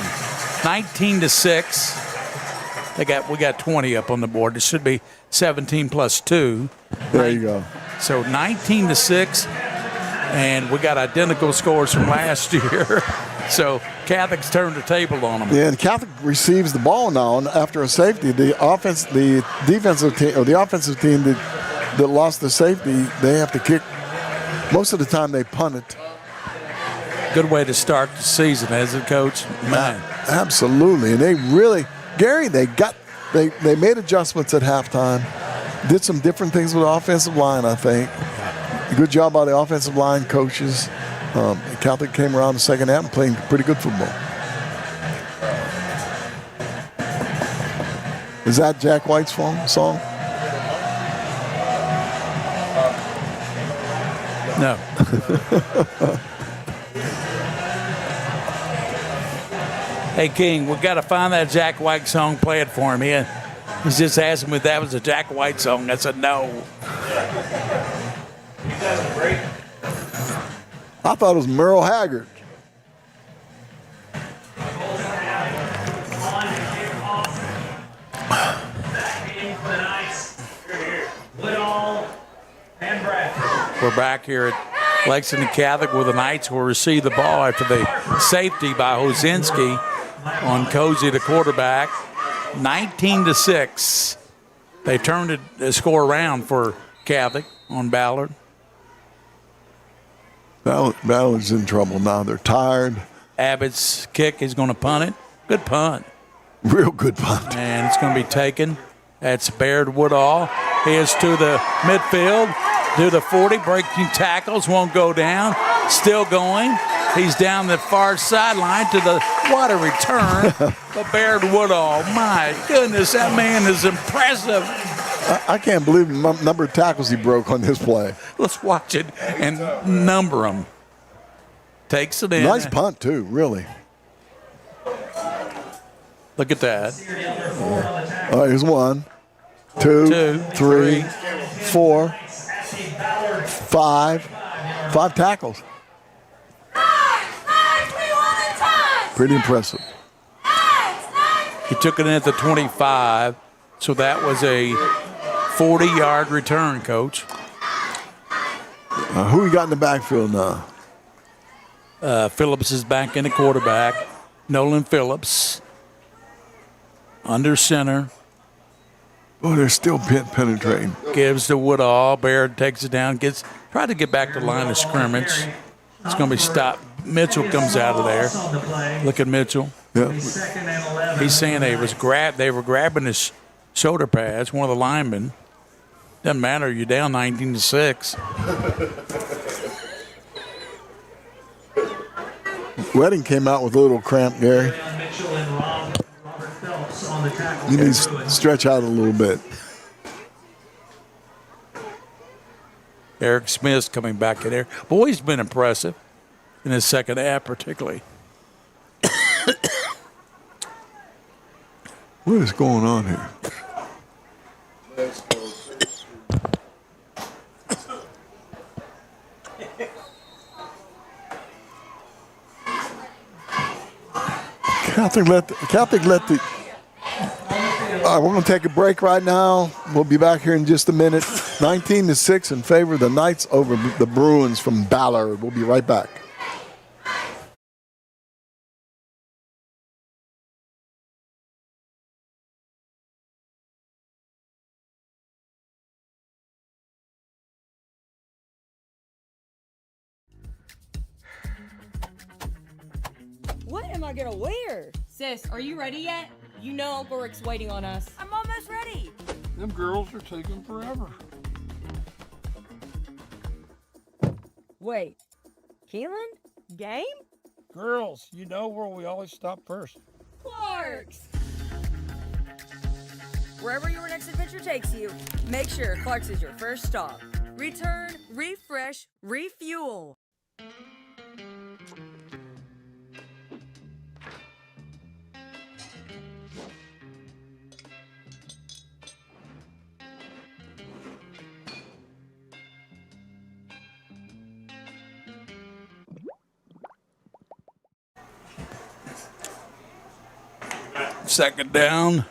19-6. We got 20 up on the board. It should be 17 plus 2. There you go. So 19-6, and we got identical scores from last year. So Catholic's turned the table on them. Yeah, and Catholic receives the ball now, and after a safety, the defensive team or the offensive team that lost the safety, they have to kick. Most of the time, they punt it. Good way to start the season, isn't it, Coach? Man. Absolutely, and they really, Gary, they made adjustments at halftime, did some different things with the offensive line, I think. Good job by the offensive line coaches. Catholic came around the second half and playing pretty good football. Is that Jack White's song? No. Hey, King, we got to find that Jack White song, play it for him. He's just asking me if that was a Jack White song. I said no. I thought it was Merle Haggard. We're back here at Lexington Catholic where the Knights will receive the ball after the safety by Hosinski on Cozy, the quarterback. 19-6. They turned the score around for Catholic on Ballard. Ballard's in trouble now. They're tired. Abbott's kick is going to punt it. Good punt. Real good punt. And it's going to be taken. That's Baird Woodall. He is to the midfield, to the 40, breaking tackles, won't go down. Still going. He's down the far sideline to the water return. But Baird Woodall, my goodness, that man is impressive. I can't believe the number of tackles he broke on this play. Let's watch it and number them. Takes it in. Nice punt, too, really. Look at that. All right, here's 1, 2, 3, 4, 5. 5 tackles. Pretty impressive. He took it in at the 25, so that was a 40-yard return, Coach. Who we got in the backfield now? Phillips is back in the quarterback. Nolan Phillips under center. Oh, they're still penetrating. Gives to Woodall. Baird takes it down. Try to get back to the line of scrimmage. It's going to be stopped. Mitchell comes out of there. Look at Mitchell. Yeah. He's saying they were grabbing his shoulder pads, one of the linemen. Doesn't matter, you're down 19-6. Wedding came out with a little cramp, Gary. You need to stretch out a little bit. Eric Smith's coming back in there. Boy, he's been impressive in his second half, particularly. What is going on here? Catholic let the. All right, we're going to take a break right now. We'll be back here in just a minute. 19-6 in favor of the Knights over the Bruins from Ballard. We'll be right back. What am I gonna wear? Sis, are you ready yet? You know Uncle Rick's waiting on us. I'm almost ready. Them girls are taking forever. Wait, Keelan? Game? Girls, you know where we always stop first. Clark's! Wherever your next adventure takes you, make sure Clark's is your first stop. Return, refresh, refuel. Second down.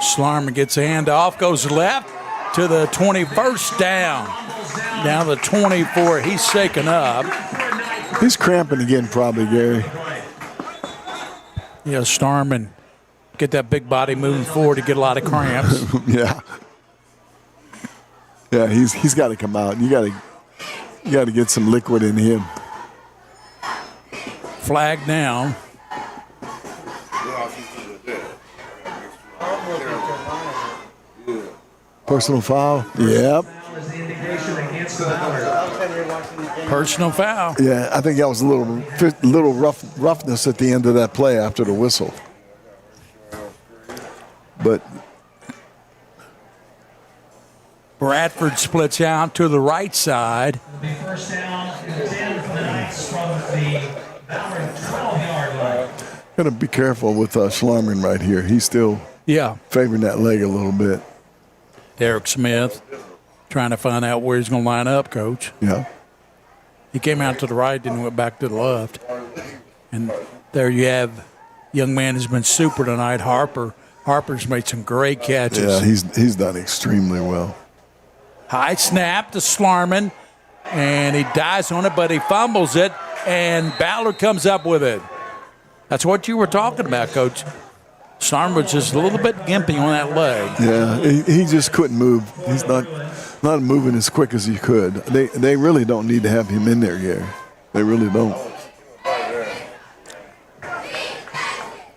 Schlarman gets a handoff, goes left to the 21st down. Down to the 24. He's shaken up. He's cramping again, probably, Gary. Yeah, Schlarman get that big body moving forward to get a lot of cramps. Yeah. Yeah, he's got to come out. You got to get some liquid in him. Flag down. Personal foul. Yep. Personal foul. Yeah, I think that was a little roughness at the end of that play after the whistle. But Bradford splits out to the right side. First down and 10 for the Knights from the Ballard 12-yard line. got to be careful with Schlarman right here. He's still favoring that leg a little bit. Derek Smith trying to find out where he's going to line up, Coach. Yeah. He came out to the right, then went back to the left. And there you have young man who's been super tonight, Harper. Harper's made some great catches. Yeah, he's done extremely well. High snap to Schlarman, and he dives on it, but he fumbles it, and Ballard comes up with it. That's what you were talking about, Coach. Schlarman was just a little bit gimpy on that leg. Yeah, he just couldn't move. He's not moving as quick as he could. They really don't need to have him in there, Gary. They really don't.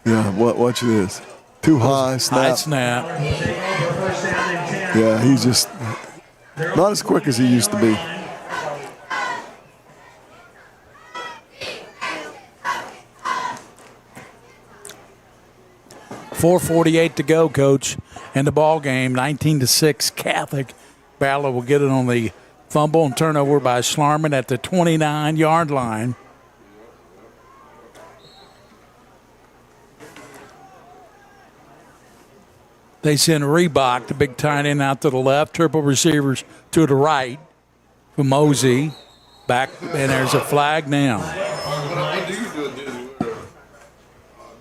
Yeah, watch this. Too high, snap. High snap. Yeah, he's just not as quick as he used to be. .448 to go, Coach, in the ball game. 19-6 Catholic. Ballard will get it on the fumble and turnover by Schlarman at the 29-yard line. They send Reebok, the big tight end, out to the left. Triple receivers to the right for Mosey. Back, and there's a flag now.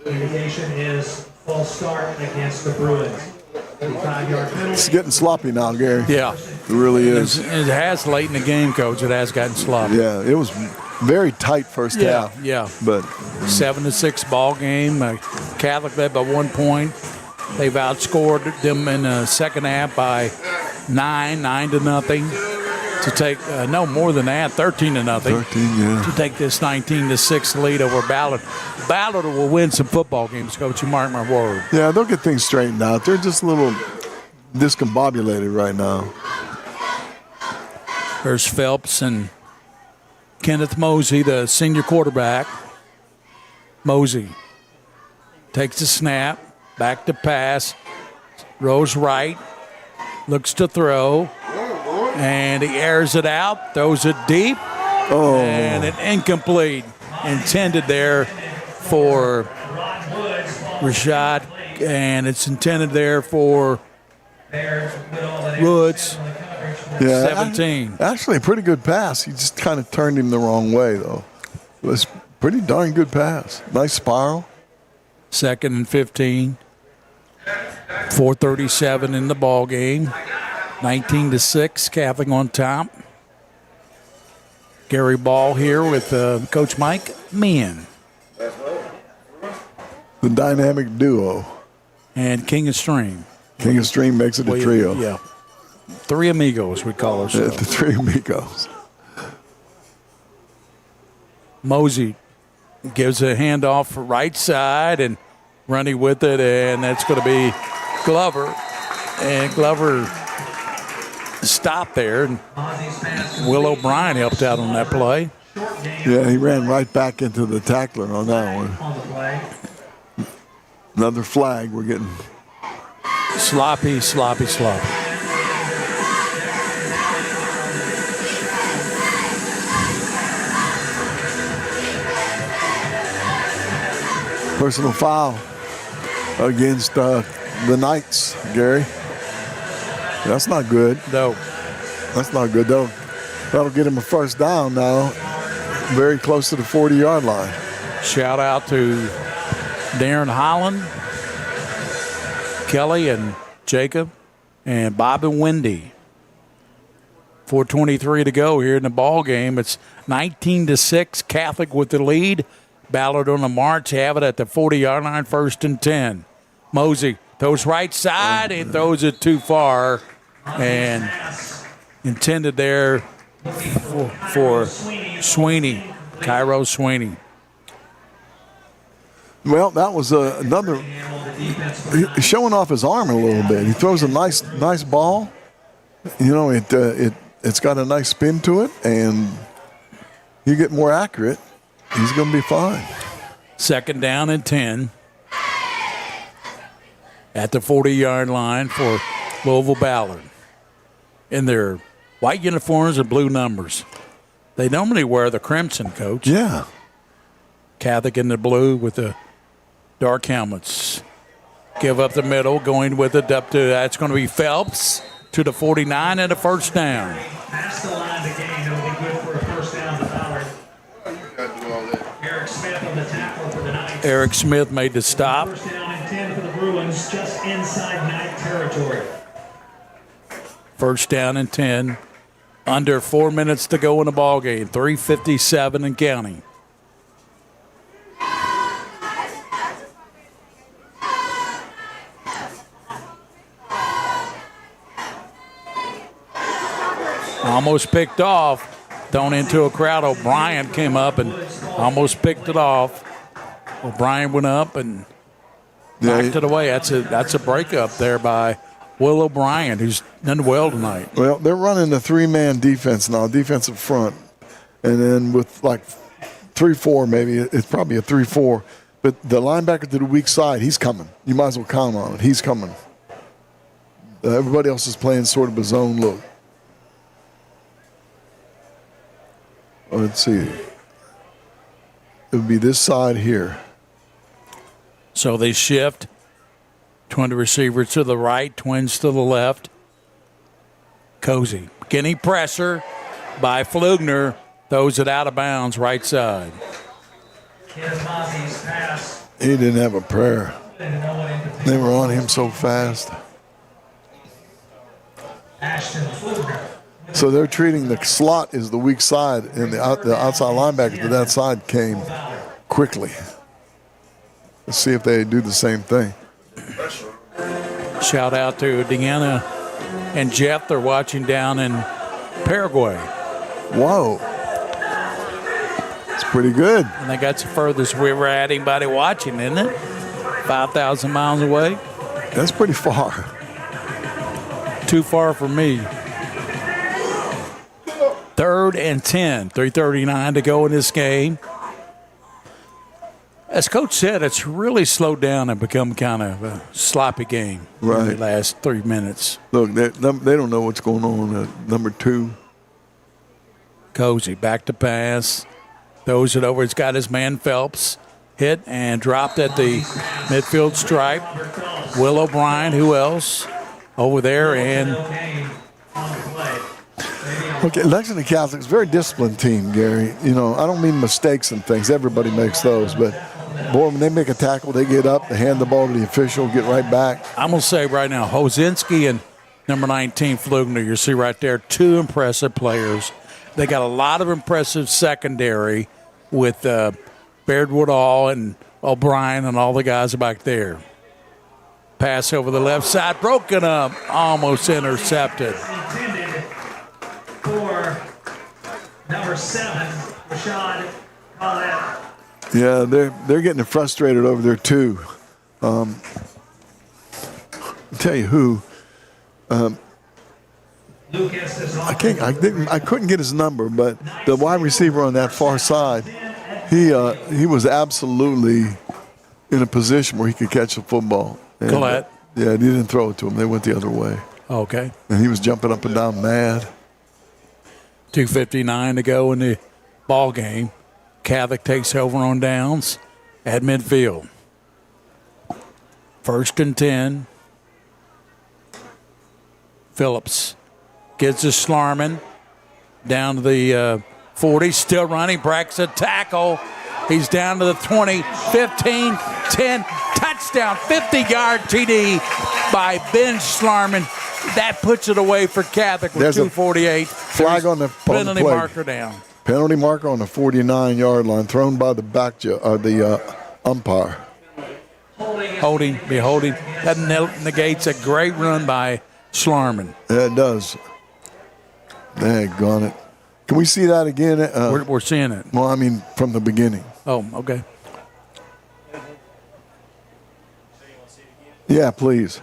The indication is false start against the Bruins. 5-yard penalty. It's getting sloppy now, Gary. Yeah. It really is. It has late in the game, Coach. It has gotten sloppy. Yeah, it was very tight first half. Yeah. But 7-6 ball game. Catholic led by 1 point. They've outscored them in the second half by 9-0 to take no more than that, 13-0. 13, yeah. To take this 19-6 lead over Ballard. Ballard will win some football games, Coach. You mark my word. Yeah, they'll get things straightened out. They're just a little discombobulated right now. There's Phelps and Kenneth Mosey, the senior quarterback. Mosey takes the snap. Back to pass, rolls right, looks to throw, and he airs it out, throws it deep, and an incomplete. Intended there for Rashad, and it's intended there for Woods, 17. Actually, a pretty good pass. He just kind of turned him the wrong way, though. It was a pretty darn good pass. Nice spiral. 2nd and 15. 4:37 in the ball game. 19-6, Catholic on top. Gary Ball here with Coach Mike Meehan. The dynamic duo. And King of Stream. King of Stream makes it a trio. Yeah. Three amigos, we call ourselves. The three amigos. Mosey gives a handoff for right side and running with it, and that's going to be Glover. And Glover stopped there, and Will O'Brien helped out on that play. Yeah, he ran right back into the tackler on that one. Another flag. We're getting sloppy. Personal foul against the Knights, Gary. That's not good. No. That's not good. That'll get him a first down now, very close to the 40-yard line. Shout out to Darren Holland, Kelly and Jacob, and Bob and Wendy. 4:23 to go here in the ball game. It's 19-6, Catholic with the lead. Ballard on the march, have it at the 40-yard line, 1st and 10. Mosey throws right side and throws it too far, and intended there for Sweeney, Cairo Sweeney. Well, that was another showing off his arm a little bit. He throws a nice ball. You know, it's got a nice spin to it, and you get more accurate, he's going to be fine. 2nd down and 10 at the 40-yard line for Louisville Ballard in their white uniforms and blue numbers. They normally wear the crimson, Coach. Yeah. Catholic in the blue with the dark helmets. Give up the middle, going with it up to, that's going to be Phelps to the 49 and a first down. Past the line of the game, it'll be good for a first down to Ballard. Eric Smith on the tackle for the Knights. Eric Smith made the stop. First down and 10 for the Bruins, just inside Knight territory. 1st down and 10. Under 4 minutes to go in the ball game. 3:57 and counting. Almost picked off. Thrown into a crowd. O'Brien came up and almost picked it off. O'Brien went up and knocked it away. That's a breakup there by Will O'Brien, who's done well tonight. Well, they're running a 3-man defense now, defensive front. And then with like 3-4 maybe, it's probably a 3-4. But the linebacker to the weak side, he's coming. You might as well count on it. He's coming. Everybody else is playing sort of a zone look. Let's see. It would be this side here. So they shift. Twin receiver to the right, twins to the left. Cozy. Getting pressure by Flugner. Throws it out of bounds, right side. He didn't have a prayer. They were on him so fast. Ashton Flugner. So they're treating the slot as the weak side, and the outside linebacker to that side came quickly. Let's see if they do the same thing. Shout out to Deanna and Jeff. They're watching down in Paraguay. Whoa. It's pretty good. I think that's the furthest we ever had anybody watching, isn't it? 5,000 miles away. That's pretty far. Too far for me. 3rd and 10, 3:39 to go in this game. As Coach said, it's really slowed down and become kind of a sloppy game in the last 3 minutes. Look, they don't know what's going on at number 2. Cozy back to pass. Throws it over. It's got his man Phelps. Hit and dropped at the midfield stripe. Will O'Brien, who else? Over there, and okay, Lexington Catholic's a very disciplined team, Gary. You know, I don't mean mistakes and things. Everybody makes those, but boy, when they make a tackle, they get up, they hand the ball to the official, get right back. I'm going to say right now, Hosinski and number 19, Flugner, you see right there, two impressive players. They got a lot of impressive secondary with Baird Woodall and O'Brien and all the guys back there. Pass over the left side, broken up, almost intercepted. Intended for number 7, Rashad Collette. Yeah, they're getting frustrated over there too. I'll tell you who. I couldn't get his number, but the wide receiver on that far side, he was absolutely in a position where he could catch the football. And, Collette. Yeah, he didn't throw it to him. They went the other way. Okay. And he was jumping up and down mad. 2:59 to go in the ball game. Catholic takes over on downs at midfield. 1st and 10. Phillips gets to Schlarman down to the 40, still running, breaks a tackle. He's down to the 20, 15, 10, touchdown, 50-yard TD by Ben Schlarman. That puts it away for Catholic with 2:48. Flag on the penalty play. marker down. Penalty marker on the 49-yard line, thrown by the umpire. Holding. That negates a great run by Schlarman. Yeah, it does. Daggone it. Can we see that again? We're seeing it. Well, I mean, from the beginning. Oh, okay. Yeah, please.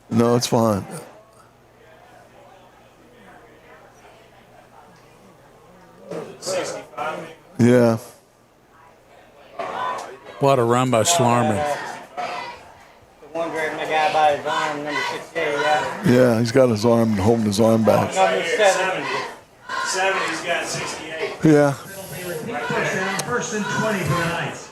No, it's fine. Yeah. What a run by Schlarman. The one grabbing the guy by his arm, number 68, yeah. Yeah, he's got his arm, holding his arm back. Number 70. 70's got 68. Yeah. Touchdown, 1st and 20 for the Knights.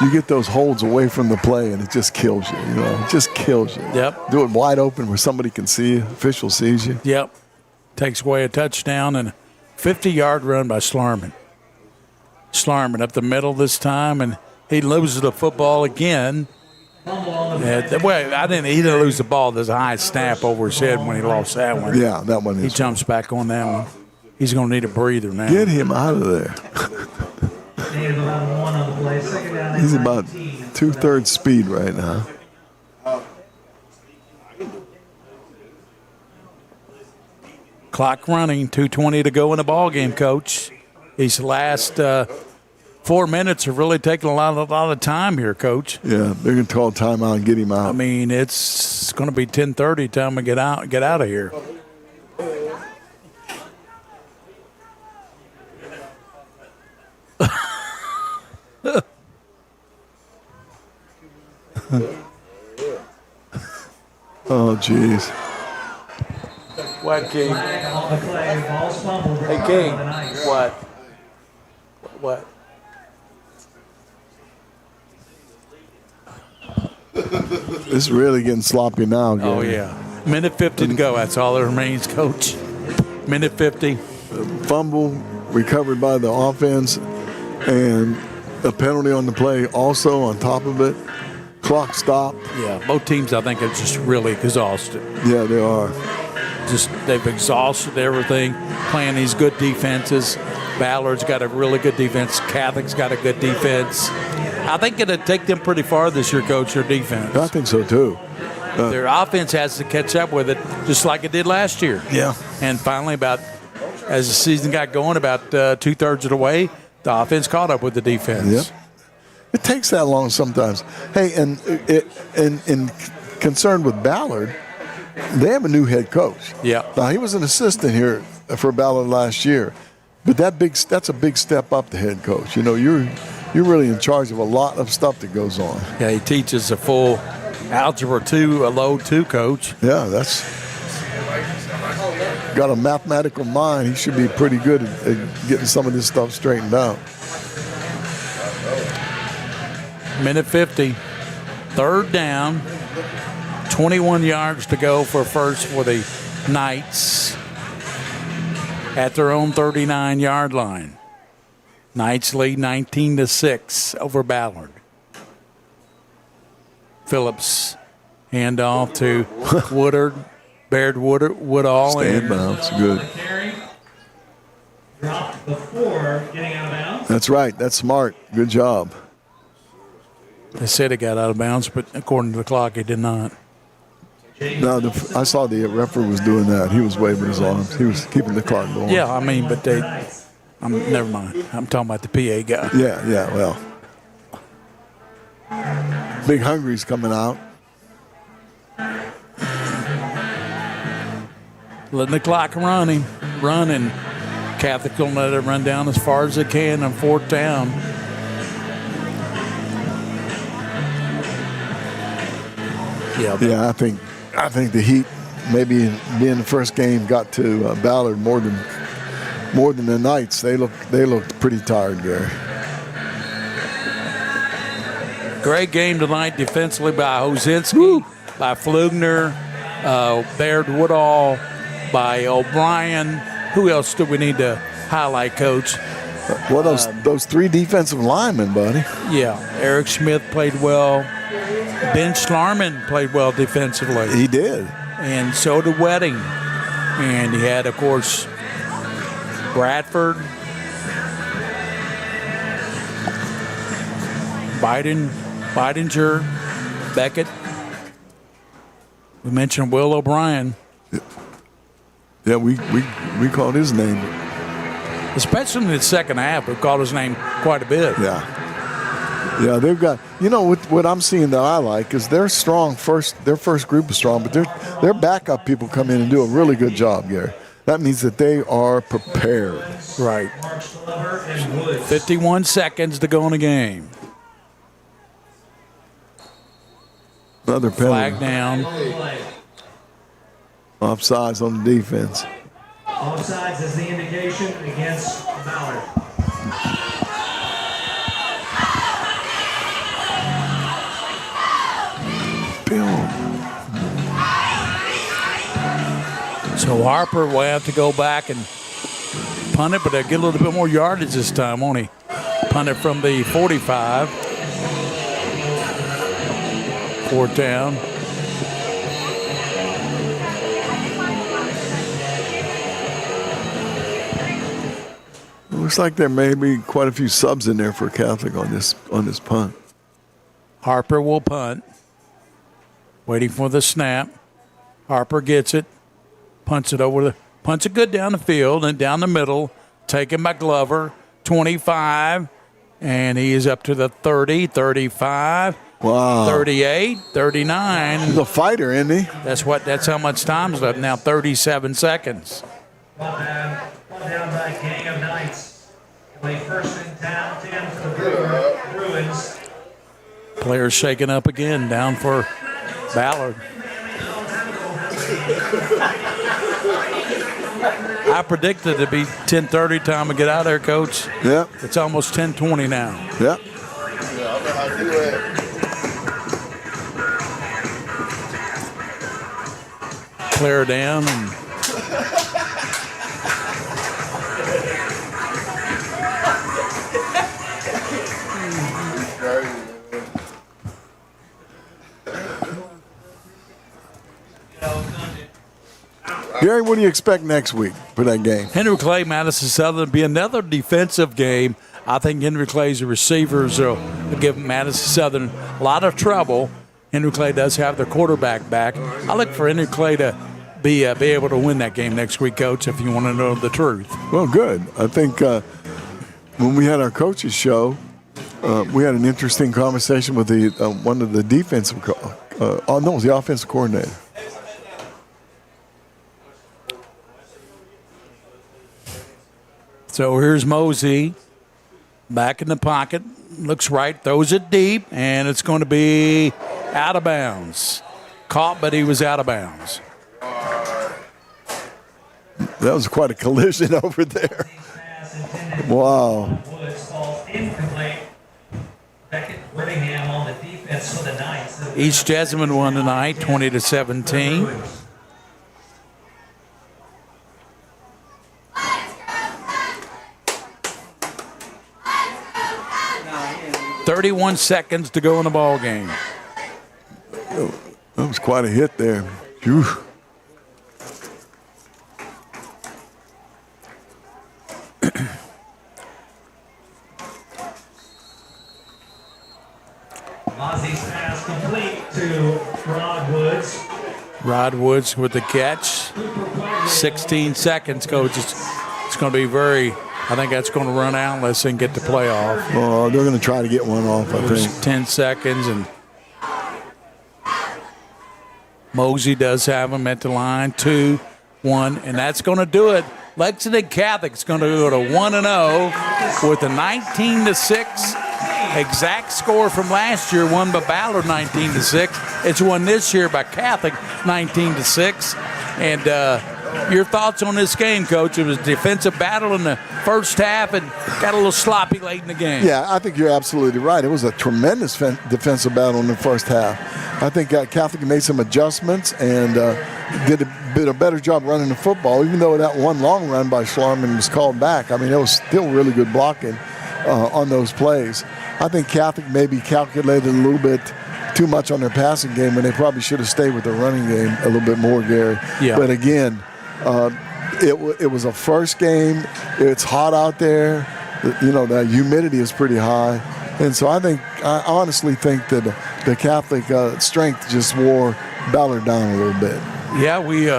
You get those holds away from the play, and it just kills you. You know, it just kills you. Yep. Do it wide open where somebody can see you, official sees you. Yep. Takes away a touchdown and a 50-yard run by Schlarman. Schlarman up the middle this time, and he loses the football again. He didn't lose the ball. There's a high snap over his head when he lost that one. Yeah, that one is. He jumps back on that one. He's going to need a breather now. Get him out of there. He's about 2/3 speed right now. Clock running, 2:20 to go in the ball game, Coach. These last 4 minutes have really taken a lot of time here, Coach. Yeah, they're going to call timeout and get him out. I mean, it's going to be 10:30 time to get out of here. Oh, jeez. What, King? Hey, King. What? What? It's really getting sloppy now, Gary. Oh, yeah. Minute 50 to go. That's all that remains, Coach. Minute 50. Fumble recovered by the offense and a penalty on the play also on top of it. Clock stopped. Yeah, both teams, I think, are just really exhausted. Yeah, they are. They've exhausted everything, playing these good defenses. Ballard's got a really good defense. Catholic's got a good defense. I think it'll take them pretty far this year, Coach, their defense. I think so, too. Their offense has to catch up with it, just like it did last year. Yeah. And finally, as the season got going, about 2/3 of the way, the offense caught up with the defense. Yep. It takes that long sometimes. Hey, and concerned with Ballard, they have a new head coach. Yeah. Now, he was an assistant here for Ballard last year, but that's a big step up, the head coach. You know, you're really in charge of a lot of stuff that goes on. Yeah, he teaches a full Algebra 2, a Load 2 coach. Yeah, that's got a mathematical mind. He should be pretty good at getting some of this stuff straightened out. Minute 50, 3rd down, 21 yards to go for first for the Knights at their own 39-yard line. Knights lead 19-6 over Ballard. Phillips handoff to Woodard. Baird Woodall. Stay in bounds. Good. Dropped before getting out of bounds. That's right. That's smart. Good job. They said it got out of bounds, but according to the clock, it did not. No, I saw the referee was doing that. He was waving his arms. He was keeping the clock going. Yeah, I mean, but never mind. I'm talking about the PA guy. Yeah, well. Big Hungry's coming out. Letting the clock run, and Catholic will let it run down as far as they can on 4th down. Yeah, I think the Heat, maybe being the first game, got to Ballard more than the Knights. They looked pretty tired, Gary. Great game tonight defensively by Hosinski, by Flugner, Baird Woodall, by O'Brien. Who else do we need to highlight, Coach? Well, those 3 defensive linemen, buddy. Yeah, Eric Smith played well. Ben Schlarman played well defensively. He did. And so did Wedding. And he had, of course, Bradford, Bidinger, Beckett. We mentioned Will O'Brien. Yeah, we called his name. Especially in the second half, we called his name quite a bit. Yeah, they've got, what I'm seeing that I like is they're strong first. Their first group is strong, but their backup people come in and do a really good job, Gary. That means that they are prepared. Right. 51 seconds to go in the game. Another penalty. Flag down. Offsides on the defense. Offsides is the indication against Ballard. So Harper will have to go back and punt it, but they'll get a little bit more yardage this time, won't he? Punt it from the 45. 4th down. It looks like there may be quite a few subs in there for Catholic on this punt. Harper will punt. Waiting for the snap. Harper gets it. Punts it good down the field and down the middle. Taken by Glover. 25. And he is up to the 30, 35. Wow. 38, 39. He's a fighter, isn't he? That's how much time's left now. 37 seconds. One down by Gang of Knights. Play first in town, 10 for the Bruins. Players shaking up again, down for Ballard. I predicted it to be 10:30 time to get out of there, Coach. Yeah. It's almost 10:20 now. Yeah. Player down and Gary, what do you expect next week for that game? Henry Clay, Madison Southern will be another defensive game. I think Henry Clay's receivers will give Madison Southern a lot of trouble. Henry Clay does have their quarterback back. I look for Henry Clay to be able to win that game next week, Coach, if you want to know the truth. Well, good. I think when we had our coaches show, we had an interesting conversation with the one of the defensive it was the offensive coordinator. So here's Mosey back in the pocket. Looks right, throws it deep, and it's going to be out of bounds. Caught, but he was out of bounds. That was quite a collision over there. Wow. East Jessamine won tonight, 20-17. 31 seconds to go in the ball game. That was quite a hit there. Whew. Mozzie's pass complete to Rod Woods. Rod Woods with the catch. 16 seconds, coach. It's going to be very, I think that's going to run out unless they can get the playoff. Oh, they're going to try to get one off, I think. 10 seconds, and Mosey does have him at the line. 2-1, and that's going to do it. Lexington Catholic's going to go to 1-0 with a 19-6 exact score from last year, won by Ballard 19-6. It's won this year by Catholic 19-6. And your thoughts on this game, Coach? It was a defensive battle in the first half and got a little sloppy late in the game. Yeah, I think you're absolutely right. It was a tremendous defensive battle in the first half. I think Catholic made some adjustments and did a better job running the football, even though that one long run by Schlarman was called back. I mean, it was still really good blocking on those plays. I think Catholic maybe calculated a little bit too much on their passing game, and they probably should have stayed with the running game a little bit more, Gary. Yeah. But again, it was a first game. It's hot out there. You know, the humidity is pretty high. And so I honestly think that the Catholic strength just wore Ballard down a little bit. Yeah, we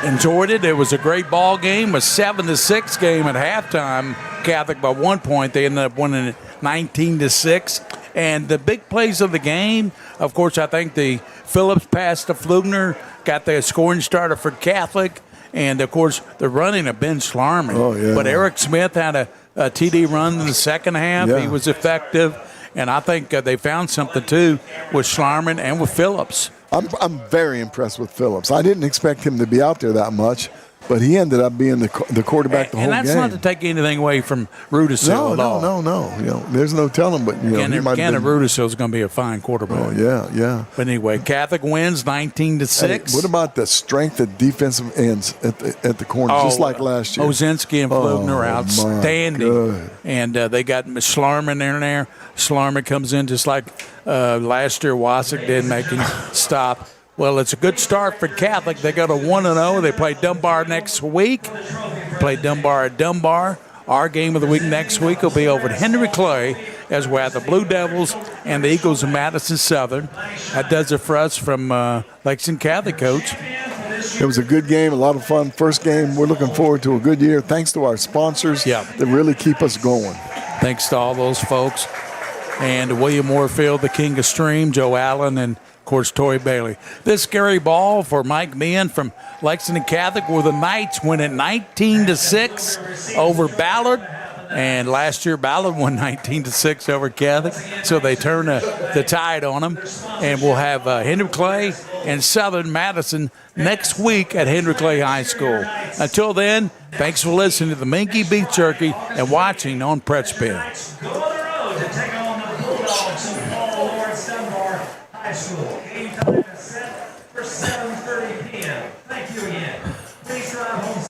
enjoyed it. It was a great ball game, a 7-6 game at halftime. Catholic by 1 point. They ended up winning it 19-6. And the big plays of the game, of course, I think the Phillips pass to Flugner got the scoring starter for Catholic. And, of course, the running of Ben Schlarman. Oh, yeah. But Eric Smith had a TD run in the second half. Yeah. He was effective. And I think they found something, too, with Schlarman and with Phillips. I'm very impressed with Phillips. I didn't expect him to be out there that much, but he ended up being the quarterback the whole game. And that's not to take anything away from Rudisill at all. No. You know, there's no telling, but you know, he might have been. Rudisill is going to be a fine quarterback. Oh yeah. But anyway, Catholic wins 19-6. Hey, what about the strength of defensive ends at the corner, just like last year? Ozinski and Flugner outstanding. And they got Schlarman in there. Schlarman comes in just like last year. Wasik did make him stop. Well, it's a good start for Catholic. They go to 1-0. They play Dunbar next week. Play Dunbar at Dunbar. Our game of the week next week will be over at Henry Clay as we have the Blue Devils and the Eagles of Madison Southern. That does it for us from Lexington Catholic, Coach. It was a good game, a lot of fun. First game, we're looking forward to a good year. Thanks to our sponsors that really keep us going. Thanks to all those folks. And William Moorfield, the King of Stream, Joe Allen, and, of course, Tory Bailey. This is Gary Ball for Mike Meehan from Lexington Catholic, where the Knights win at 19-6 over Ballard. And last year, Ballard won 19-6 over Catholic, so they turn the tide on them. And we'll have Henry Clay and Southern Madison next week at Henry Clay High School. Until then, thanks for listening to the Minky Beef Jerky and watching on Pretspin. High School. Game time is set for 7:30 p.m. Thank you again. Please drive home.